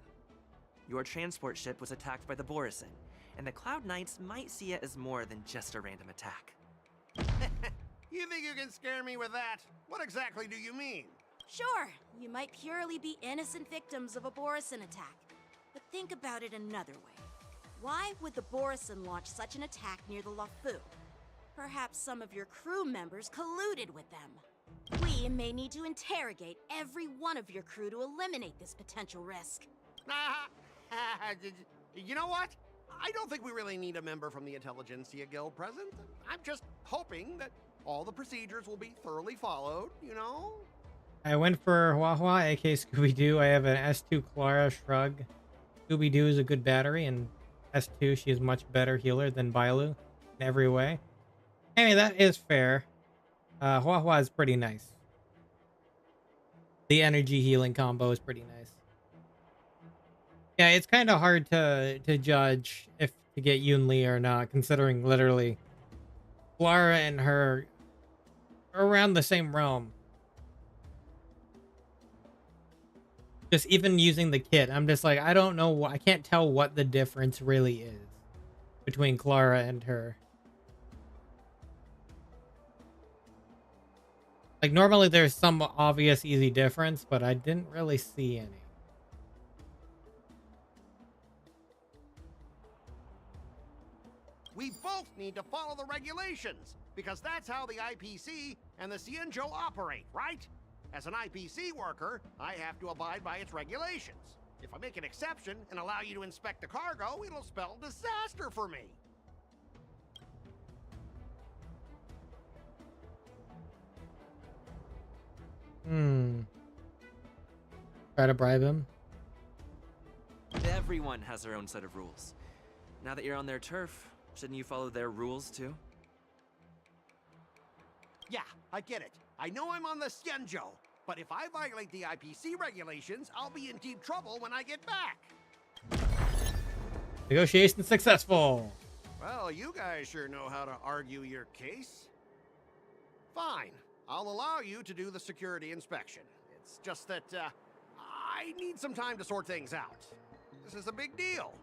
Your transport ship was attacked by the Borisin, and the Cloud Knights might see it as more than just a random attack. You think you can scare me with that? What exactly do you mean? Sure, you might purely be innocent victims of a Borisin attack. But think about it another way. Why would the Borisin launch such an attack near the Luofu? Perhaps some of your crew members colluded with them. We may need to interrogate every one of your crew to eliminate this potential risk. You know what? I don't think we really need a member from the Intelligentsia Guild present. I'm just hoping that all the procedures will be thoroughly followed, you know? I went for Huahua, aka Scooby-Doo. I have an S2 Clara Shrug. Scooby-Doo is a good battery, and S2, she is much better healer than Bailu in every way. I mean, that is fair. Huahua is pretty nice. The energy healing combo is pretty nice. Yeah, it's kind of hard to judge if to get Yunli or not, considering literally Clara and her are around the same realm. Just even using the kit, I'm just like, I don't know, I can't tell what the difference really is between Clara and her. Like, normally there's some obvious easy difference, but I didn't really see any. We both need to follow the regulations, because that's how the IPC and the Xianzhou operate, right? As an IPC worker, I have to abide by its regulations. If I make an exception and allow you to inspect the cargo, it'll spell disaster for me. Try to bribe him. Everyone has their own set of rules. Now that you're on their turf, shouldn't you follow their rules too? Yeah, I get it. I know I'm on the Xianzhou, but if I violate the IPC regulations, I'll be in deep trouble when I get back. Negotiation successful. Well, you guys sure know how to argue your case. Fine. I'll allow you to do the security inspection. It's just that, I need some time to sort things out. This is a big deal.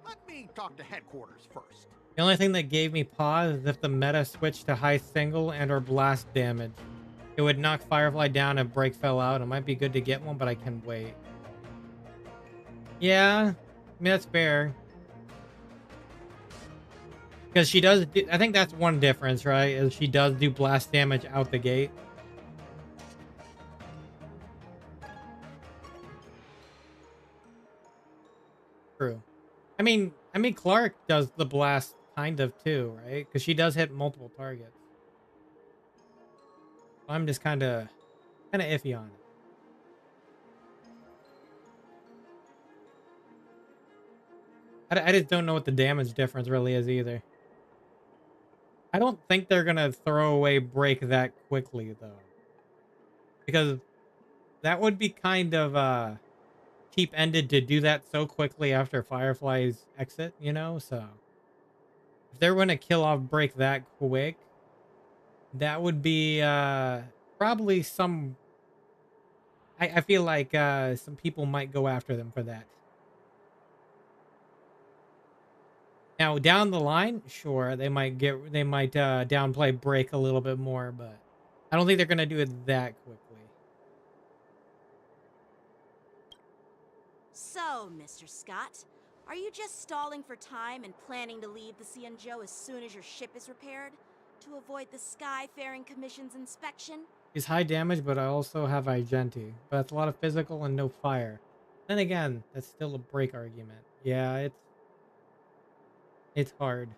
Let me talk to headquarters first. The only thing that gave me pause is if the meta switched to high single and or blast damage. It would knock Firefly down if Break fell out. It might be good to get one, but I can wait. Yeah, I mean, that's fair. Because she does do, I think that's one difference, right? Is she does do blast damage out the gate. True. I mean, Clark does the blast kind of too, right? Because she does hit multiple targets. I'm just kind of iffy on it. I just don't know what the damage difference really is either. I don't think they're gonna throw away Break that quickly though, because that would be kind of cheap-ended to do that so quickly after Firefly's exit, you know. So if they're gonna kill off Break that quick, that would be probably some. I feel like some people might go after them for that. Now down the line, sure, they might downplay Break a little bit more, but I don't think they're gonna do it that quickly. So, Mr. Scott, are you just stalling for time and planning to leave the Zenjo as soon as your ship is repaired to avoid the Skyfaring Commission's inspection? He's high damage, but I also have Igenti, but it's a lot of physical and no fire. Then again, that's still a Break argument. Yeah, it's hard.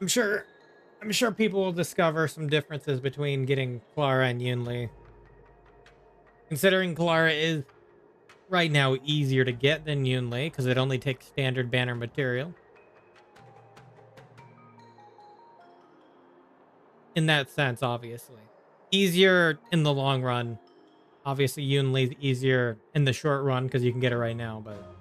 I'm sure people will discover some differences between getting Clara and Yunli. Considering Clara is right now easier to get than Yunli because it only takes standard banner material. In that sense, obviously. Easier in the long run. Obviously, Yunli's easier in the short run because you can get it right now, but...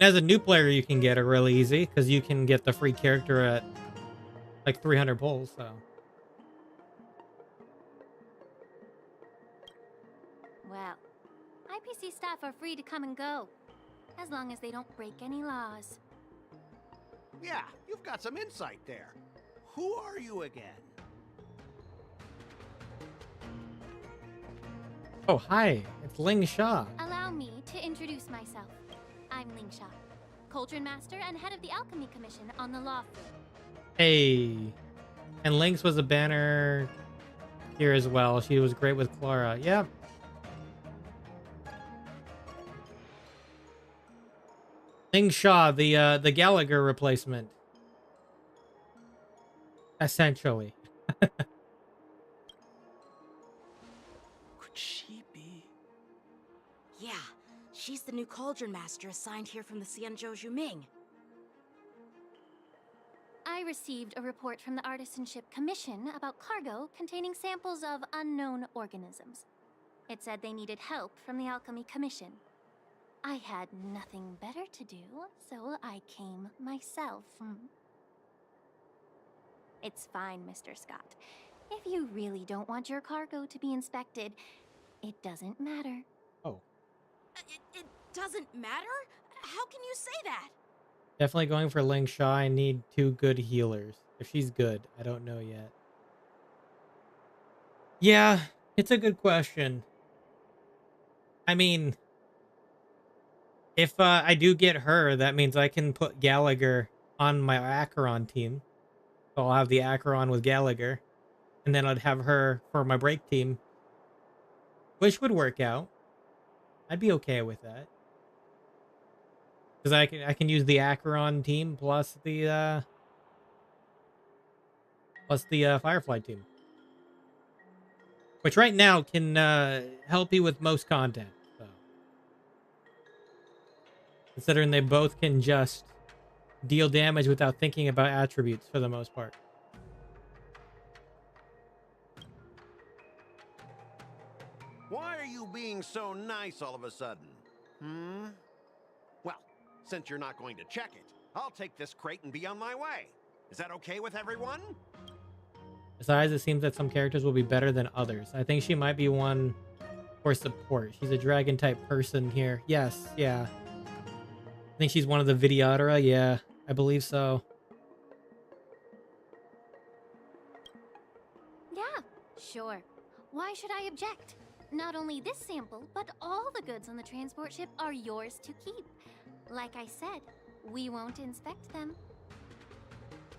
As a new player, you can get it really easy because you can get the free character at like 300 pulls, so... Well, IPC staff are free to come and go, as long as they don't break any laws. Yeah, you've got some insight there. Who are you again? Oh, hi. It's Ling Sha. Allow me to introduce myself. I'm Ling Sha, Cauldron Master and head of the Alchemy Commission on the Luofu. Hey. And Lynx was a banner here as well. She was great with Clara. Yeah. Ling Sha, the Gallagher replacement. Essentially. Could she be? Yeah, she's the new Cauldron Master assigned here from the Zenjo Zhuming. I received a report from the Artisanship Commission about cargo containing samples of unknown organisms. It said they needed help from the Alchemy Commission. I had nothing better to do, so I came myself. It's fine, Mr. Scott. If you really don't want your cargo to be inspected, it doesn't matter. Oh. It doesn't matter? How can you say that? Definitely going for Ling Sha. I need 2 good healers. If she's good, I don't know yet. Yeah, it's a good question. I mean, if I do get her, that means I can put Gallagher on my Acheron team. So I'll have the Acheron with Gallagher. And then I'd have her for my break team. Which would work out. I'd be okay with that. Because I can use the Acheron team plus the Firefly team. Which right now can help you with most content. So. Considering they both can just deal damage without thinking about attributes for the most part. being so nice all of a sudden? Hmm? Well, since you're not going to check it, I'll take this crate and be on my way. Is that okay with everyone? Besides, it seems that some characters will be better than others. I think she might be one for support. She's a dragon type person here. Yes, yeah. I think she's one of the Vidyadhara. Yeah, I believe so. Yeah, sure. Why should I object? Not only this sample, but all the goods on the transport ship are yours to keep. Like I said, we won't inspect them.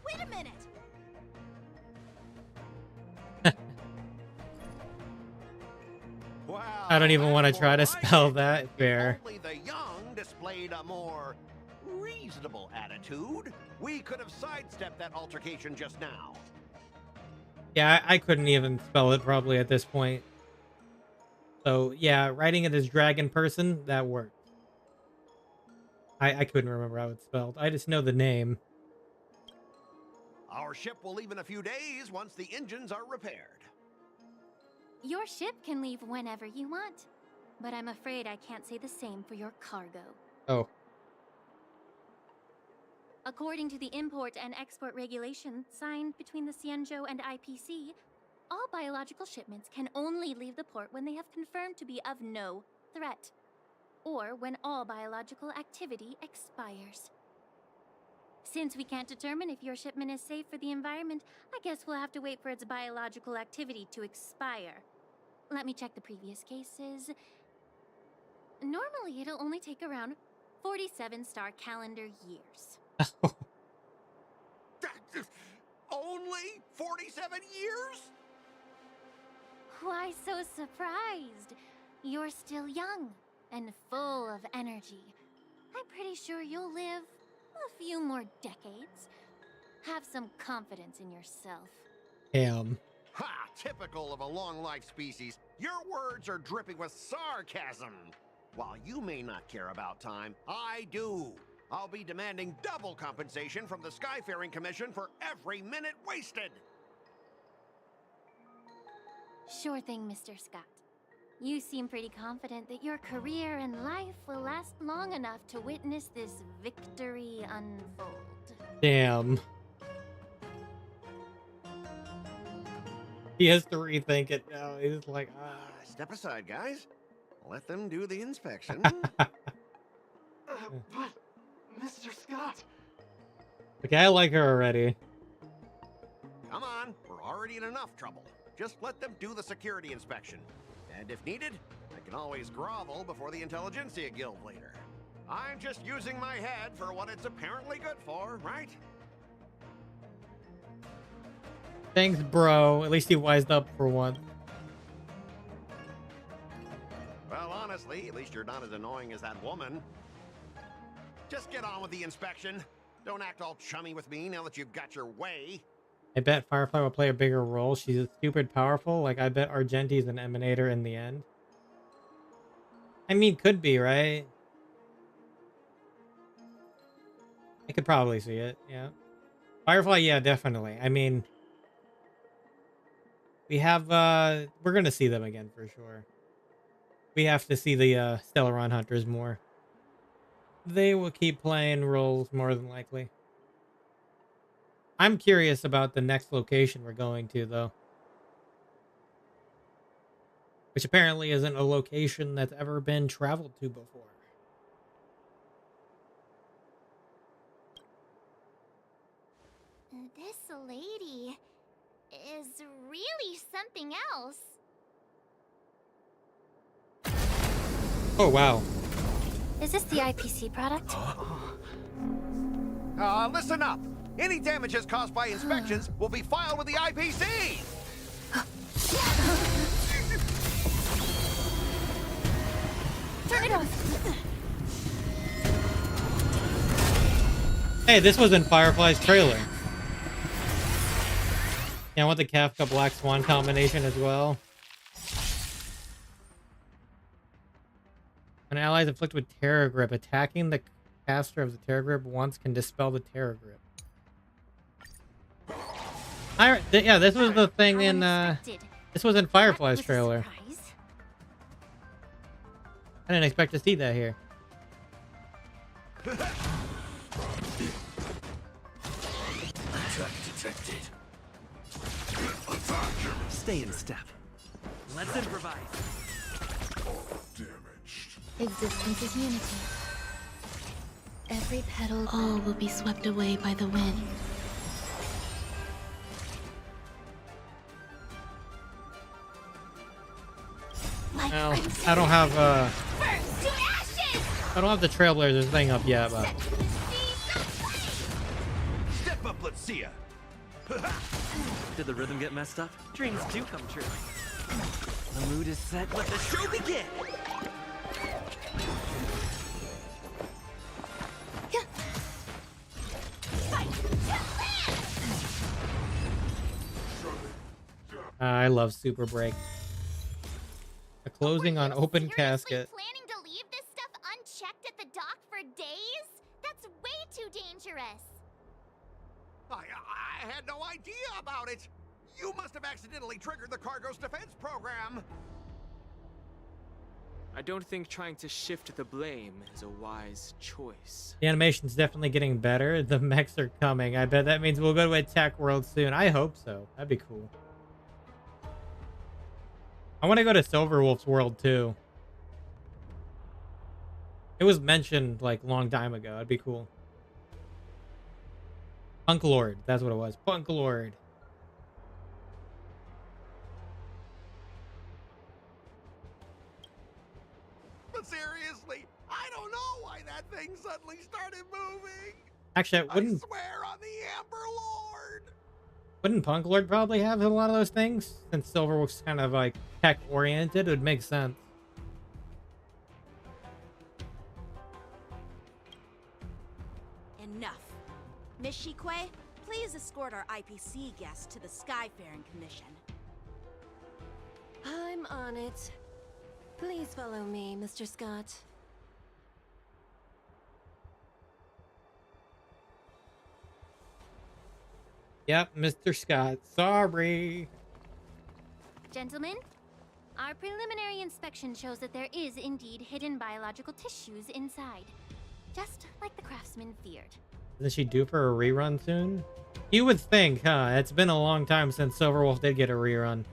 Wait a minute! Well, I don't even want to try to spell that. Fair. only the young displayed a more reasonable attitude, we could have sidestepped that altercation just now. Yeah, I couldn't even spell it probably at this point. So yeah, writing it as dragon person, that worked. I couldn't remember how it's spelled. I just know the name. Our ship will leave in a few days once the engines are repaired. Your ship can leave whenever you want, but I'm afraid I can't say the same for your cargo. Oh. According to the import and export regulations signed between the Xianzhou and IPC, all biological shipments can only leave the port when they have confirmed to be of no threat, or when all biological activity expires. Since we can't determine if your shipment is safe for the environment, I guess we'll have to wait for its biological activity to expire. Let me check the previous cases. Normally, it'll only take around 47 star calendar years. Only 47 years? Why so surprised? You're still young and full of energy. I'm pretty sure you'll live a few more decades. Have some confidence in yourself. Damn. Ha! Typical of a long-life species. Your words are dripping with sarcasm. While you may not care about time, I do. I'll be demanding double compensation from the Skyfaring Commission for every minute wasted. Sure thing, Mr. Scott. You seem pretty confident that your career and life will last long enough to witness this victory unfold. Damn. He has to rethink it now. He's like, Step aside, guys. Let them do the inspection. But, Mr. Scott... Okay, I like her already. Come on, we're already in enough trouble. Just let them do the security inspection. And if needed, I can always grovel before the Intelligentsia Guild later. I'm just using my head for what it's apparently good for, right? Thanks, bro. At least he wised up for once. Well, honestly, at least you're not as annoying as that woman. Just get on with the inspection. Don't act all chummy with me now that you've got your way. I bet Firefly will play a bigger role. She's stupid powerful. Like, I bet Argenti's an Emanator in the end. I mean, could be, right? I could probably see it, yeah. Firefly, yeah, definitely. I mean, we have, we're gonna see them again for sure. We have to see the, Stellaron Hunters more. They will keep playing roles more than likely. I'm curious about the next location we're going to, though. Which apparently isn't a location that's ever been traveled to before. This lady is really something else. Oh, wow. Is this the IPC product? Listen up. Any damages caused by inspections will be filed with the IPC. Turn it off. Hey, this was in Firefly's trailer. Yeah, I want the Kafka Black Swan combination as well. When allies afflicted with Terror Grip, attacking the caster of the Terror Grip once can dispel the Terror Grip. Yeah, this was the thing in, this was in Firefly's trailer. I didn't expect to see that here. Attack detected. Stay in step. Let's improvise. Existence is unity. Every petal, all will be swept away by the wind. Well, I don't have the Trailblazers thing up yet, but Step up, let's see ya. Did the rhythm get messed up? Dreams do come true. The mood is set. Let the show begin. I love Super Break. A closing on open casket. Planning to leave this stuff unchecked at the dock for days? That's way too dangerous. I had no idea about it. You must have accidentally triggered the cargo's defense program. I don't think trying to shift the blame is a wise choice. The animation's definitely getting better. The mechs are coming. I bet that means we'll go to a tech world soon. I hope so. That'd be cool. I want to go to Silverwolf's world too. It was mentioned like a long time ago. That'd be cool. Punk Lord. That's what it was. Punk Lord. But seriously, I don't know why that thing suddenly started moving. Actually, I wouldn't swear on the Amber Lord. Wouldn't Punk Lord probably have a lot of those things? Since Silverwolf's kind of like tech oriented, it would make sense. Enough. Miss Shikwe, please escort our IPC guest to the Skyfaring Commission. I'm on it. Please follow me, Mr. Scott. Yep, Mr. Scott. Sorry. Gentlemen, our preliminary inspection shows that there is indeed hidden biological tissues inside. Just like the craftsman feared. Isn't she due for a rerun soon? You would think, huh? It's been a long time since Silverwolf did get a rerun.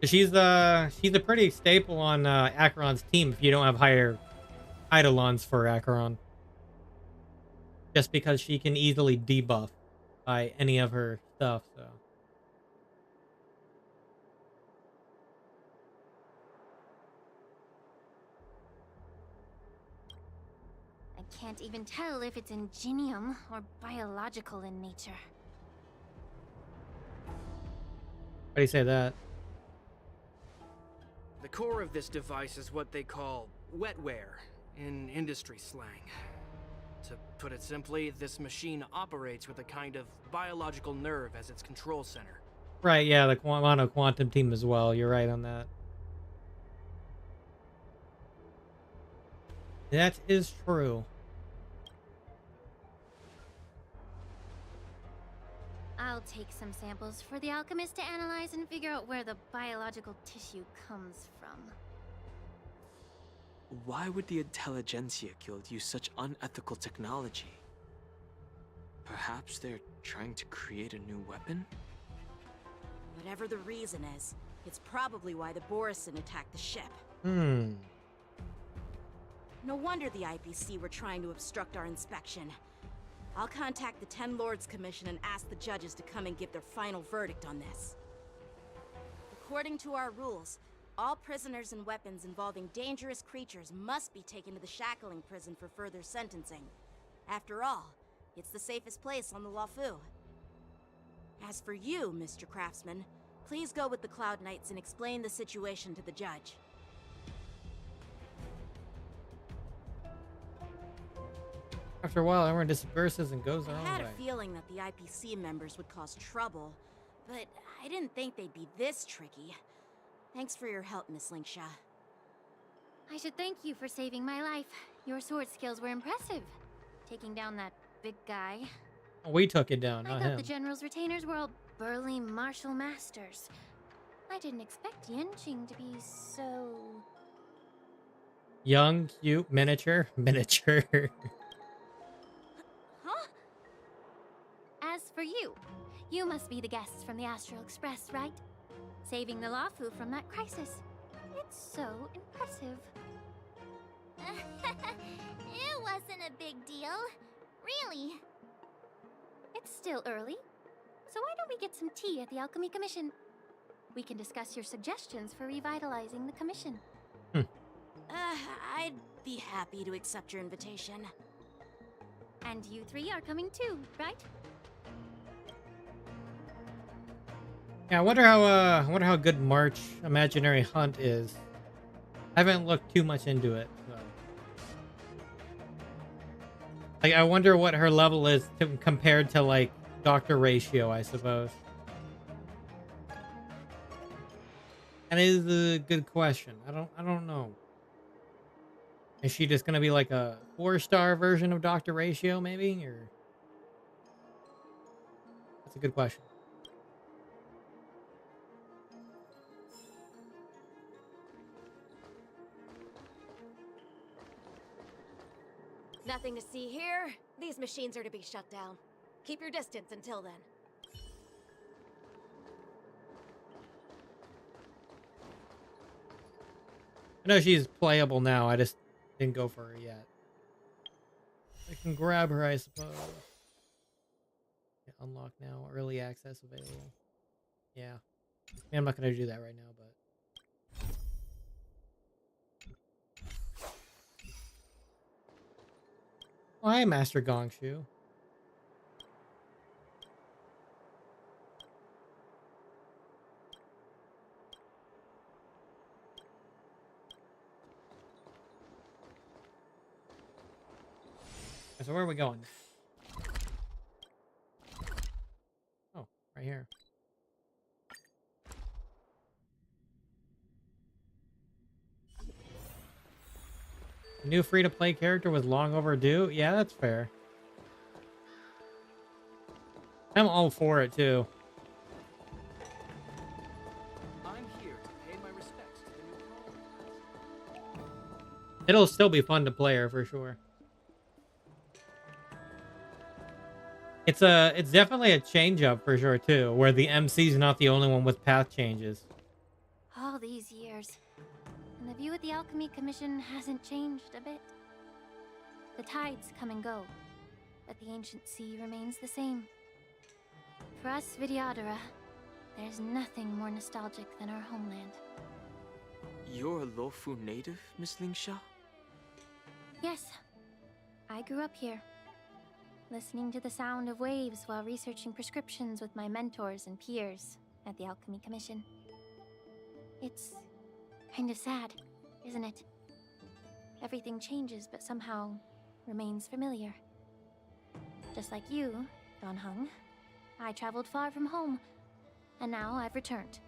She's a pretty staple on Acheron's team if you don't have higher Eidolons for Acheron. Just because she can easily debuff by any of her stuff, so. I can't even tell if it's ingenium or biological in nature. Why do you say that? The core of this device is what they call wetware in industry slang. To put it simply, this machine operates with a kind of biological nerve as its control center. Right, yeah, the Mono Quantum team as well. You're right on that. That is true. I'll take some samples for the alchemist to analyze and figure out where the biological tissue comes from. Why would the Intelligentsia Guild use such unethical technology? Perhaps they're trying to create a new weapon? Whatever the reason is, it's probably why the Borison attacked the ship. Hmm. No wonder the IPC were trying to obstruct our inspection. I'll contact the Ten Lords Commission and ask the judges to come and give their final verdict on this. According to our rules, all prisoners and weapons involving dangerous creatures must be taken to the shackling prison for further sentencing. After all, it's the safest place on the Luofu. As for you, Mr. Craftsman, please go with the Cloud Knights and explain the situation to the judge. After a while, everyone disperses and goes their I own had way. a feeling that the IPC members would cause trouble, but I didn't think they'd be this tricky. Thanks for your help, Miss Linksha. I should thank you for saving my life. Your sword skills were impressive. Taking down that big guy. We took it down, I not thought him. the General's retainers were all burly martial masters. I didn't expect Yenching to be so... Young, cute, miniature. Miniature. Huh? As for you, you must be the guests from the Astral Express, right? Saving the Luofu from that crisis. It's so impressive. It wasn't a big deal. Really. It's still early, so why don't we get some tea at the Alchemy Commission? We can discuss your suggestions for revitalizing the commission. I'd be happy to accept your invitation. And you three are coming too, right? Yeah, I wonder how good March Imaginary Hunt is. I haven't looked too much into it, so. Like, I wonder what her level is compared to like Dr. Ratio, I suppose. That is a good question. I don't know. Is she just gonna be like a 4-star version of Dr. Ratio, maybe? Or that's a good question. Nothing to see here. These machines are to be shut down. Keep your distance until then. I know she's playable now. I just didn't go for her yet. I can grab her, I suppose. Yeah, unlock now. Early access available. Yeah. I'm not going to do that right now, but... Oh, hi, Master Gongshu. So where are we going? Oh, right here. A new free-to-play character was long overdue? Yeah, that's fair. I'm all for it, too. I'm here to pay my respects to the new colony. It'll still be fun to play her, for sure. It's definitely a change up for sure too, where the MC's not the only one with path changes. All these years, and the view at the Alchemy Commission hasn't changed a bit. The tides come and go, but the ancient sea remains the same. For us Vidyadhara, there's nothing more nostalgic than our homeland. You're a Luofu native, Miss Lingsha? Yes, I grew up here, listening to the sound of waves while researching prescriptions with my mentors and peers at the Alchemy Commission. It's kind of sad, isn't it? Everything changes but somehow remains familiar. Just like you, Don Hung, I traveled far from home, and now I've returned.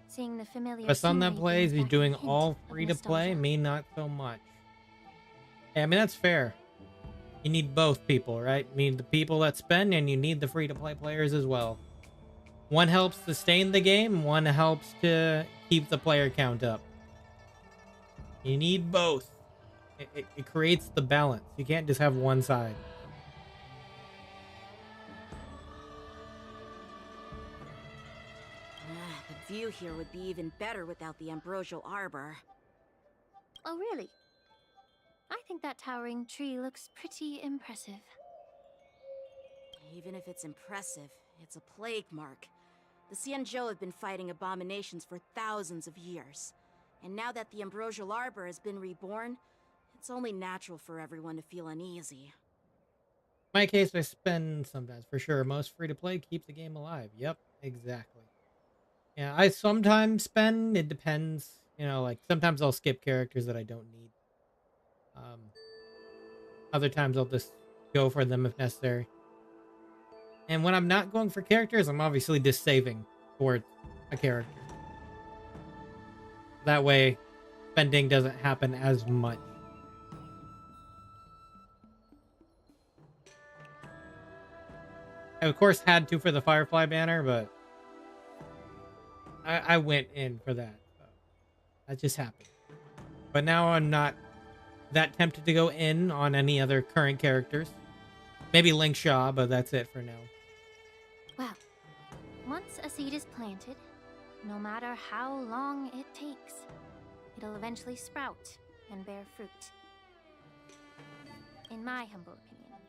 Seeing the familiar The son that scenery plays, brings he's back a doing hint all of free to play, nostalgia. me not so much. Yeah, I mean, that's fair. You need both people, right? You need the people that spend, and you need the free-to-play players as well. One helps sustain the game, one helps to keep the player count up. You need both. It creates the balance. You can't just have one side. The view here would be even better without the ambrosial arbor. Oh, really? I think that towering tree looks pretty impressive. Even if it's impressive, it's a plague mark. The Xianzhou have been fighting abominations for thousands of years. And now that the ambrosial arbor has been reborn, it's only natural for everyone to feel uneasy. In my case, I spend sometimes, for sure. Most free-to-play keeps the game alive. Yep, exactly. Yeah, I sometimes spend. It depends. You know, like, sometimes I'll skip characters that I don't need. Other times I'll just go for them if necessary. And when I'm not going for characters, I'm obviously just saving for a character. That way, spending doesn't happen as much. I, of course, had to for the Firefly banner, but I went in for that. So that just happened. But now I'm not that tempted to go in on any other current characters. Maybe Link Shaw, but that's it for now. Well, once a seed is planted, no matter how long it takes, it'll eventually sprout and bear fruit. In my humble opinion,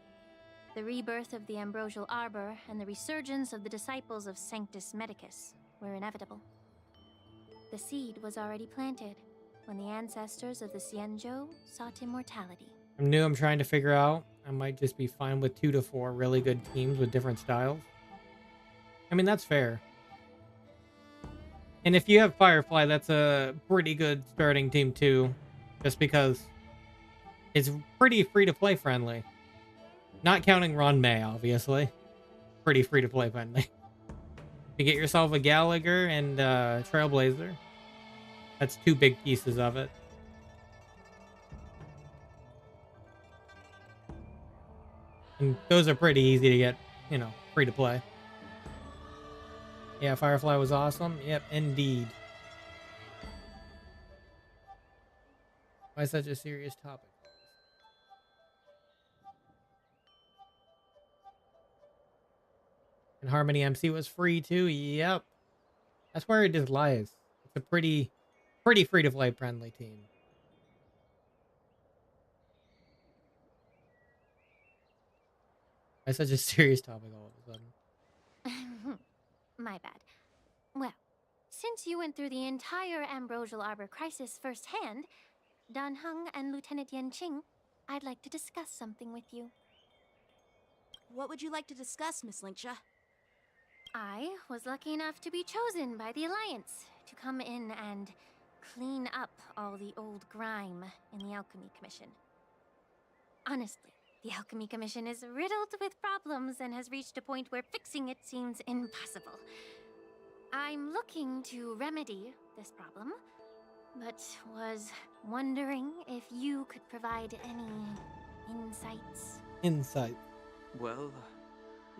the rebirth of the Ambrosial Arbor and the resurgence of the disciples of Sanctus Medicus were inevitable. The seed was already planted when the ancestors of the Xianzhou sought immortality. I'm new. I'm trying to figure out. I might just be fine with 2 to 4 really good teams with different styles. I mean, that's fair. And if you have Firefly, that's a pretty good starting team too. Just because it's pretty free-to-play friendly. Not counting Ron May, obviously. Pretty free-to-play friendly. You get yourself a Gallagher and Trailblazer. That's 2 big pieces of it. And those are pretty easy to get, you know, free to play. Yeah, Firefly was awesome. Yep, indeed. Why such a serious topic? And Harmony MC was free too. Yep. That's where it just lies. It's a pretty free to play friendly team. Why such a serious topic all of a sudden? My bad. Well, since you went through the entire Ambrosial Arbor crisis firsthand, Dan Heng and Lieutenant Yan Qing, I'd like to discuss something with you. What would you like to discuss, Miss Linksha? I was lucky enough to be chosen by the Alliance to come in and clean up all the old grime in the Alchemy Commission. Honestly, the Alchemy Commission is riddled with problems and has reached a point where fixing it seems impossible. I'm looking to remedy this problem, but was wondering if you could provide any insights. Insight. Well,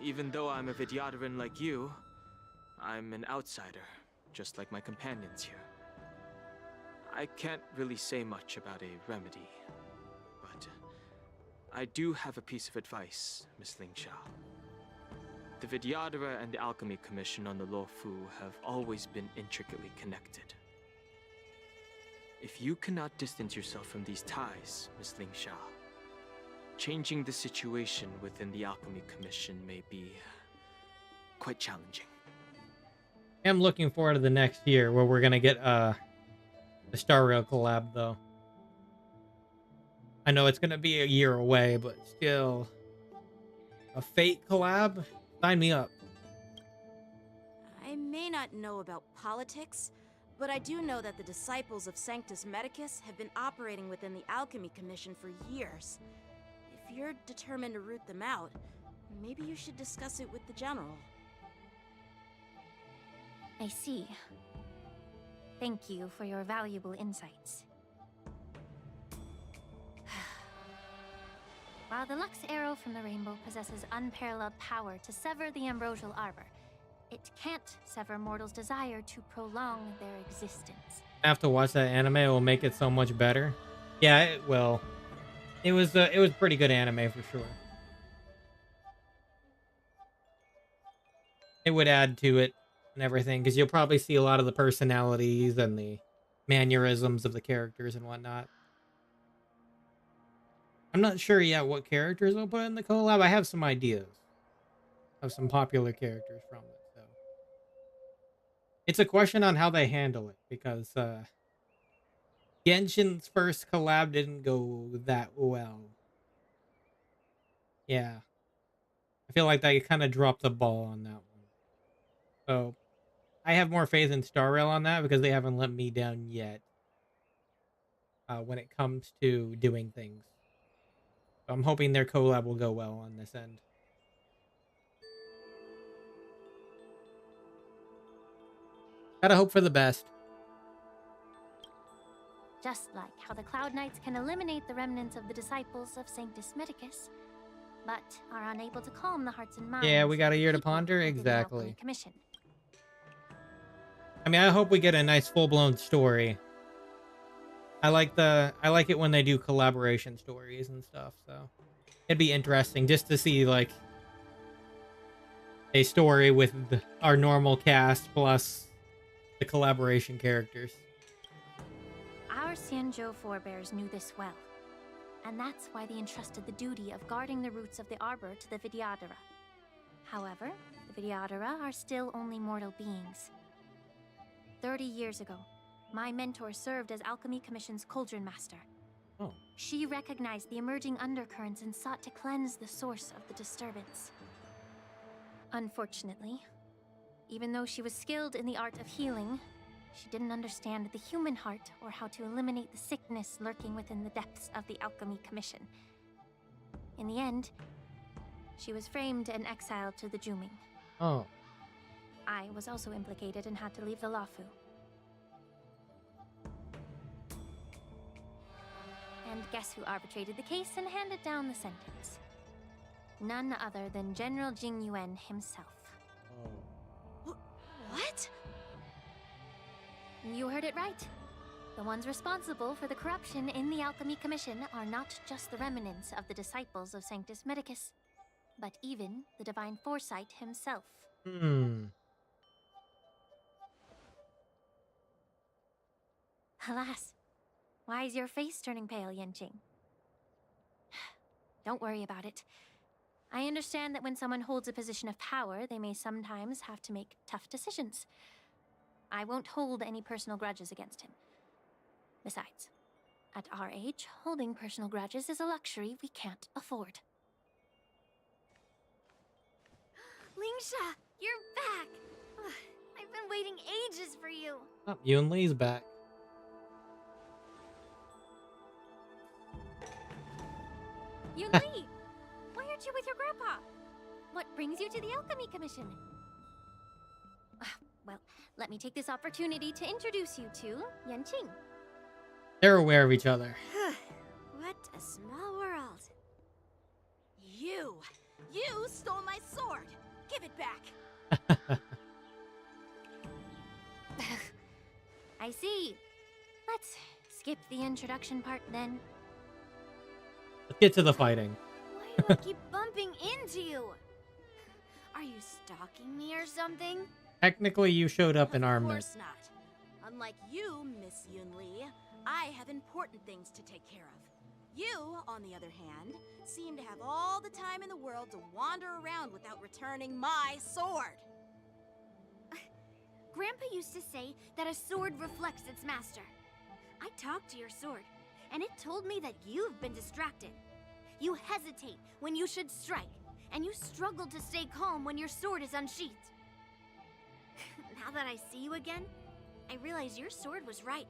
even though I'm a Vidyadharan like you, I'm an outsider, just like my companions here. I can't really say much about a remedy, but I do have a piece of advice, Miss Lingsha. The Vidyadhara and the Alchemy Commission on the Luofu have always been intricately connected. If you cannot distance yourself from these ties, Miss Lingsha, changing the situation within the Alchemy Commission may be quite challenging. I'm looking forward to the next year where we're gonna get the Star Rail collab though. I know it's gonna be a year away, but still, a Fate collab? Sign me up. I may not know about politics, but I do know that the disciples of Sanctus Medicus have been operating within the Alchemy Commission for years. If you're determined to root them out, maybe you should discuss it with the General. I see. Thank you for your valuable insights. While the Lux Arrow from the Rainbow possesses unparalleled power to sever the Ambrosial Arbor, it can't sever mortals' desire to prolong their existence. I have to watch that anime. It will make it so much better. Yeah, it will. It was pretty good anime for sure. It would add to it and everything because you'll probably see a lot of the personalities and the mannerisms of the characters and whatnot. I'm not sure yet what characters I'll put in the collab. I have some ideas of some popular characters from it. So it's a question on how they handle it because Genshin's first collab didn't go that well. Yeah. I feel like they kind of dropped the ball on that one. So I have more faith in Star Rail on that because they haven't let me down yet when it comes to doing things. So I'm hoping their collab will go well on this end. Gotta hope for the best. Just like how the Cloud Knights can eliminate the remnants of the disciples of Sanctus Medicus, but are unable to calm the hearts and minds. Yeah, we got a year to of people ponder. within the Exactly. Alchemy Commission. I mean, I hope we get a nice full-blown story. I like it when they do collaboration stories and stuff, so it'd be interesting just to see like a story with our normal cast plus the collaboration characters. Our Xianzhou forebears knew this well, and that's why they entrusted the duty of guarding the roots of the arbor to the Vidyadhara. However, the Vidyadhara are still only mortal beings. 30 years ago, my mentor served as Alchemy Commission's Cauldron Master. Oh. She recognized the emerging undercurrents and sought to cleanse the source of the disturbance. Unfortunately, even though she was skilled in the art of healing, she didn't understand the human heart or how to eliminate the sickness lurking within the depths of the Alchemy Commission. In the end, she was framed and exiled to the Juming. Oh. I was also implicated and had to leave the Luofu. And guess who arbitrated the case and handed down the sentence? None other than General Jing Yuan himself. What? You heard it right. The ones responsible for the corruption in the Alchemy Commission are not just the remnants of the disciples of Sanctus Medicus, but even the Divine Foresight himself. Alas, why is your face turning pale, Yanqing? Don't worry about it. I understand that when someone holds a position of power, they may sometimes have to make tough decisions. I won't hold any personal grudges against him. Besides, at our age, holding personal grudges is a luxury we can't afford. Lingsha, you're back! Ugh, I've been waiting ages for you. Oh, Yun Li's back. Yun Li! Why aren't you with your grandpa? What brings you to the Alchemy Commission? Well, let me take this opportunity to introduce you to Yanqing. They're aware of each other. What a small world. You stole my sword! Give it back! I see. Let's skip the introduction part then. Let's get to the fighting. Why do I keep bumping into you? Are you stalking me or something? Technically, you showed up in our Of midst. course not. Unlike you, Miss Yun Li, I have important things to take care of. You, on the other hand, seem to have all the time in the world to wander around without returning my sword. Grandpa used to say that a sword reflects its master. I talked to your sword, and it told me that you've been distracted. You hesitate when you should strike, and you struggle to stay calm when your sword is unsheathed. Now that I see you again, I realize your sword was right.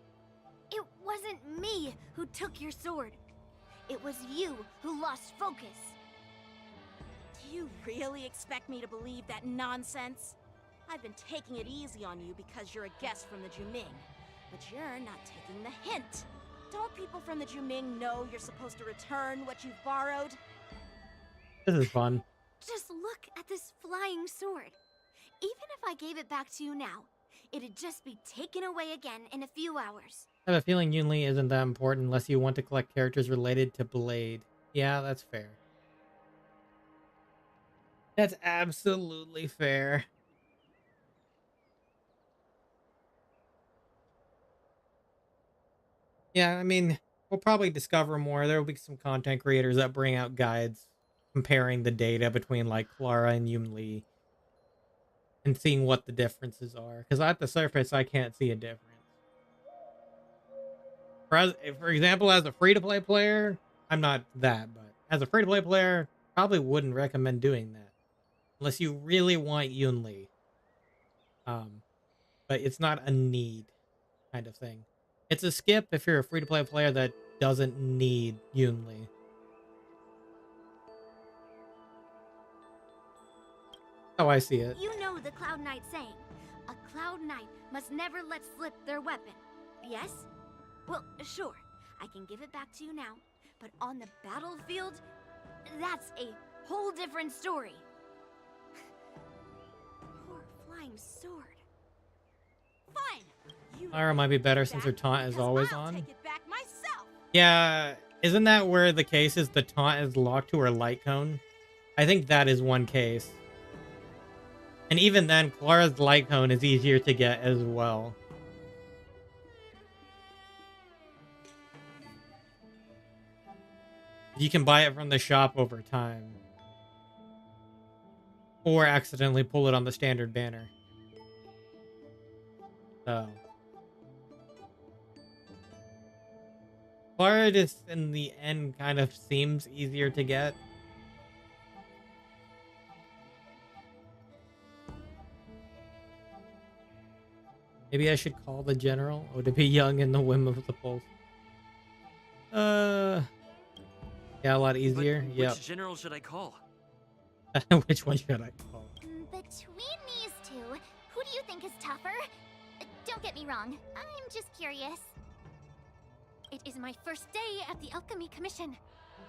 It wasn't me who took your sword. It was you who lost focus. Do you really expect me to believe that nonsense? I've been taking it easy on you because you're a guest from the Juming, but you're not taking the hint. Don't people from the Juming know you're supposed to return what you've borrowed? This is fun. Just look at this flying sword. Even if I gave it back to you now, it'd just be taken away again in a few hours. I have a feeling Yun Li isn't that important unless you want to collect characters related to Blade. Yeah, that's fair. That's absolutely fair. Yeah, I mean, we'll probably discover more. There will be some content creators that bring out guides comparing the data between like Clara and Yun Li and seeing what the differences are. Because at the surface, I can't see a difference. For example, as a free-to-play player, I'm not that, but as a free-to-play player, probably wouldn't recommend doing that. Unless you really want Yun Li. But it's not a need kind of thing. It's a skip if you're a free-to-play player that doesn't need Yun Li. How I see it. You know the Cloud Knight saying, a Cloud Knight must never let slip their weapon. Yes? Well, sure, I can give it back to you now, but on the battlefield, that's a whole different story. Poor flying sword. Fine. Clara might be better since her taunt is always I'll on. take it back myself. Yeah, isn't that where the case is the taunt is locked to her light cone? I think that is one case. And even then, Clara's light cone is easier to get as well. You can buy it from the shop over time. Or accidentally pull it on the standard banner. So. Clara just in the end kind of seems easier to get. Maybe I should call the general, or to be young in the whim of the pulse. Yeah, a lot easier. Yep. Which general should I call? Which one should I call? Between these two, who do you think is tougher? Don't get me wrong, I'm just curious. It is my first day at the Alchemy Commission.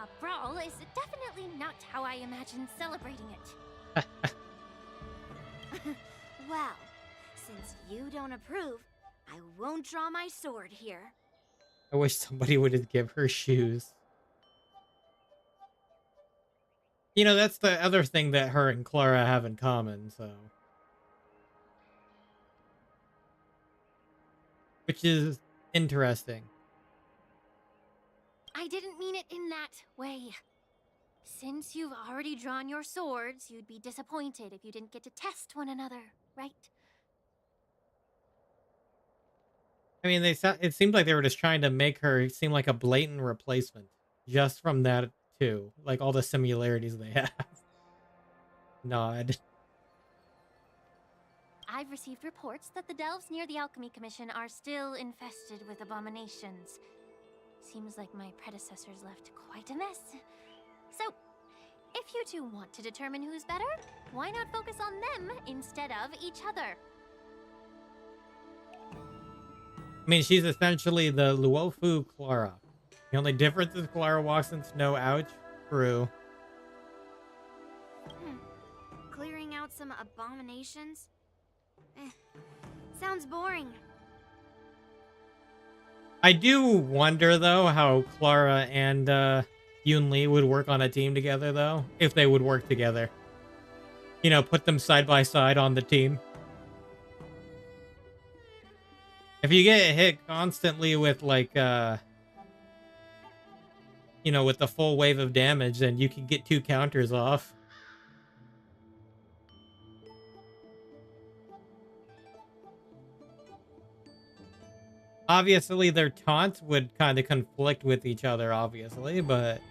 A brawl is definitely not how I imagined celebrating it. Well, since you don't approve, I won't draw my sword here. I wish somebody would just give her shoes. You know, that's the other thing that her and Clara have in common, so. Which is interesting. I didn't mean it in that way. Since you've already drawn your swords, you'd be disappointed if you didn't get to test one another, right? I mean, it seemed like they were just trying to make her seem like a blatant replacement. Just from that, too. Like, all the similarities they have. Nod. I've received reports that the delves near the Alchemy Commission are still infested with abominations. Seems like my predecessors left quite a mess. So, if you two want to determine who's better, why not focus on them instead of each other? I mean, she's essentially the Luofu Clara. The only difference is Clara walks in snow. Ouch. True. Clearing out some abominations? Sounds boring. I do wonder, though, how Clara and Yoon Lee would work on a team together, though. If they would work together. You know, put them side by side on the team. If you get hit constantly with, like, you know, with the full wave of damage, then you can get 2 counters off. Obviously, their taunts would kind of conflict with each other, obviously, but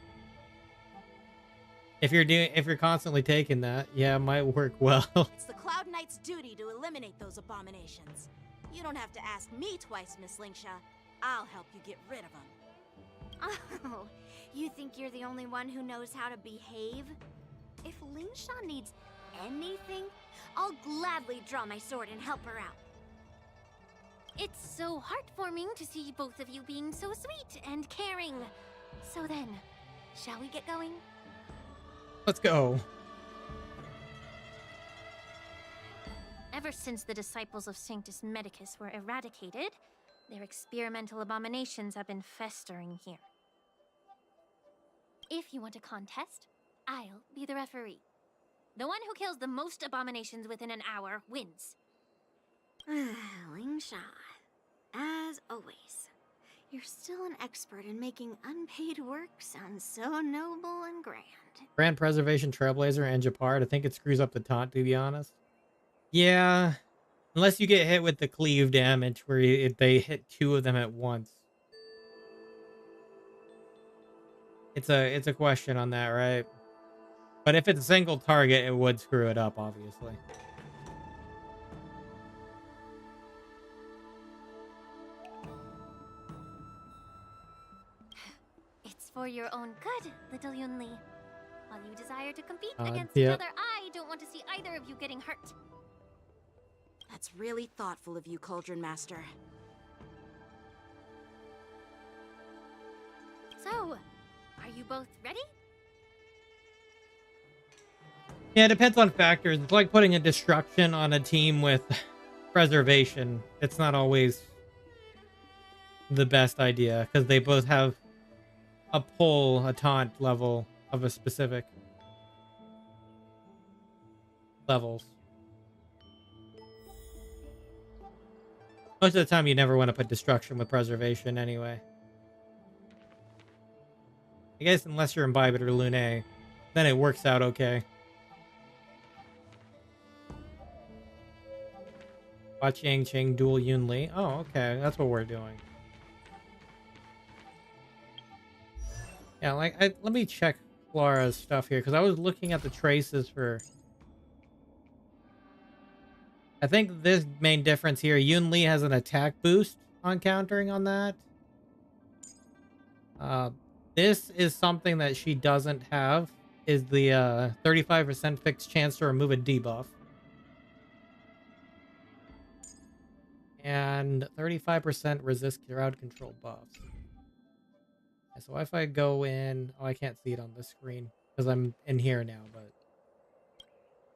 if you're constantly taking that, yeah, it might work well. It's the Cloud Knight's duty to eliminate those abominations. You don't have to ask me twice, Miss Lingsha. I'll help you get rid of them. Oh, you think you're the only one who knows how to behave? If Lingsha needs anything, I'll gladly draw my sword and help her out. It's so heartwarming to see both of you being so sweet and caring. So then, shall we get going? Let's go. Ever since the disciples of Sanctus Medicus were eradicated, their experimental abominations have been festering here. If you want a contest, I'll be the referee. The one who kills the most abominations within an hour wins. Lingsha, as always, you're still an expert in making unpaid work sound so noble and grand. Grand Preservation, Trailblazer, and Japard. I think it screws up the taunt, to be honest. Yeah. Unless you get hit with the cleave damage, where they hit 2 of them at once. It's a question on that, right? But if it's a single target, it would screw it up, obviously. It's for your own good, little Yoon Lee. While you desire to compete against yeah. each other, I don't want to see either of you getting hurt. That's really thoughtful of you, Cauldron Master. So, are you both ready? Yeah, it depends on factors. It's like putting a destruction on a team with preservation, it's not always the best idea because they both have a pull, a taunt level of a specific levels. Most of the time, you never want to put destruction with preservation anyway. I guess unless you're Imbibed or Lune, then it works out okay. Watch Yang Qing duel Yun Li. Oh, okay. That's what we're doing. Yeah, like, let me check Flara's stuff here, because I was looking at the traces for... I think this main difference here, Yun Li has an attack boost on countering on that. This is something that she doesn't have, is the 35% fixed chance to remove a debuff. And 35% resist crowd control buffs. So if I go in... Oh, I can't see it on this screen because I'm in here now, but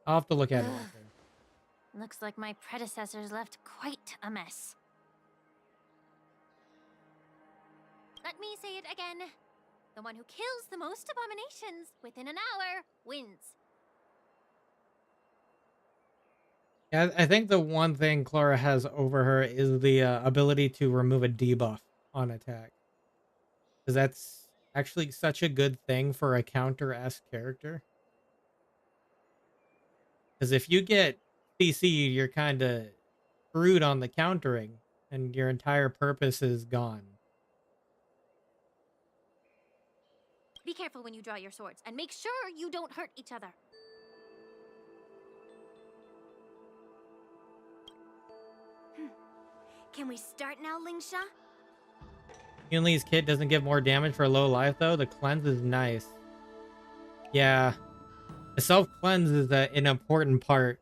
I'll have to look at it later. Looks like my predecessors left quite a mess. Let me say it again. The one who kills the most abominations within an hour wins. Yeah, I think the one thing Clara has over her is the ability to remove a debuff on attack. Because that's actually such a good thing for a counter-esque character. Because if you get CC'd, you're kind of screwed on the countering, and your entire purpose is gone. Be careful when you draw your swords, and make sure you don't hurt each other. Can we start now, Lingsha? Yun Li's kit doesn't give more damage for low life, though. The cleanse is nice. Yeah. The self-cleanse is an important part.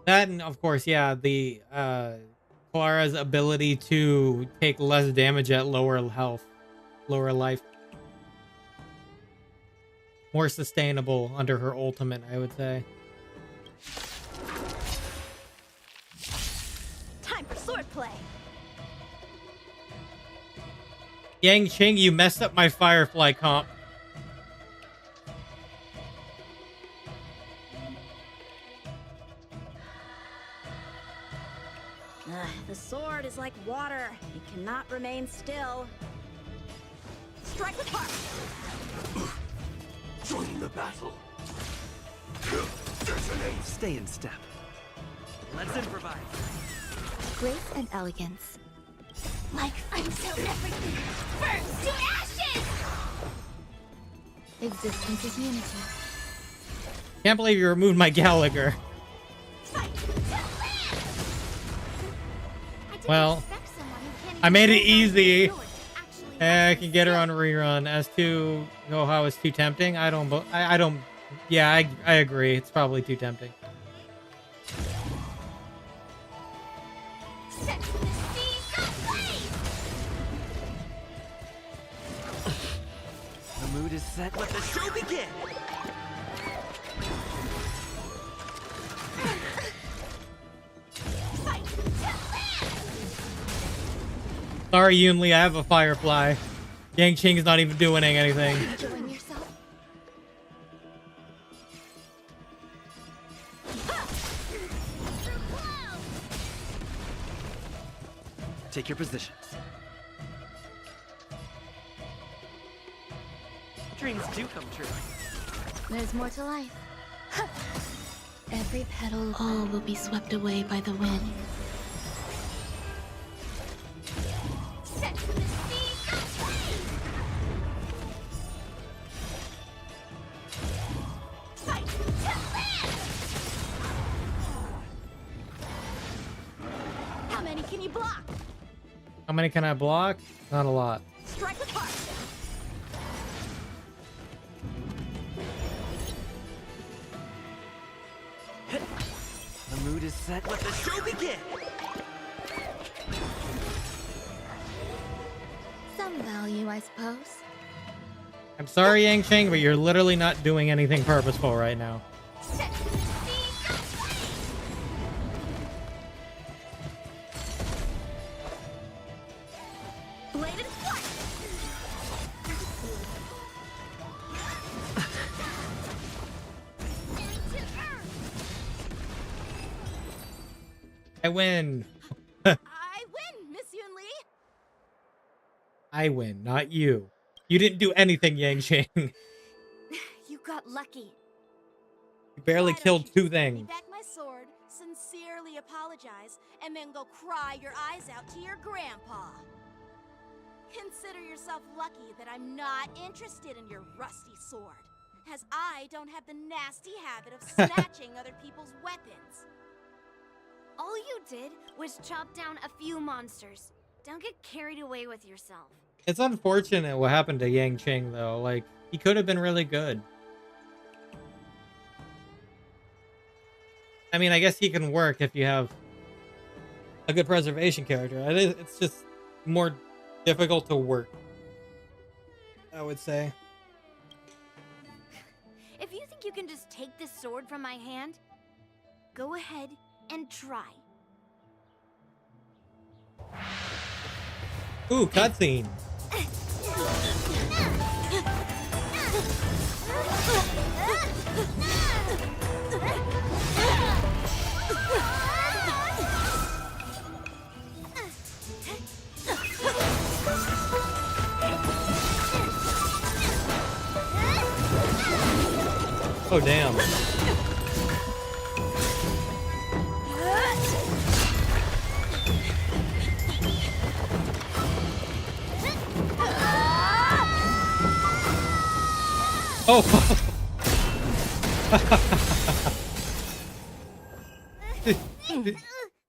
That, and of course, yeah, the Clara's ability to take less damage at lower health, lower life. More sustainable under her ultimate, I would say. Time for swordplay. Yang Qing, you messed up my Firefly comp. The sword is like water. It cannot remain still. Strike with heart. Join the battle. Stay in step. Let's improvise. Grace and elegance. Like until everything burns to ashes! Existence is unity. Can't believe you removed my Gallagher. Well, I made it easy. I can get her on a rerun. As to how it's too tempting, I don't. Yeah, I agree. It's probably too tempting. The mood is set. Let the show begin. Sorry, Yun Li, I have a Firefly. Yang Qing's not even doing anything. Enjoying yourself? Take your positions. Dreams do come true. There's more to life. Every petal, all will be swept away by the wind. How many can you block? How many can I block? Not a lot. Strike with heart. The mood is set. Let the show begin. Some value, I suppose. I'm sorry, Yangcheng, but you're literally not doing anything purposeful right now. Bladed flight. I win. I win, Miss Yun Li. I win, not you. You didn't do anything, Yangcheng. You got lucky. You barely Why don't killed you two just give me things. back my sword, sincerely apologize, and then go cry your eyes out to your grandpa. Consider yourself lucky that I'm not interested in your rusty sword, as I don't have the nasty habit of snatching other people's weapons. All you did was chop down a few monsters. Don't get carried away with yourself. It's unfortunate what happened to Yangcheng, though. Like, he could have been really good. I mean, I guess he can work if you have a good preservation character. It's just more difficult to work, I would say. If you think you can just take this sword from my hand, go ahead and try. Ooh, cutscene. Oh, damn. Oh!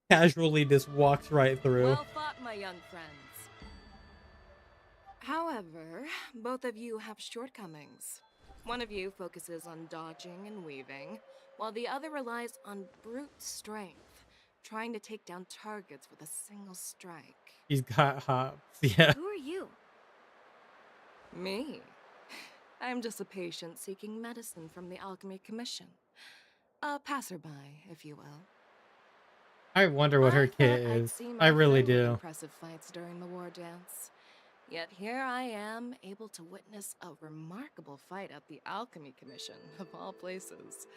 Casually just walks right through. Well fought, my young friends. However, both of you have shortcomings. One of you focuses on dodging and weaving, while the other relies on brute strength, trying to take down targets with a single strike. He's got hops, yeah. Who are you? Me? I'm just a patient seeking medicine from the Alchemy Commission. A passerby, if you will. I wonder what her kit I'd is. seen I my really fill of do. impressive fights during the war dance. Yet here I am, able to witness a remarkable fight at the Alchemy Commission, of all places.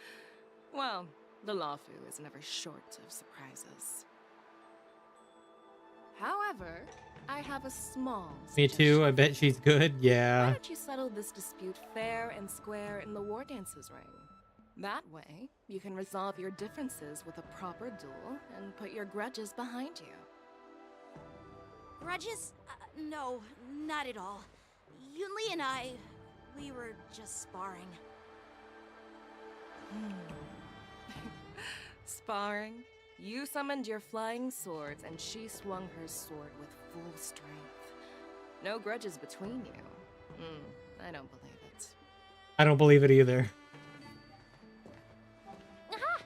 Well, the Luofu is never short of surprises. However, I have a small Me too, I bet she's good, Why yeah. don't you settle this dispute fair and square in the war dances ring? That way, you can resolve your differences with a proper duel and put your grudges behind you. Grudges? No, not at all. Yun Li and I, we were just sparring. Sparring? You summoned your flying swords and she swung her sword with full strength. No grudges between you. I don't believe it. I don't believe it either. Aha!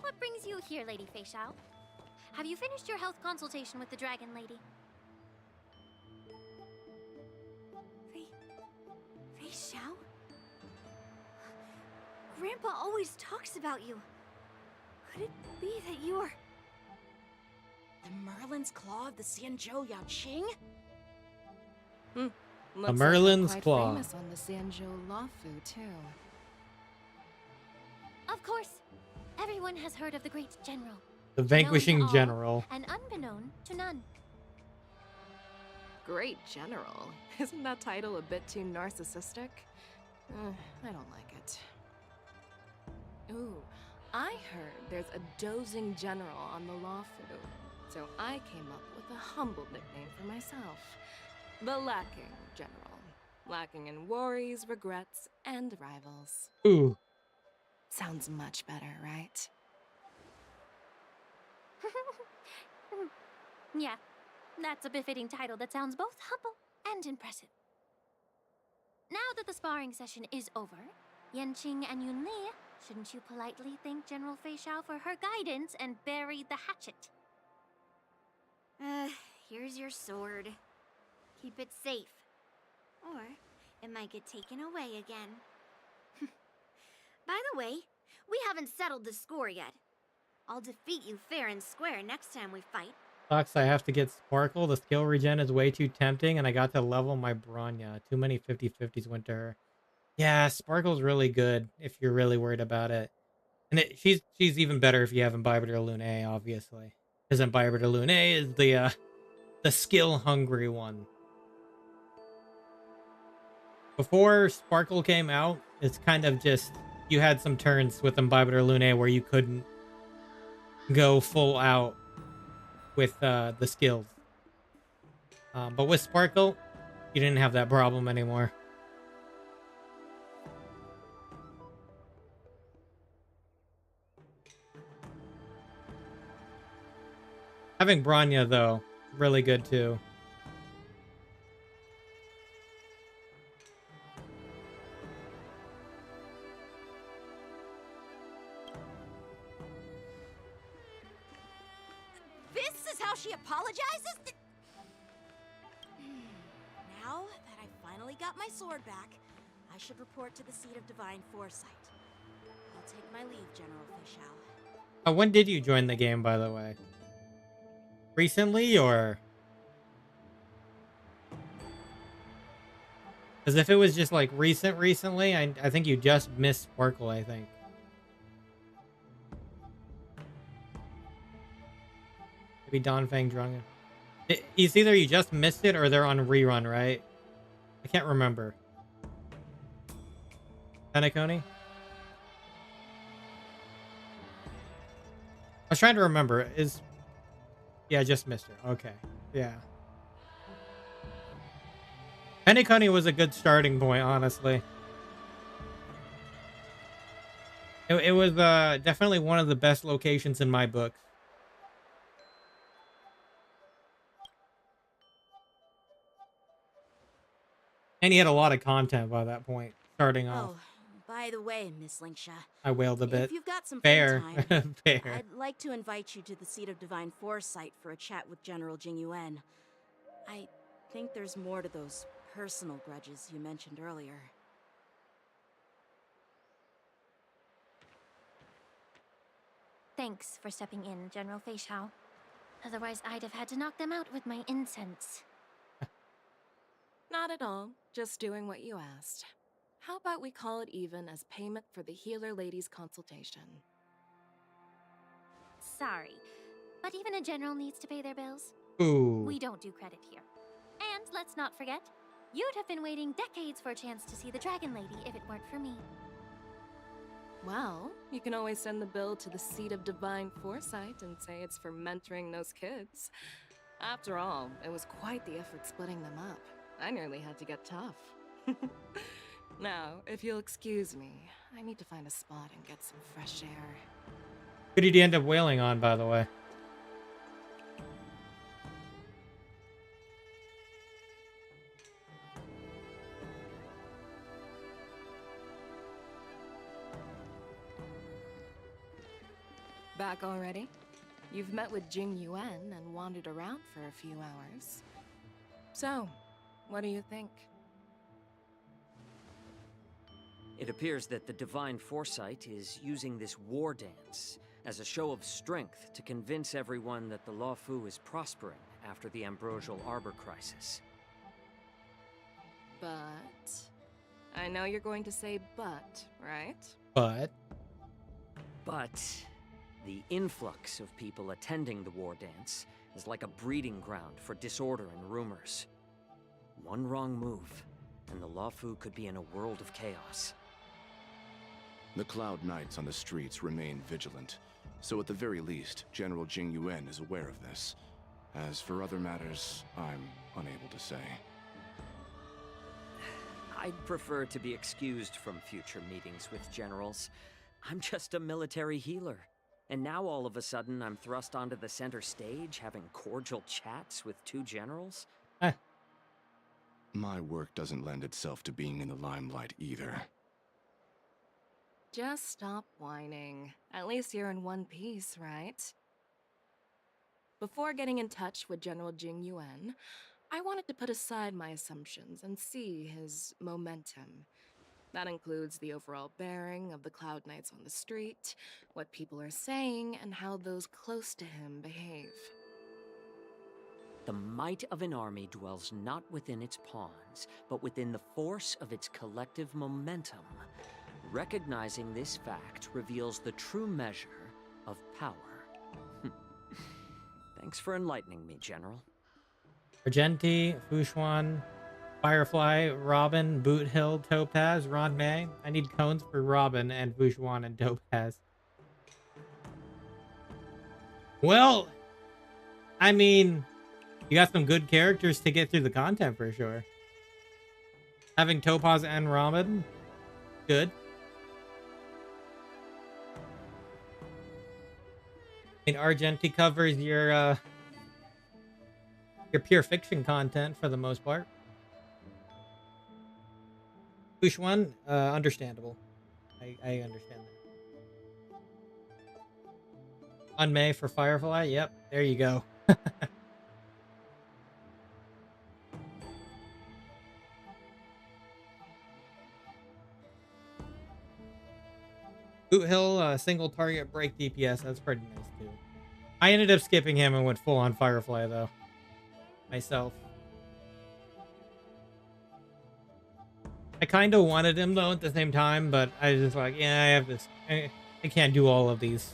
What brings you here, Lady Fei Xiao? Have you finished your health consultation with the Dragon Lady? Fei Xiao? Grandpa always talks about you. Could it be that you are... The Merlin's Claw of the Xianzhou Yaoqing? Looks Merlin's like I'm quite Claw. famous on the Xianzhou Luofu, too. Of course. Everyone has heard of the great general. The Known vanquishing to all, general. And unbeknown to none. Great General? Isn't that title a bit too narcissistic? I don't like it. Ooh, I heard there's a dozing general on the Luofu, so I came up with a humble nickname for myself. The Lacking General. Lacking in worries, regrets, and rivals. Ooh. Sounds much better, right? Yeah, that's a befitting title that sounds both humble and impressive. Now that the sparring session is over, Yanqing and Yun Li, shouldn't you politely thank General Fei Xiao for her guidance and bury the hatchet? Here's your sword. Keep it safe. Or it might get taken away again. By the way, we haven't settled the score yet. I'll defeat you fair and square next time we fight. Sucks, I have to get Sparkle. The skill regen is way too tempting, and I got to level my Bronya. Too many 50-50s went to her. Yeah, Sparkle's really good if you're really worried about it. And she's even better if you have Imbiber de Lune, obviously. Because Imbiber de Lune is the skill-hungry one. Before Sparkle came out, it's kind of just... You had some turns with Imbiber de Lune where you couldn't go full out with the skills. But with Sparkle, you didn't have that problem anymore. Having Bronya, though, really good too. This is how she apologizes? Now that I finally got my sword back, I should report to the seat of divine foresight. I'll take my leave, General Fishao. When did you join the game, by the way? Recently, or? Because if it was just like recently, I think you just missed Sparkle, I think. Maybe Don Fang Drunga. It's either you just missed it or they're on rerun, right? I can't remember. Penacony? I was trying to remember. Yeah, I just missed her. Okay. Yeah. Penacony was a good starting point, honestly. It was definitely one of the best locations in my books. And he had a lot of content by that point, starting off. Oh, by the way, Miss Linksha, I wailed a bit. if you've got some Fair. free time, Fair. I'd like to invite you to the seat of divine foresight for a chat with General Jing Yuan. I think there's more to those personal grudges you mentioned earlier. Thanks for stepping in, General Feixiao. Otherwise, I'd have had to knock them out with my incense. Not at all. Just doing what you asked. How about we call it even as payment for the healer lady's consultation? Sorry, but even a general needs to pay their bills. Ooh. We don't do credit here. And let's not forget, you'd have been waiting decades for a chance to see the Dragon Lady if it weren't for me. Well, you can always send the bill to the seat of divine foresight and say it's for mentoring those kids. After all, it was quite the effort splitting them up. I nearly had to get tough. Now, if you'll excuse me, I need to find a spot and get some fresh air. Who did you end up wailing on, by the way? Back already? You've met with Jing Yuan and wandered around for a few hours. So, what do you think? It appears that the Divine Foresight is using this war dance as a show of strength to convince everyone that the Luofu is prospering after the Ambrosial Arbor crisis. But... I know you're going to say but, right? But the influx of people attending the war dance is like a breeding ground for disorder and rumors. One wrong move, and the Luofu could be in a world of chaos. The Cloud Knights on the streets remain vigilant, so at the very least, General Jing Yuan is aware of this. As for other matters, I'm unable to say. I'd prefer to be excused from future meetings with generals. I'm just a military healer. And now all of a sudden I'm thrust onto the center stage having cordial chats with two generals? My work doesn't lend itself to being in the limelight either. Just stop whining. At least you're in one piece, right? Before getting in touch with General Jing Yuan, I wanted to put aside my assumptions and see his momentum. That includes the overall bearing of the Cloud Knights on the street, what people are saying, and how those close to him behave. The might of an army dwells not within its pawns, but within the force of its collective momentum. Recognizing this fact reveals the true measure of power. Thanks for enlightening me, General. Argenti, Fushuan, Firefly, Robin, Boot Hill, Topaz, Ron May. I need cones for Robin and Fushuan and Topaz. Well, I mean, you got some good characters to get through the content for sure. Having Topaz and Robin, good. I mean, Argenti covers your pure fiction content for the most part. Fushuan, understandable. I understand that. On May for Firefly, yep, there you go. Boot Hill, single target break DPS, that's pretty nice too. I ended up skipping him and went full on Firefly though. Myself. I kind of wanted him though at the same time, but I was just like, yeah, I have this. I can't do all of these.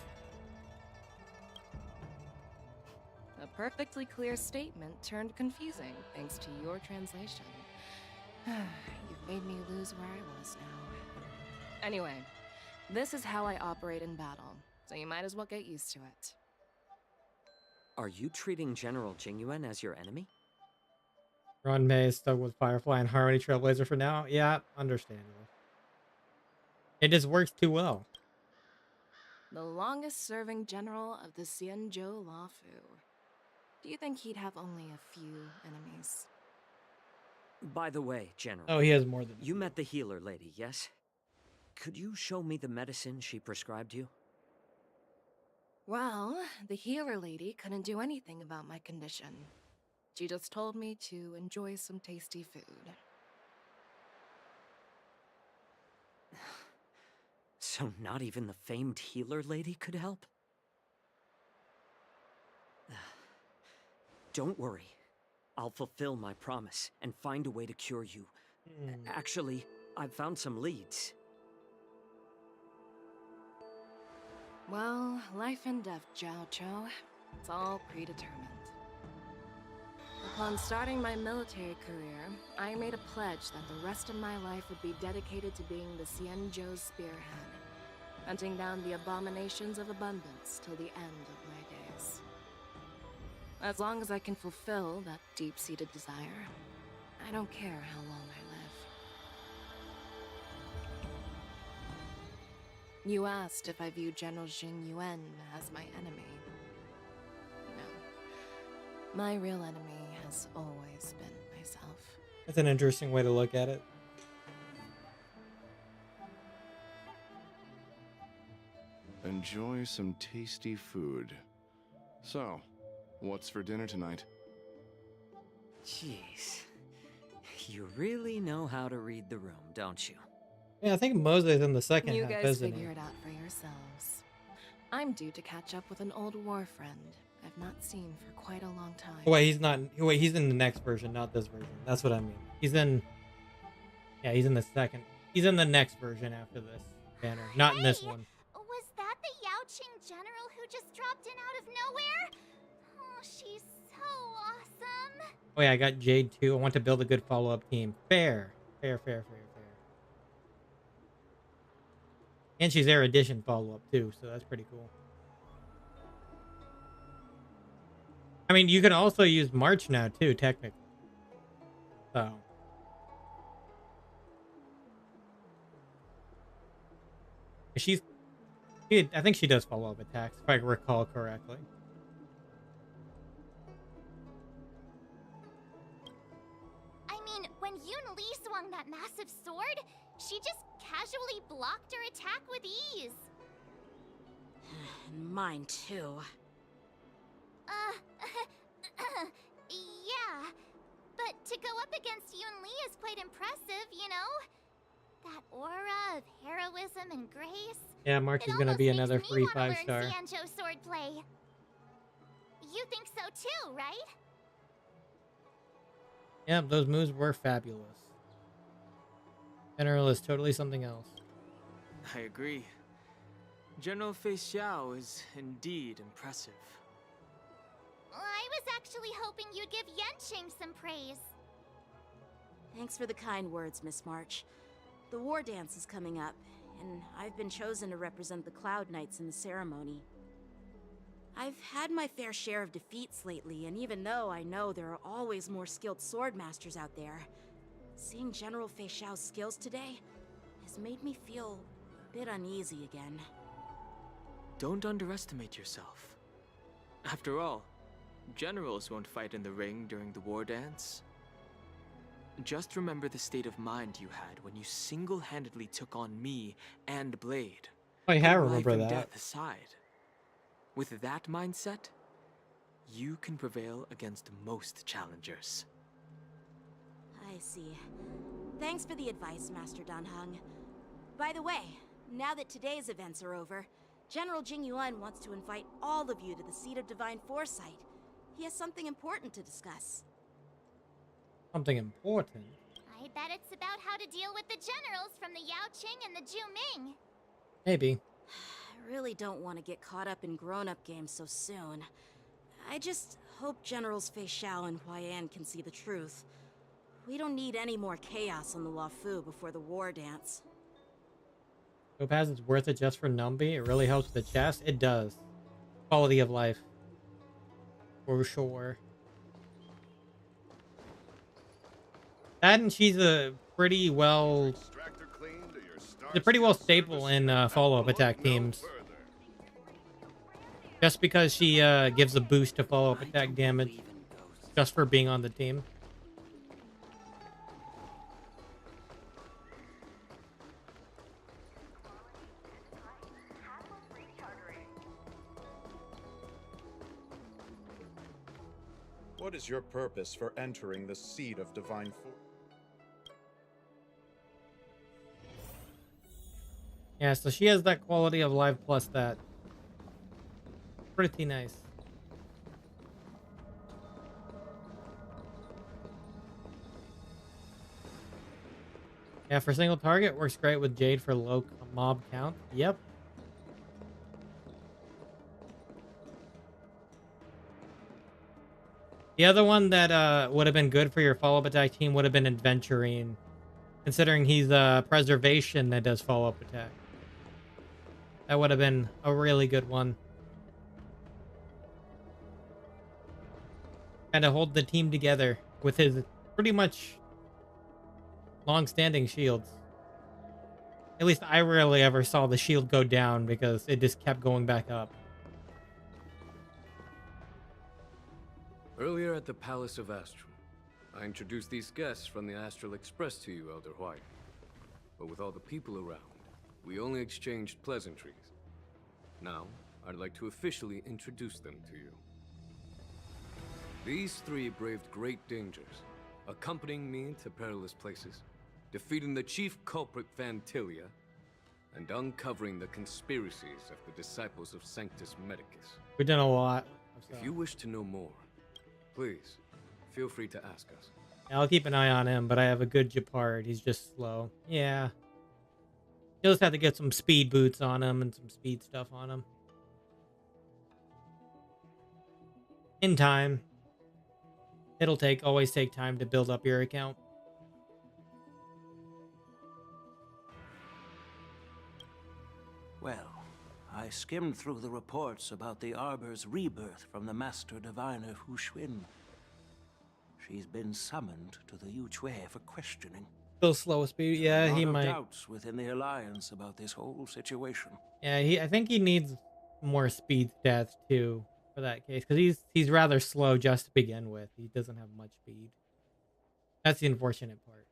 A perfectly clear statement turned confusing thanks to your translation. You've made me lose where I was now. Anyway, this is how I operate in battle, so you might as well get used to it. Are you treating General Jingyuan as your enemy? Ron May is stuck with Firefly and Harmony Trailblazer for now. Yeah, understandable. It just works too well. The longest serving general of the Xianzhou Luofu. Do you think he'd have only a few enemies? By the way, General. Oh, he has more than you met the healer lady, yes? Could you show me the medicine she prescribed you? Well, the healer lady couldn't do anything about my condition. She just told me to enjoy some tasty food. So not even the famed healer lady could help? Don't worry. I'll fulfill my promise and find a way to cure you. Actually, I've found some leads. Well, life and death, Jiao Cho. It's all predetermined. Upon starting my military career, I made a pledge that the rest of my life would be dedicated to being the Xianzhou's spearhead, hunting down the abominations of abundance till the end of my days. As long as I can fulfill that deep-seated desire, I don't care how long I live. You asked if I view General Jingyuan as my enemy. No. My real enemy has always been myself. That's an interesting way to look at it. Enjoy some tasty food. So, what's for dinner tonight? Jeez. You really know how to read the room, don't you? Yeah, I think Mose's in the second You half, guys isn't figure he? it out for yourselves. I'm due to catch up with an old war friend I've not seen for quite a long time. Wait, he's not. Wait, he's in the next version, not this version. That's what I mean. He's in. Yeah, he's in the second. He's in the next version after this banner, not in this one. Was that the Yaoqing general who just dropped in out of nowhere? Oh, she's so awesome. Oh yeah, I got Jade too. I want to build a good follow-up team. Fair. And she's Erudition follow-up too, so that's pretty cool. I mean, you can also use March now too, technically. So. I think she does follow-up attacks, if I recall correctly. I mean, when Yoon Lee swung that massive sword, she just casually blocked her attack with ease. Mine too. Yeah. to go up against Yun Li is quite impressive, you know? That aura of heroism and grace. Yeah, March is gonna be another free Me wanna 5-star. learn Xianzhou swordplay. You think so too, right? Yeah, those moves were fabulous. General is totally something else. I agree. General Fei Xiao is indeed impressive. I was actually hoping you'd give Yanqing some praise. Thanks for the kind words, Miss March. The war dance is coming up, and I've been chosen to represent the Cloud Knights in the ceremony. I've had my fair share of defeats lately, and even though I know there are always more skilled swordmasters out there, seeing General Fei Xiao's skills today has made me feel a bit uneasy again. Don't underestimate yourself. After all, generals won't fight in the ring during the war dance. Just remember the state of mind you had when you single-handedly took on me and Blade. Oh, yeah, I putting remember life and that. death aside. With that mindset, you can prevail against most challengers. I see. Thanks for the advice, Master Danheng. By the way, now that today's events are over, General Jing Yuan wants to invite all of you to the Seat of Divine Foresight. He has something important to discuss. Something important. I bet it's about how to deal with the generals from the Yaoqing and the Juming. Maybe. I really don't want to get caught up in grown-up games so soon. I just hope Generals Fei Xiao and Huaiyan can see the truth. We don't need any more chaos on the Luofu before the war dance. Topaz is worth it just for Numby. It really helps with the chest. It does. Quality of life. For sure. That and she's a pretty well... She's a pretty well staple in follow-up attack teams. Just because she gives a boost to follow-up attack damage. Just for being on the team. What is your purpose for entering the Seat of Divine Force? Yeah, so she has that quality of life plus that. Pretty nice. Yeah, for single target, works great with Jade for low mob count. Yep. The other one that would have been good for your follow-up attack team would have been Adventurine, considering he's Preservation that does follow-up attack. That would have been a really good one. Kind of hold the team together with his pretty much long-standing shields. At least I rarely ever saw the shield go down because it just kept going back up. Earlier at the Palace of Astral, I introduced these guests from the Astral Express to you, Elder White. But with all the people around, we only exchanged pleasantries. Now, I'd like to officially introduce them to you. These three braved great dangers, accompanying me to perilous places, defeating the chief culprit Fantilia, and uncovering the conspiracies of the disciples of Sanctus Medicus. We've done a lot. If you wish to know more, please, feel free to ask us. I'll keep an eye on him, but I have a good Japard. He's just slow. Yeah. You'll just have to get some speed boots on him and some speed stuff on him. In time. It'll always take time to build up your account. Well, I skimmed through the reports about the Arbor's rebirth from the Master Diviner Hu Xuan. She's been summoned to the Yuchue for questioning. Still slow speed. Yeah, he might. Doubts within the Alliance about this whole situation. Yeah, I think he needs more speed stats too for that case, because he's rather slow just to begin with. He doesn't have much speed. That's the unfortunate part.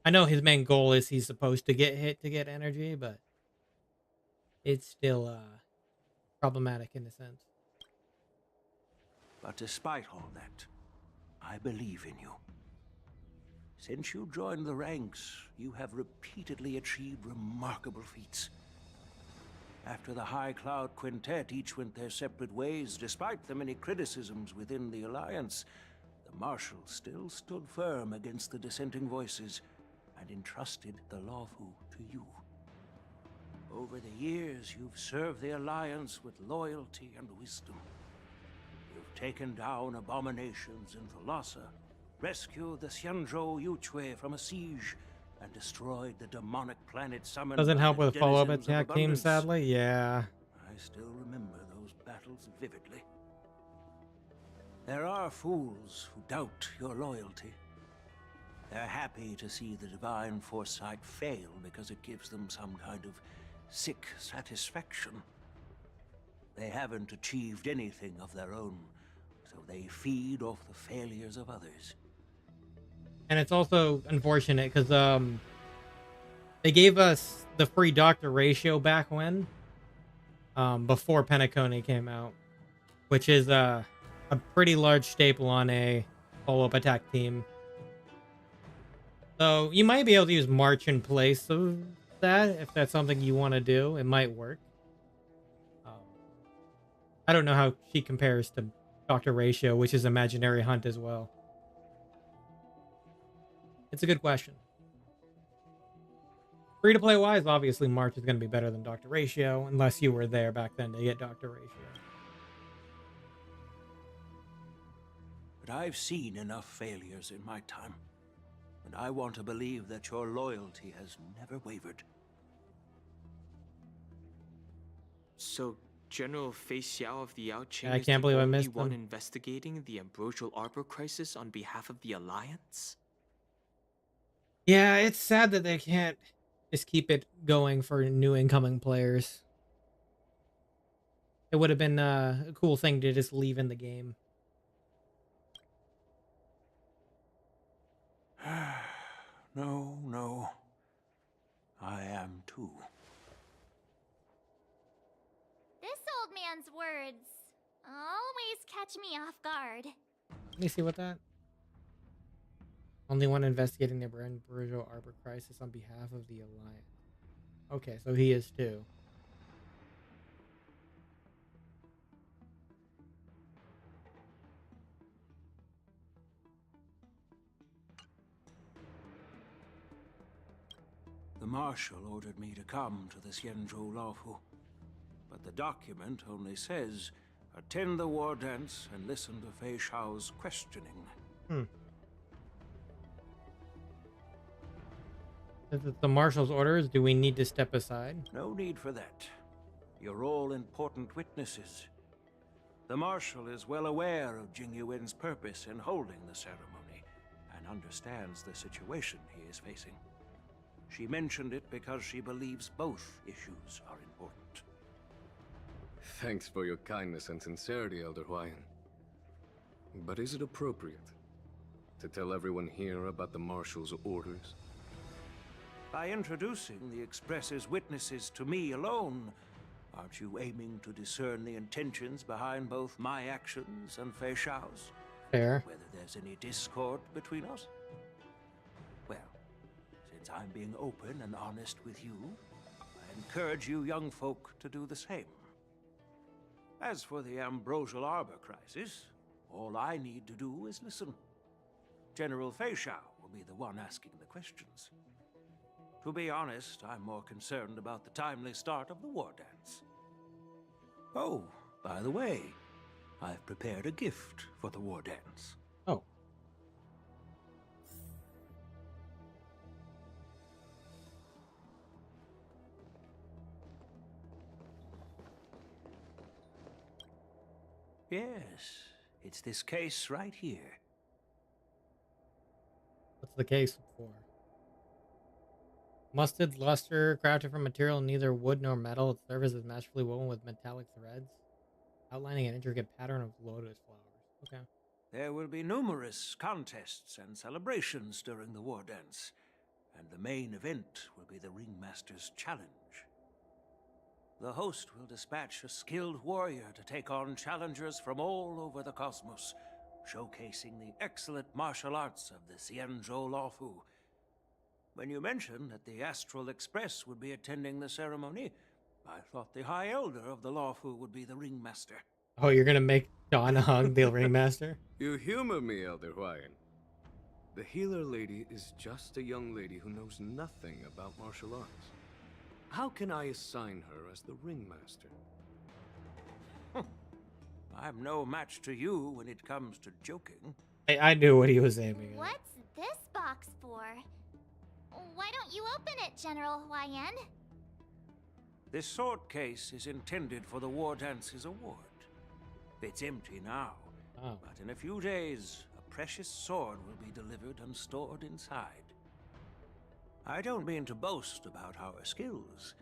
I know his main goal is he's supposed to get hit to get energy, but it's still problematic in a sense. But despite all that, I believe in you. Since you joined the ranks, you have repeatedly achieved remarkable feats. After the High Cloud Quintet each went their separate ways, despite the many criticisms within the Alliance, the Marshal still stood firm against the dissenting voices and entrusted the Luofu to you. Over the years, you've served the Alliance with loyalty and wisdom. You've taken down abominations in Thalassa, rescued the Xianzhou Yuchue from a siege, and destroyed the demonic planet summoned Doesn't by help the with follow-up denizens of attack team, abundance. sadly. Yeah. I still remember those battles vividly. There are fools who doubt your loyalty. They're happy to see the divine foresight fail because it gives them some kind of sick satisfaction. They haven't achieved anything of their own, so they feed off the failures of others. And it's also unfortunate because they gave us the free doctor ratio back when, before Penacony came out, which is a pretty large staple on a follow-up attack team. So you might be able to use March in place of that if that's something you want to do. It might work. I don't know how she compares to Doctor Ratio, which is Imaginary Hunt as well. It's a good question. Free-to-play wise, obviously March is going to be better than Doctor Ratio, unless you were there back then to get Doctor Ratio. But I've seen enough failures in my time, and I want to believe that your loyalty has never wavered. So, General Fei Xiao of the Yaoqing I is can't the believe I only missed one them. investigating the Ambrosial Arbor crisis on behalf of the Alliance? Yeah, it's sad that they can't just keep it going for new incoming players. It would have been a cool thing to just leave in the game. No. I am too. This old man's words always catch me off guard. Let me see what that. Only one investigating the Ambrosial Arbor crisis on behalf of the Alliance. Okay, so he is too. The Marshal ordered me to come to the Xianzhou Luofu, but the document only says, attend the war dance and listen to Fei Xiao's questioning. If it's the Marshal's orders, do we need to step aside? No need for that. You're all important witnesses. The Marshal is well aware of Jing Yuan's purpose in holding the ceremony, and understands the situation he is facing. She mentioned it because she believes both issues are important. Thanks for your kindness and sincerity, Elder Huayan. But is it appropriate to tell everyone here about the Marshal's orders? By introducing the Express's witnesses to me alone, aren't you aiming to discern the intentions behind both my actions and Fei Xiao's? Fair. Whether there's any discord between us? Well, since I'm being open and honest with you, I encourage you young folk to do the same. As for the Ambrosial Arbor crisis, all I need to do is listen. General Fei Xiao will be the one asking the questions. To be honest, I'm more concerned about the timely start of the war dance. Oh, by the way, I've prepared a gift for the war dance. Oh. Yes, it's this case right here. What's the case for? Musted luster, crafted from material neither wood nor metal. Its surface is masterfully woven with metallic threads, outlining an intricate pattern of lotus flowers. Okay. There will be numerous contests and celebrations during the war dance, and the main event will be the Ringmaster's Challenge. The host will dispatch a skilled warrior to take on challengers from all over the cosmos, showcasing the excellent martial arts of the Xianzhou Luofu. When you mentioned that the Astral Express would be attending the ceremony, I thought the High Elder of the Luofu would be the ringmaster. Oh, you're gonna make Don Hung the ringmaster? You humor me, Elder Huayan. The healer lady is just a young lady who knows nothing about martial arts. How can I assign her as the ringmaster? I'm no match to you when it comes to joking. I knew what he was aiming at. What's this box for? Why don't you open it, General Huayan? This sword case is intended for the War Dance's award. It's empty now, but in a few days, a precious sword will be delivered and stored inside. I don't mean to boast about our skills,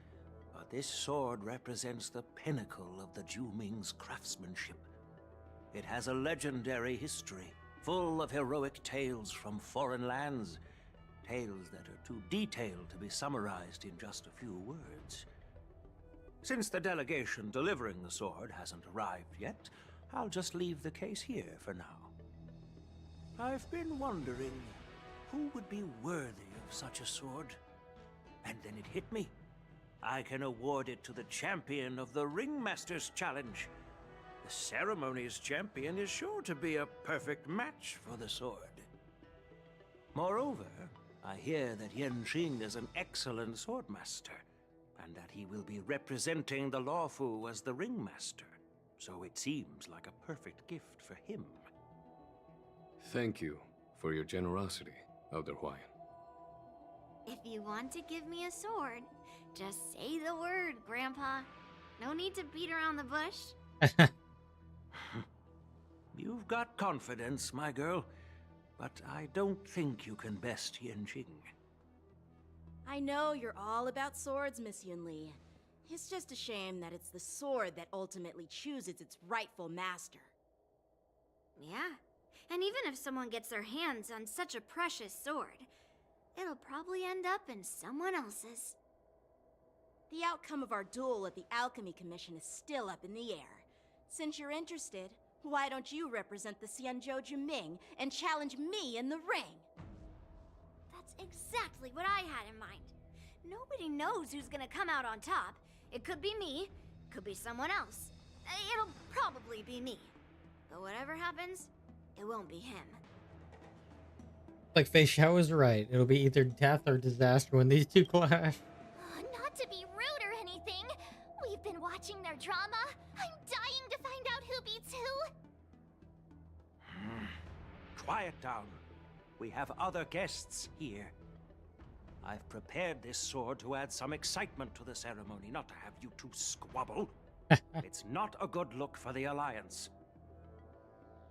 but this sword represents the pinnacle of the Zhuming's craftsmanship. It has a legendary history, full of heroic tales from foreign lands, tales that are too detailed to be summarized in just a few words. Since the delegation delivering the sword hasn't arrived yet, I'll just leave the case here for now. I've been wondering who would be worthy of such a sword. And then it hit me. I can award it to the champion of the Ringmaster's Challenge. The ceremony's champion is sure to be a perfect match for the sword. Moreover, I hear that Yanqing is an excellent swordmaster, and that he will be representing the Luofu as the ringmaster, so it seems like a perfect gift for him. Thank you for your generosity, Elder Huayan. If you want to give me a sword, just say the word, Grandpa. No need to beat around the bush. You've got confidence, my girl, but I don't think you can best Yanqing. I know you're all about swords, Miss Yunli. It's just a shame that it's the sword that ultimately chooses its rightful master. Yeah, and even if someone gets their hands on such a precious sword, it'll probably end up in someone else's. The outcome of our duel at the Alchemy Commission is still up in the air. Since you're interested, why don't you represent the Xianzhou Juming and challenge me in the ring? That's exactly what I had in mind. Nobody knows who's gonna come out on top. It could be me, could be someone else. It'll probably be me. But whatever happens, it won't be him. Like Fei Xiao was right. It'll be either death or disaster when these two clash. Not to be rude or anything, we've been watching their drama. I'm dying to find out who beats who. Quiet down. We have other guests here. I've prepared this sword to add some excitement to the ceremony, not to have you two squabble. It's not a good look for the Alliance.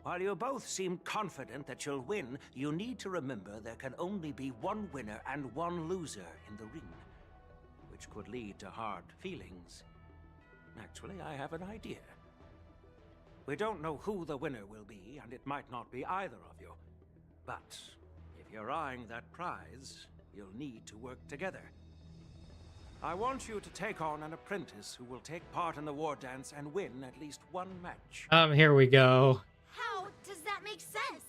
While you both seem confident that you'll win, you need to remember there can only be one winner and one loser in the ring, which could lead to hard feelings. Actually, I have an idea. We don't know who the winner will be, and it might not be either of you. But if you're eyeing that prize, you'll need to work together. I want you to take on an apprentice who will take part in the war dance and win at least one match. Here we go. How does that make sense?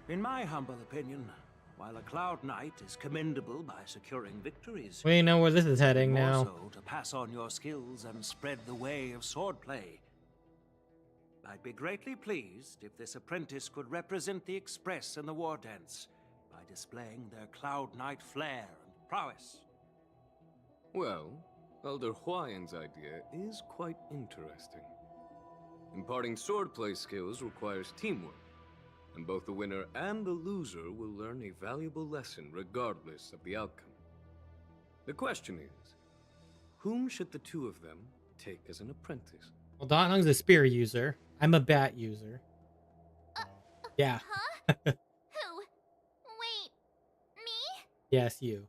In my humble opinion, while a Cloud Knight is commendable by securing victories, We know where this is heading now. also to pass on your skills and spread the way of swordplay. I'd be greatly pleased if this apprentice could represent the Express in the war dance by displaying their Cloud Knight flair and prowess. Well, Elder Huayan's idea is quite interesting. Imparting swordplay skills requires teamwork, and both the winner and the loser will learn a valuable lesson regardless of the outcome. The question is, whom should the two of them take as an apprentice? Well, Don Hung's a spear user. I'm a bat user. Yeah. Who? Wait, me? Yes, you.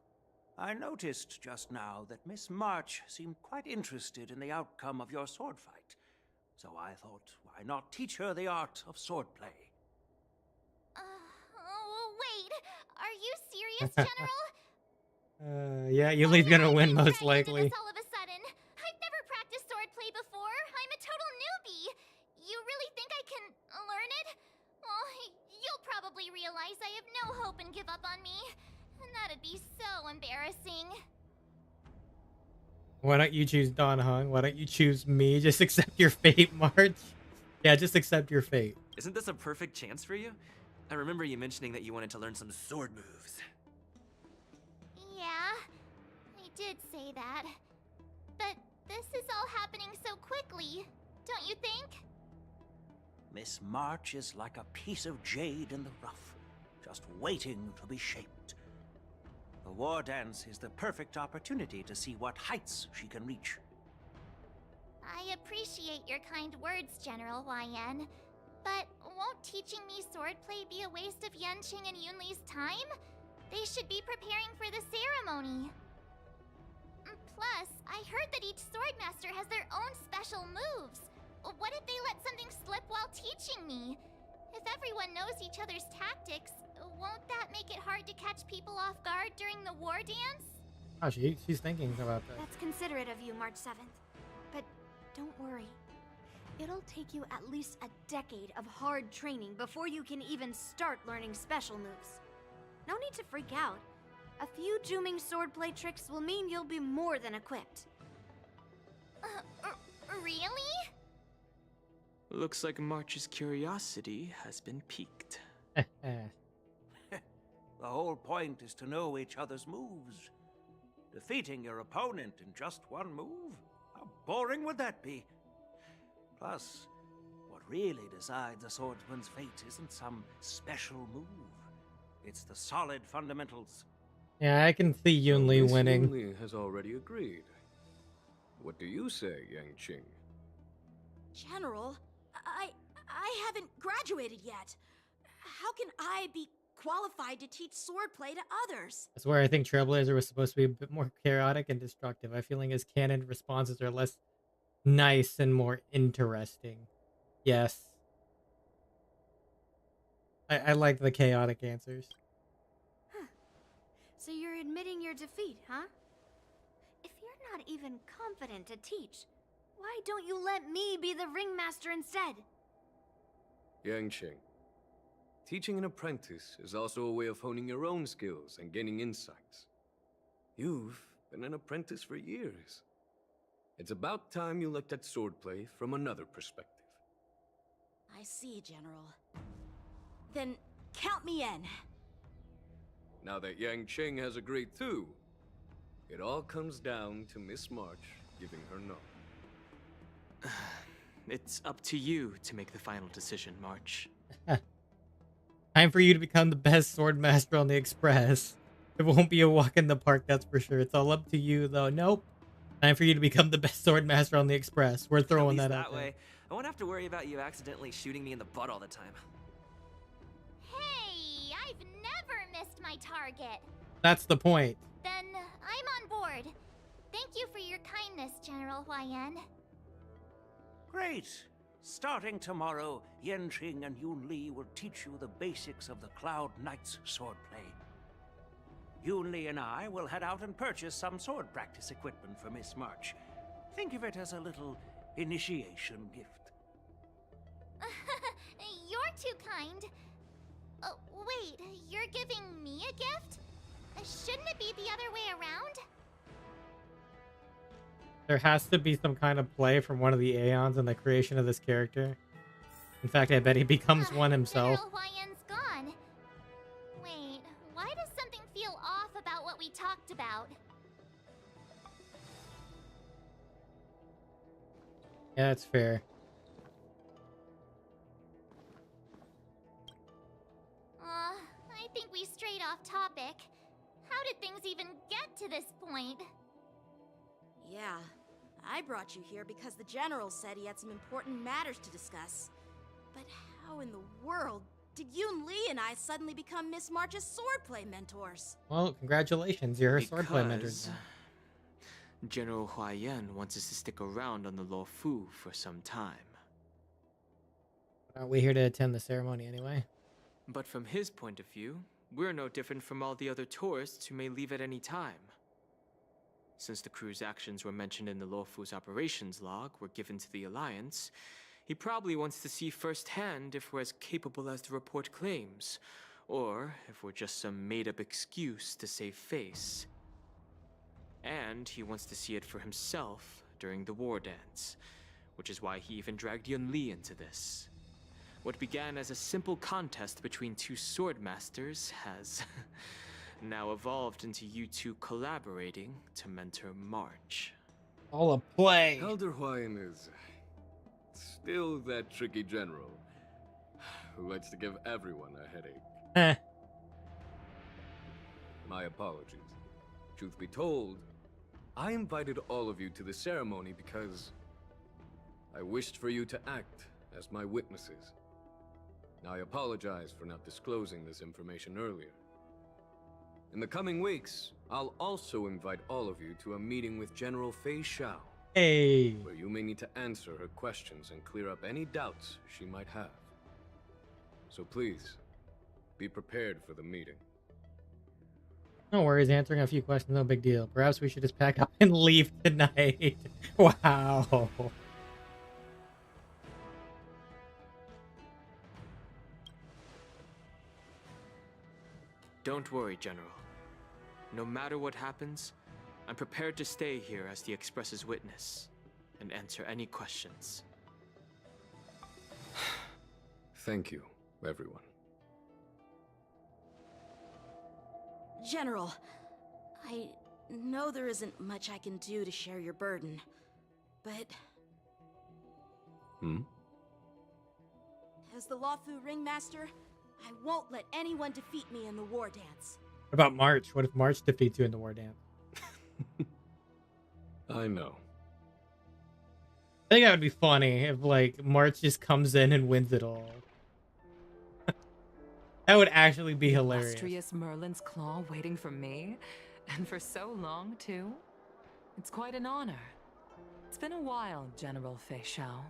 I noticed just now that Miss March seemed quite interested in the outcome of your sword fight. So I thought, why not teach her the art of swordplay? Wait, are you serious, General? Yeah, Yuli's gonna win most likely. All of a sudden, I've never practiced swordplay before. I'm a total newbie. You really think I can learn it? realize I have no hope and give up on me. And that'd be so embarrassing. Why don't you choose Don Hung? Why don't you choose me? Just accept your fate, March. Yeah, just accept your fate. Isn't this a perfect chance for you? I remember you mentioning that you wanted to learn some sword moves. Yeah, I did say that. But this is all happening so quickly, don't you think? Miss March is like a piece of jade in the rough, just waiting to be shaped. The war dance is the perfect opportunity to see what heights she can reach. I appreciate your kind words, General YN. But won't teaching me swordplay be a waste of Yanqing and Yunli's time? They should be preparing for the ceremony. Plus, I heard that each swordmaster has their own special moves. What if they let something slip while teaching me? If everyone knows each other's tactics, won't that make it hard to catch people off guard during the war dance? Oh, she's thinking about that. That's considerate of you, March 7th. But don't worry. It'll take you at least a decade of hard training before you can even start learning special moves. No need to freak out. A few Juming swordplay tricks will mean you'll be more than equipped. Really? Looks like March's curiosity has been piqued. The whole point is to know each other's moves. Defeating your opponent in just one move? How boring would that be? Plus, what really decides a swordsman's fate isn't some special move. It's the solid fundamentals. Yeah, I can see Yunli Miss winning. Yunli has already agreed. What do you say, Yanqing? General, I haven't graduated yet. How can I be qualified to teach swordplay to others? That's where I think Trailblazer was supposed to be a bit more chaotic and destructive. I feeling his canon responses are less nice and more interesting. Yes. I like the chaotic answers. Huh. So you're admitting your defeat, huh? If you're not even confident to teach, why don't you let me be the ringmaster instead? Yanqing, teaching an apprentice is also a way of honing your own skills and gaining insights. You've been an apprentice for years. It's about time you looked at swordplay from another perspective. I see, General. Then count me in. Now that Yanqing has agreed too, it all comes down to Miss March giving her nod. It's up to you to make the final decision, March. Time for you to become the best swordmaster on the Express. It won't be a walk in the park, that's for sure. It's all up to you, though. Nope. Time for you to become the best swordmaster on the Express. We're throwing that out there. Way, I won't have to worry about you accidentally shooting me in the butt all the time. Hey, I've never missed my target. That's the point. Then I'm on board. Thank you for your kindness, General YN. Great. Starting tomorrow, Yanqing and Yunli will teach you the basics of the Cloud Knight's swordplay. Yunli and I will head out and purchase some sword practice equipment for Miss March. Think of it as a little initiation gift. You're too kind. Wait, you're giving me a gift? Shouldn't it be the other way around? There has to be some kind of play from one of the Aeons in the creation of this character. In fact, I bet he becomes one himself. General YN's gone. Wait, why does something feel off about what we talked about? Yeah, that's fair. I think we strayed off topic. How did things even get to this point? Yeah, I brought you here because the General said he had some important matters to discuss. But how in the world did Yunli and I suddenly become Miss March's swordplay mentors? Well, congratulations, you're her swordplay mentor. General Huayan wants us to stick around on the Luofu for some time. Aren't we here to attend the ceremony anyway? But from his point of view, we're no different from all the other tourists who may leave at any time. Since the crew's actions were mentioned in the Luofu's operations log were given to the Alliance, he probably wants to see firsthand if we're as capable as the report claims, or if we're just some made-up excuse to save face. And he wants to see it for himself during the war dance, which is why he even dragged Yun Li into this. What began as a simple contest between two sword masters has now evolved into you two collaborating to mentor March. All a play. Elder Huayan is still that tricky general who likes to give everyone a headache. My apologies. Truth be told, I invited all of you to the ceremony because I wished for you to act as my witnesses. I apologize for not disclosing this information earlier. In the coming weeks, I'll also invite all of you to a meeting with General Fei Xiao. Hey. Where you may need to answer her questions and clear up any doubts she might have. So please, be prepared for the meeting. No worries, answering a few questions, no big deal. Perhaps we should just pack up and leave tonight. Wow. Don't worry, General. No matter what happens, I'm prepared to stay here as the Express's witness and answer any questions. Thank you, everyone. General, I know there isn't much I can do to share your burden, but... As the Luofu ringmaster, I won't let anyone defeat me in the war dance. What about March? What if March defeats you in the war dance? I know. I think that would be funny if, like, March just comes in and wins it all. That would actually be hilarious. Illustrious Merlin's claw waiting for me, and for so long too. It's quite an honor. It's been a while, General Fei Xiao.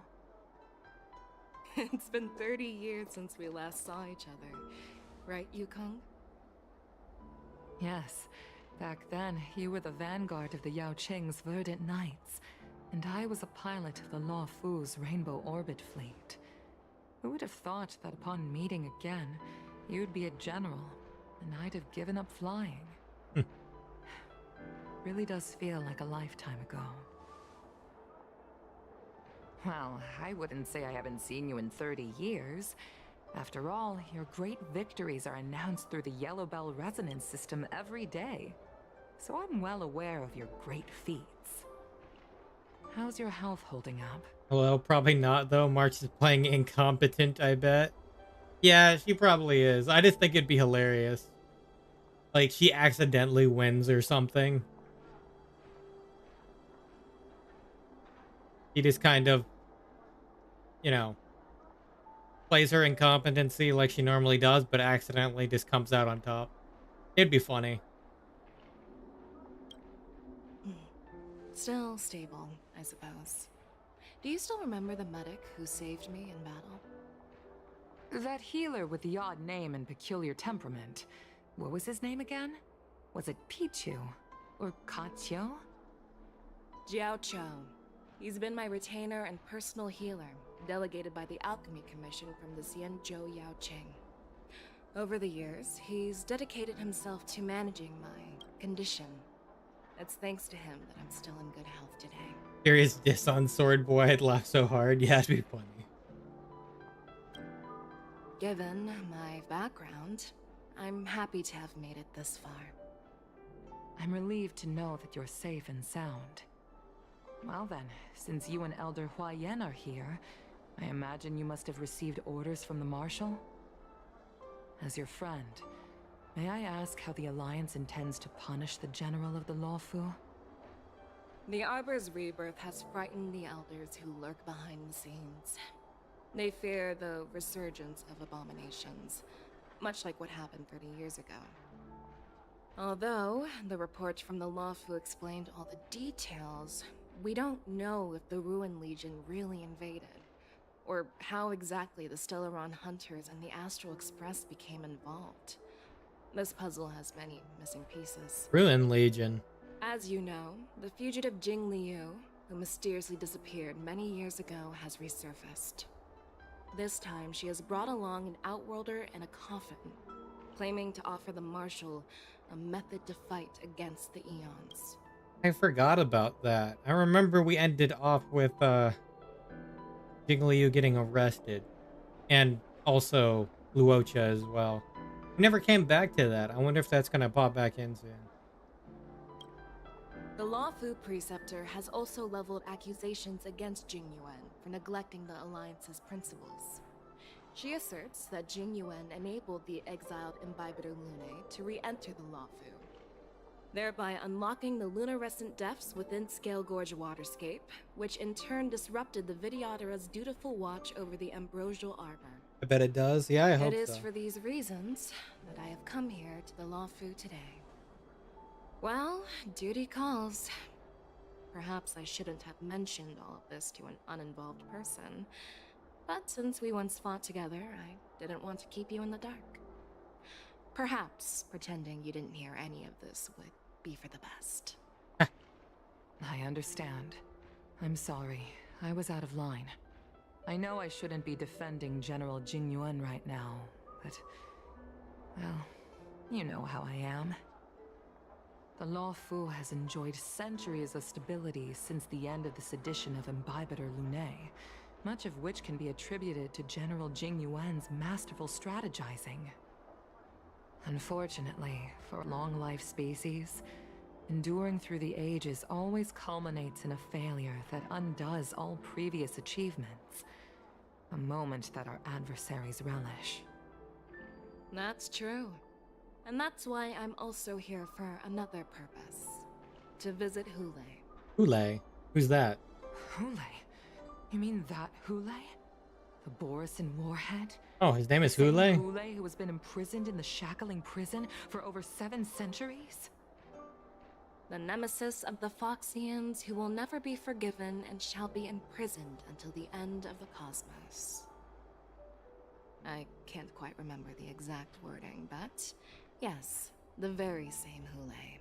It's been 30 years since we last saw each other, right, Yukong? Yes, back then you were the vanguard of the Yao Qing's Verdant Knights, and I was a pilot of the Luofu's Rainbow Orbit fleet. Who would have thought that upon meeting again, you'd be a general, and I'd have given up flying? Really does feel like a lifetime ago. Well, I wouldn't say I haven't seen you in 30 years. After all, your great victories are announced through the Yellow Bell resonance system every day. So I'm well aware of your great feats. How's your health holding up? Hello, probably not, though. March is playing incompetent, I bet. Yeah, she probably is. I just think it'd be hilarious. Like, she accidentally wins or something. He just kind of, you know, plays her incompetency like she normally does, but accidentally just comes out on top. It'd be funny. Still stable, I suppose. Do you still remember the medic who saved me in battle? That healer with the odd name and peculiar temperament. What was his name again? Was it Pichu? Or Kachio? Jiao Cho. He's been my retainer and personal healer, delegated by the Alchemy Commission from the Xianzhou Yao Qing. Over the years, he's dedicated himself to managing my condition. It's thanks to him that I'm still in good health today. Serious diss on Sword Boy. I'd laugh so hard. Yeah, it'd be funny. Given my background, I'm happy to have made it this far. I'm relieved to know that you're safe and sound. Well then, since you and Elder Huayan are here, I imagine you must have received orders from the Marshal? As your friend, may I ask how the Alliance intends to punish the General of the Luofu? The Arbor's rebirth has frightened the Elders who lurk behind the scenes. They fear the resurgence of abominations, much like what happened 30 years ago. Although the reports from the Luofu explained all the details, we don't know if the Ruin Legion really invaded, or how exactly the Stellaron Hunters and the Astral Express became involved. This puzzle has many missing pieces. Ruin Legion. As you know, the fugitive Jing Liu, who mysteriously disappeared many years ago, has resurfaced. This time, she has brought along an Outworlder and a coffin. claiming to offer the Marshal a method to fight against the Eons. I forgot about that. I remember we ended off with Jiggly getting arrested, and also Luocha as well. We never came back to that. I wonder if that's gonna pop back in soon. The Luofu Preceptor has also leveled accusations against Jing Yuan for neglecting the Alliance's principles. She asserts that Jing Yuan enabled the exiled Imbibitor Lunae to re-enter the Luofu, thereby unlocking the lunarescent depths within Scale Gorge Waterscape, which in turn disrupted the Vidyadhara's dutiful watch over the Ambrosial Arbor. I bet it does. Yeah, I hope so. It is for these reasons that I have come here to the Luofu today. Well, duty calls. Perhaps I shouldn't have mentioned all of this to an uninvolved person, but since we once fought together, I didn't want to keep you in the dark. Perhaps pretending you didn't hear any of this would be for the best. I understand. I'm sorry. I was out of line. I know I shouldn't be defending General Jing Yuan right now, but... well, you know how I am. The Luofu has enjoyed centuries of stability since the end of the sedition of Imbibitor Lunae, much of which can be attributed to General Jing Yuan's masterful strategizing. Unfortunately, for a long-life species, enduring through the ages always culminates in a failure that undoes all previous achievements. A moment that our adversaries relish. That's true. And that's why I'm also here for another purpose. To visit Hule. Hule? Who's that? Hule? You mean that Hule? The Borisin warhead? Oh, his name is The Hule? same Hule who has been imprisoned in the shackling prison for over 7 centuries? The nemesis of the Foxians who will never be forgiven and shall be imprisoned until the end of the cosmos. I can't quite remember the exact wording, but yes, the very same Hule.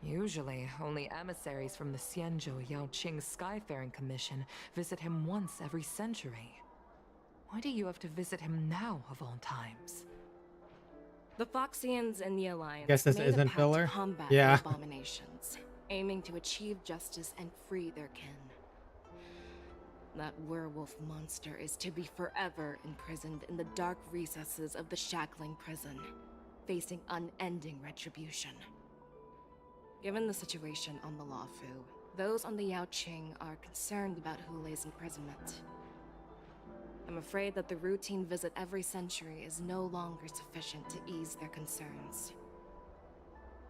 Usually, only emissaries from the Xianzhou Yaoqing Skyfaring Commission visit him once every century. Why do you have to visit him now, of all times? The Foxians and the Alliance Guess this made a isn't pact filler? to combat Yeah. the abominations, aiming to achieve justice and free their kin. That werewolf monster is to be forever imprisoned in the dark recesses of the shackling prison, facing unending retribution. Given the situation on the Luofu, those on the Yaoqing are concerned about Hule's imprisonment. I'm afraid that the routine visit every century is no longer sufficient to ease their concerns.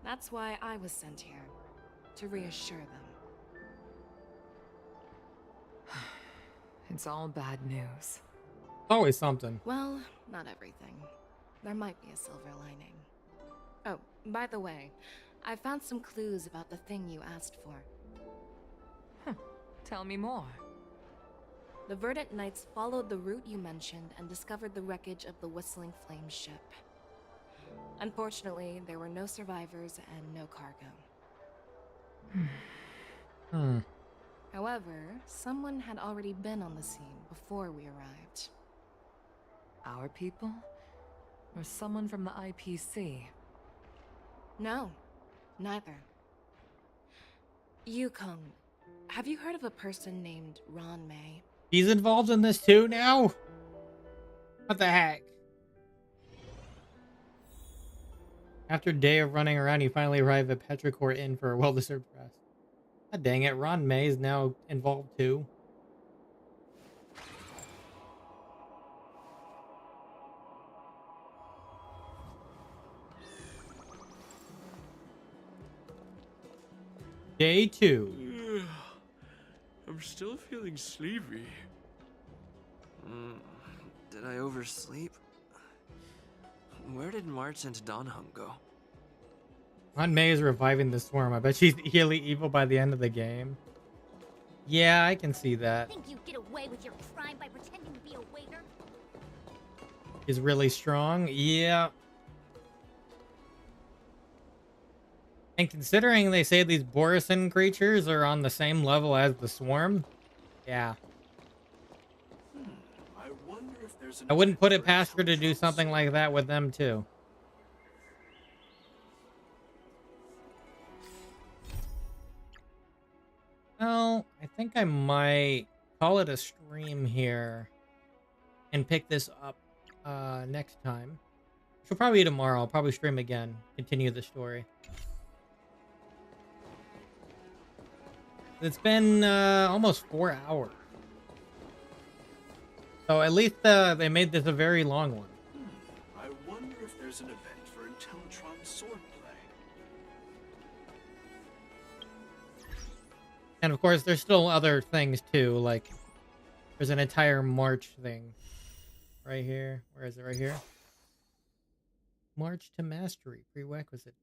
That's why I was sent here, to reassure them. It's all bad news. Always something. Well, not everything. There might be a silver lining. Oh, by the way, I found some clues about the thing you asked for. Tell me more. The Verdant Knights followed the route you mentioned and discovered the wreckage of the Whistling Flame ship. Unfortunately, there were no survivors and no cargo. However, someone had already been on the scene before we arrived. Our people? Or someone from the IPC? No, neither. Yukong, have you heard of a person named Ron May? He's involved in this too now? What the heck? After a day of running around, you finally arrive at Petrichor Inn for a well-deserved rest. God dang it, Ron May is now involved too. Day 2. I'm still feeling sleepy. Did I oversleep? Where did March and Donhum go? Ron May is reviving the swarm. I bet she's really evil by the end of the game. Yeah, I can see that. Think you get away with your crime by pretending to be a waiter? He's really strong. Yeah. And considering they say these Borisin creatures are on the same level as the swarm, yeah. I wonder if there's an I wouldn't event put it for past her to do intelligence something like that with them too. Well, I think I might call it a stream here and pick this up next time. She'll probably be tomorrow. I'll probably stream again, continue the story. It's been almost 4 hours. So at least they made this a very long one. I wonder if there's an event for Intellitron swordplay. And of course, there's still other things too, like there's an entire March thing right here. Where is it? Right here. March to Mastery prerequisite.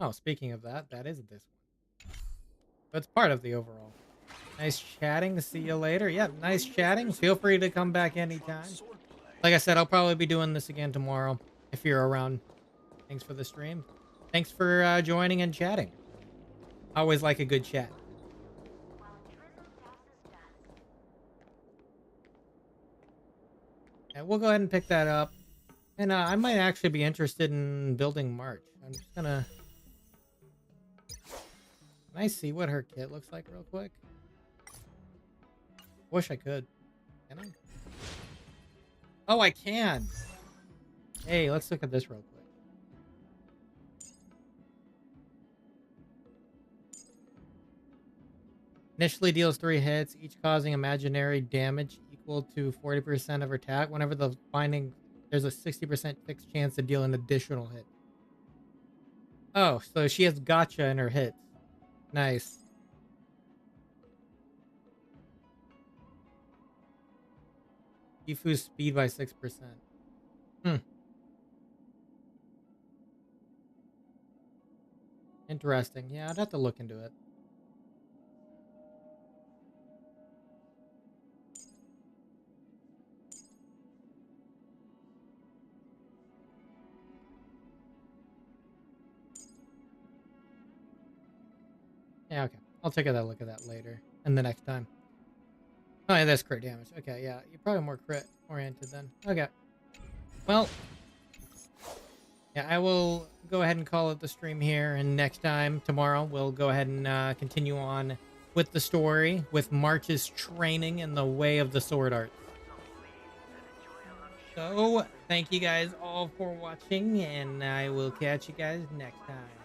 Oh, speaking of that, that is this one. But it's part of the overall. Nice chatting. See you later. Yeah, nice chatting. Feel free to come back anytime. Like I said, I'll probably be doing this again tomorrow if you're around. Thanks for the stream. Thanks for joining and chatting. I always like a good chat. Yeah, we'll go ahead and pick that up. And I might actually be interested in building March. I'm just gonna... Can I see what her kit looks like real quick? Wish I could. Can I? Oh, I can! Hey, let's look at this real quick. Initially deals 3 hits, each causing imaginary damage equal to 40% of her attack. Whenever the binding, there's a 60% fixed chance to deal an additional hit. Oh, so she has gotcha in her hits. Nice. Gifu's speed by 6%. Interesting. Yeah, I'd have to look into it. Yeah, okay. I'll take a look at that later. And the next time. Oh, yeah, that's crit damage. Okay, yeah. You're probably more crit oriented then. Okay. Well. Yeah, I will go ahead and call it the stream here. And next time, tomorrow, we'll go ahead and continue on with the story. With March's training in the way of the sword art. So, thank you guys all for watching. And I will catch you guys next time.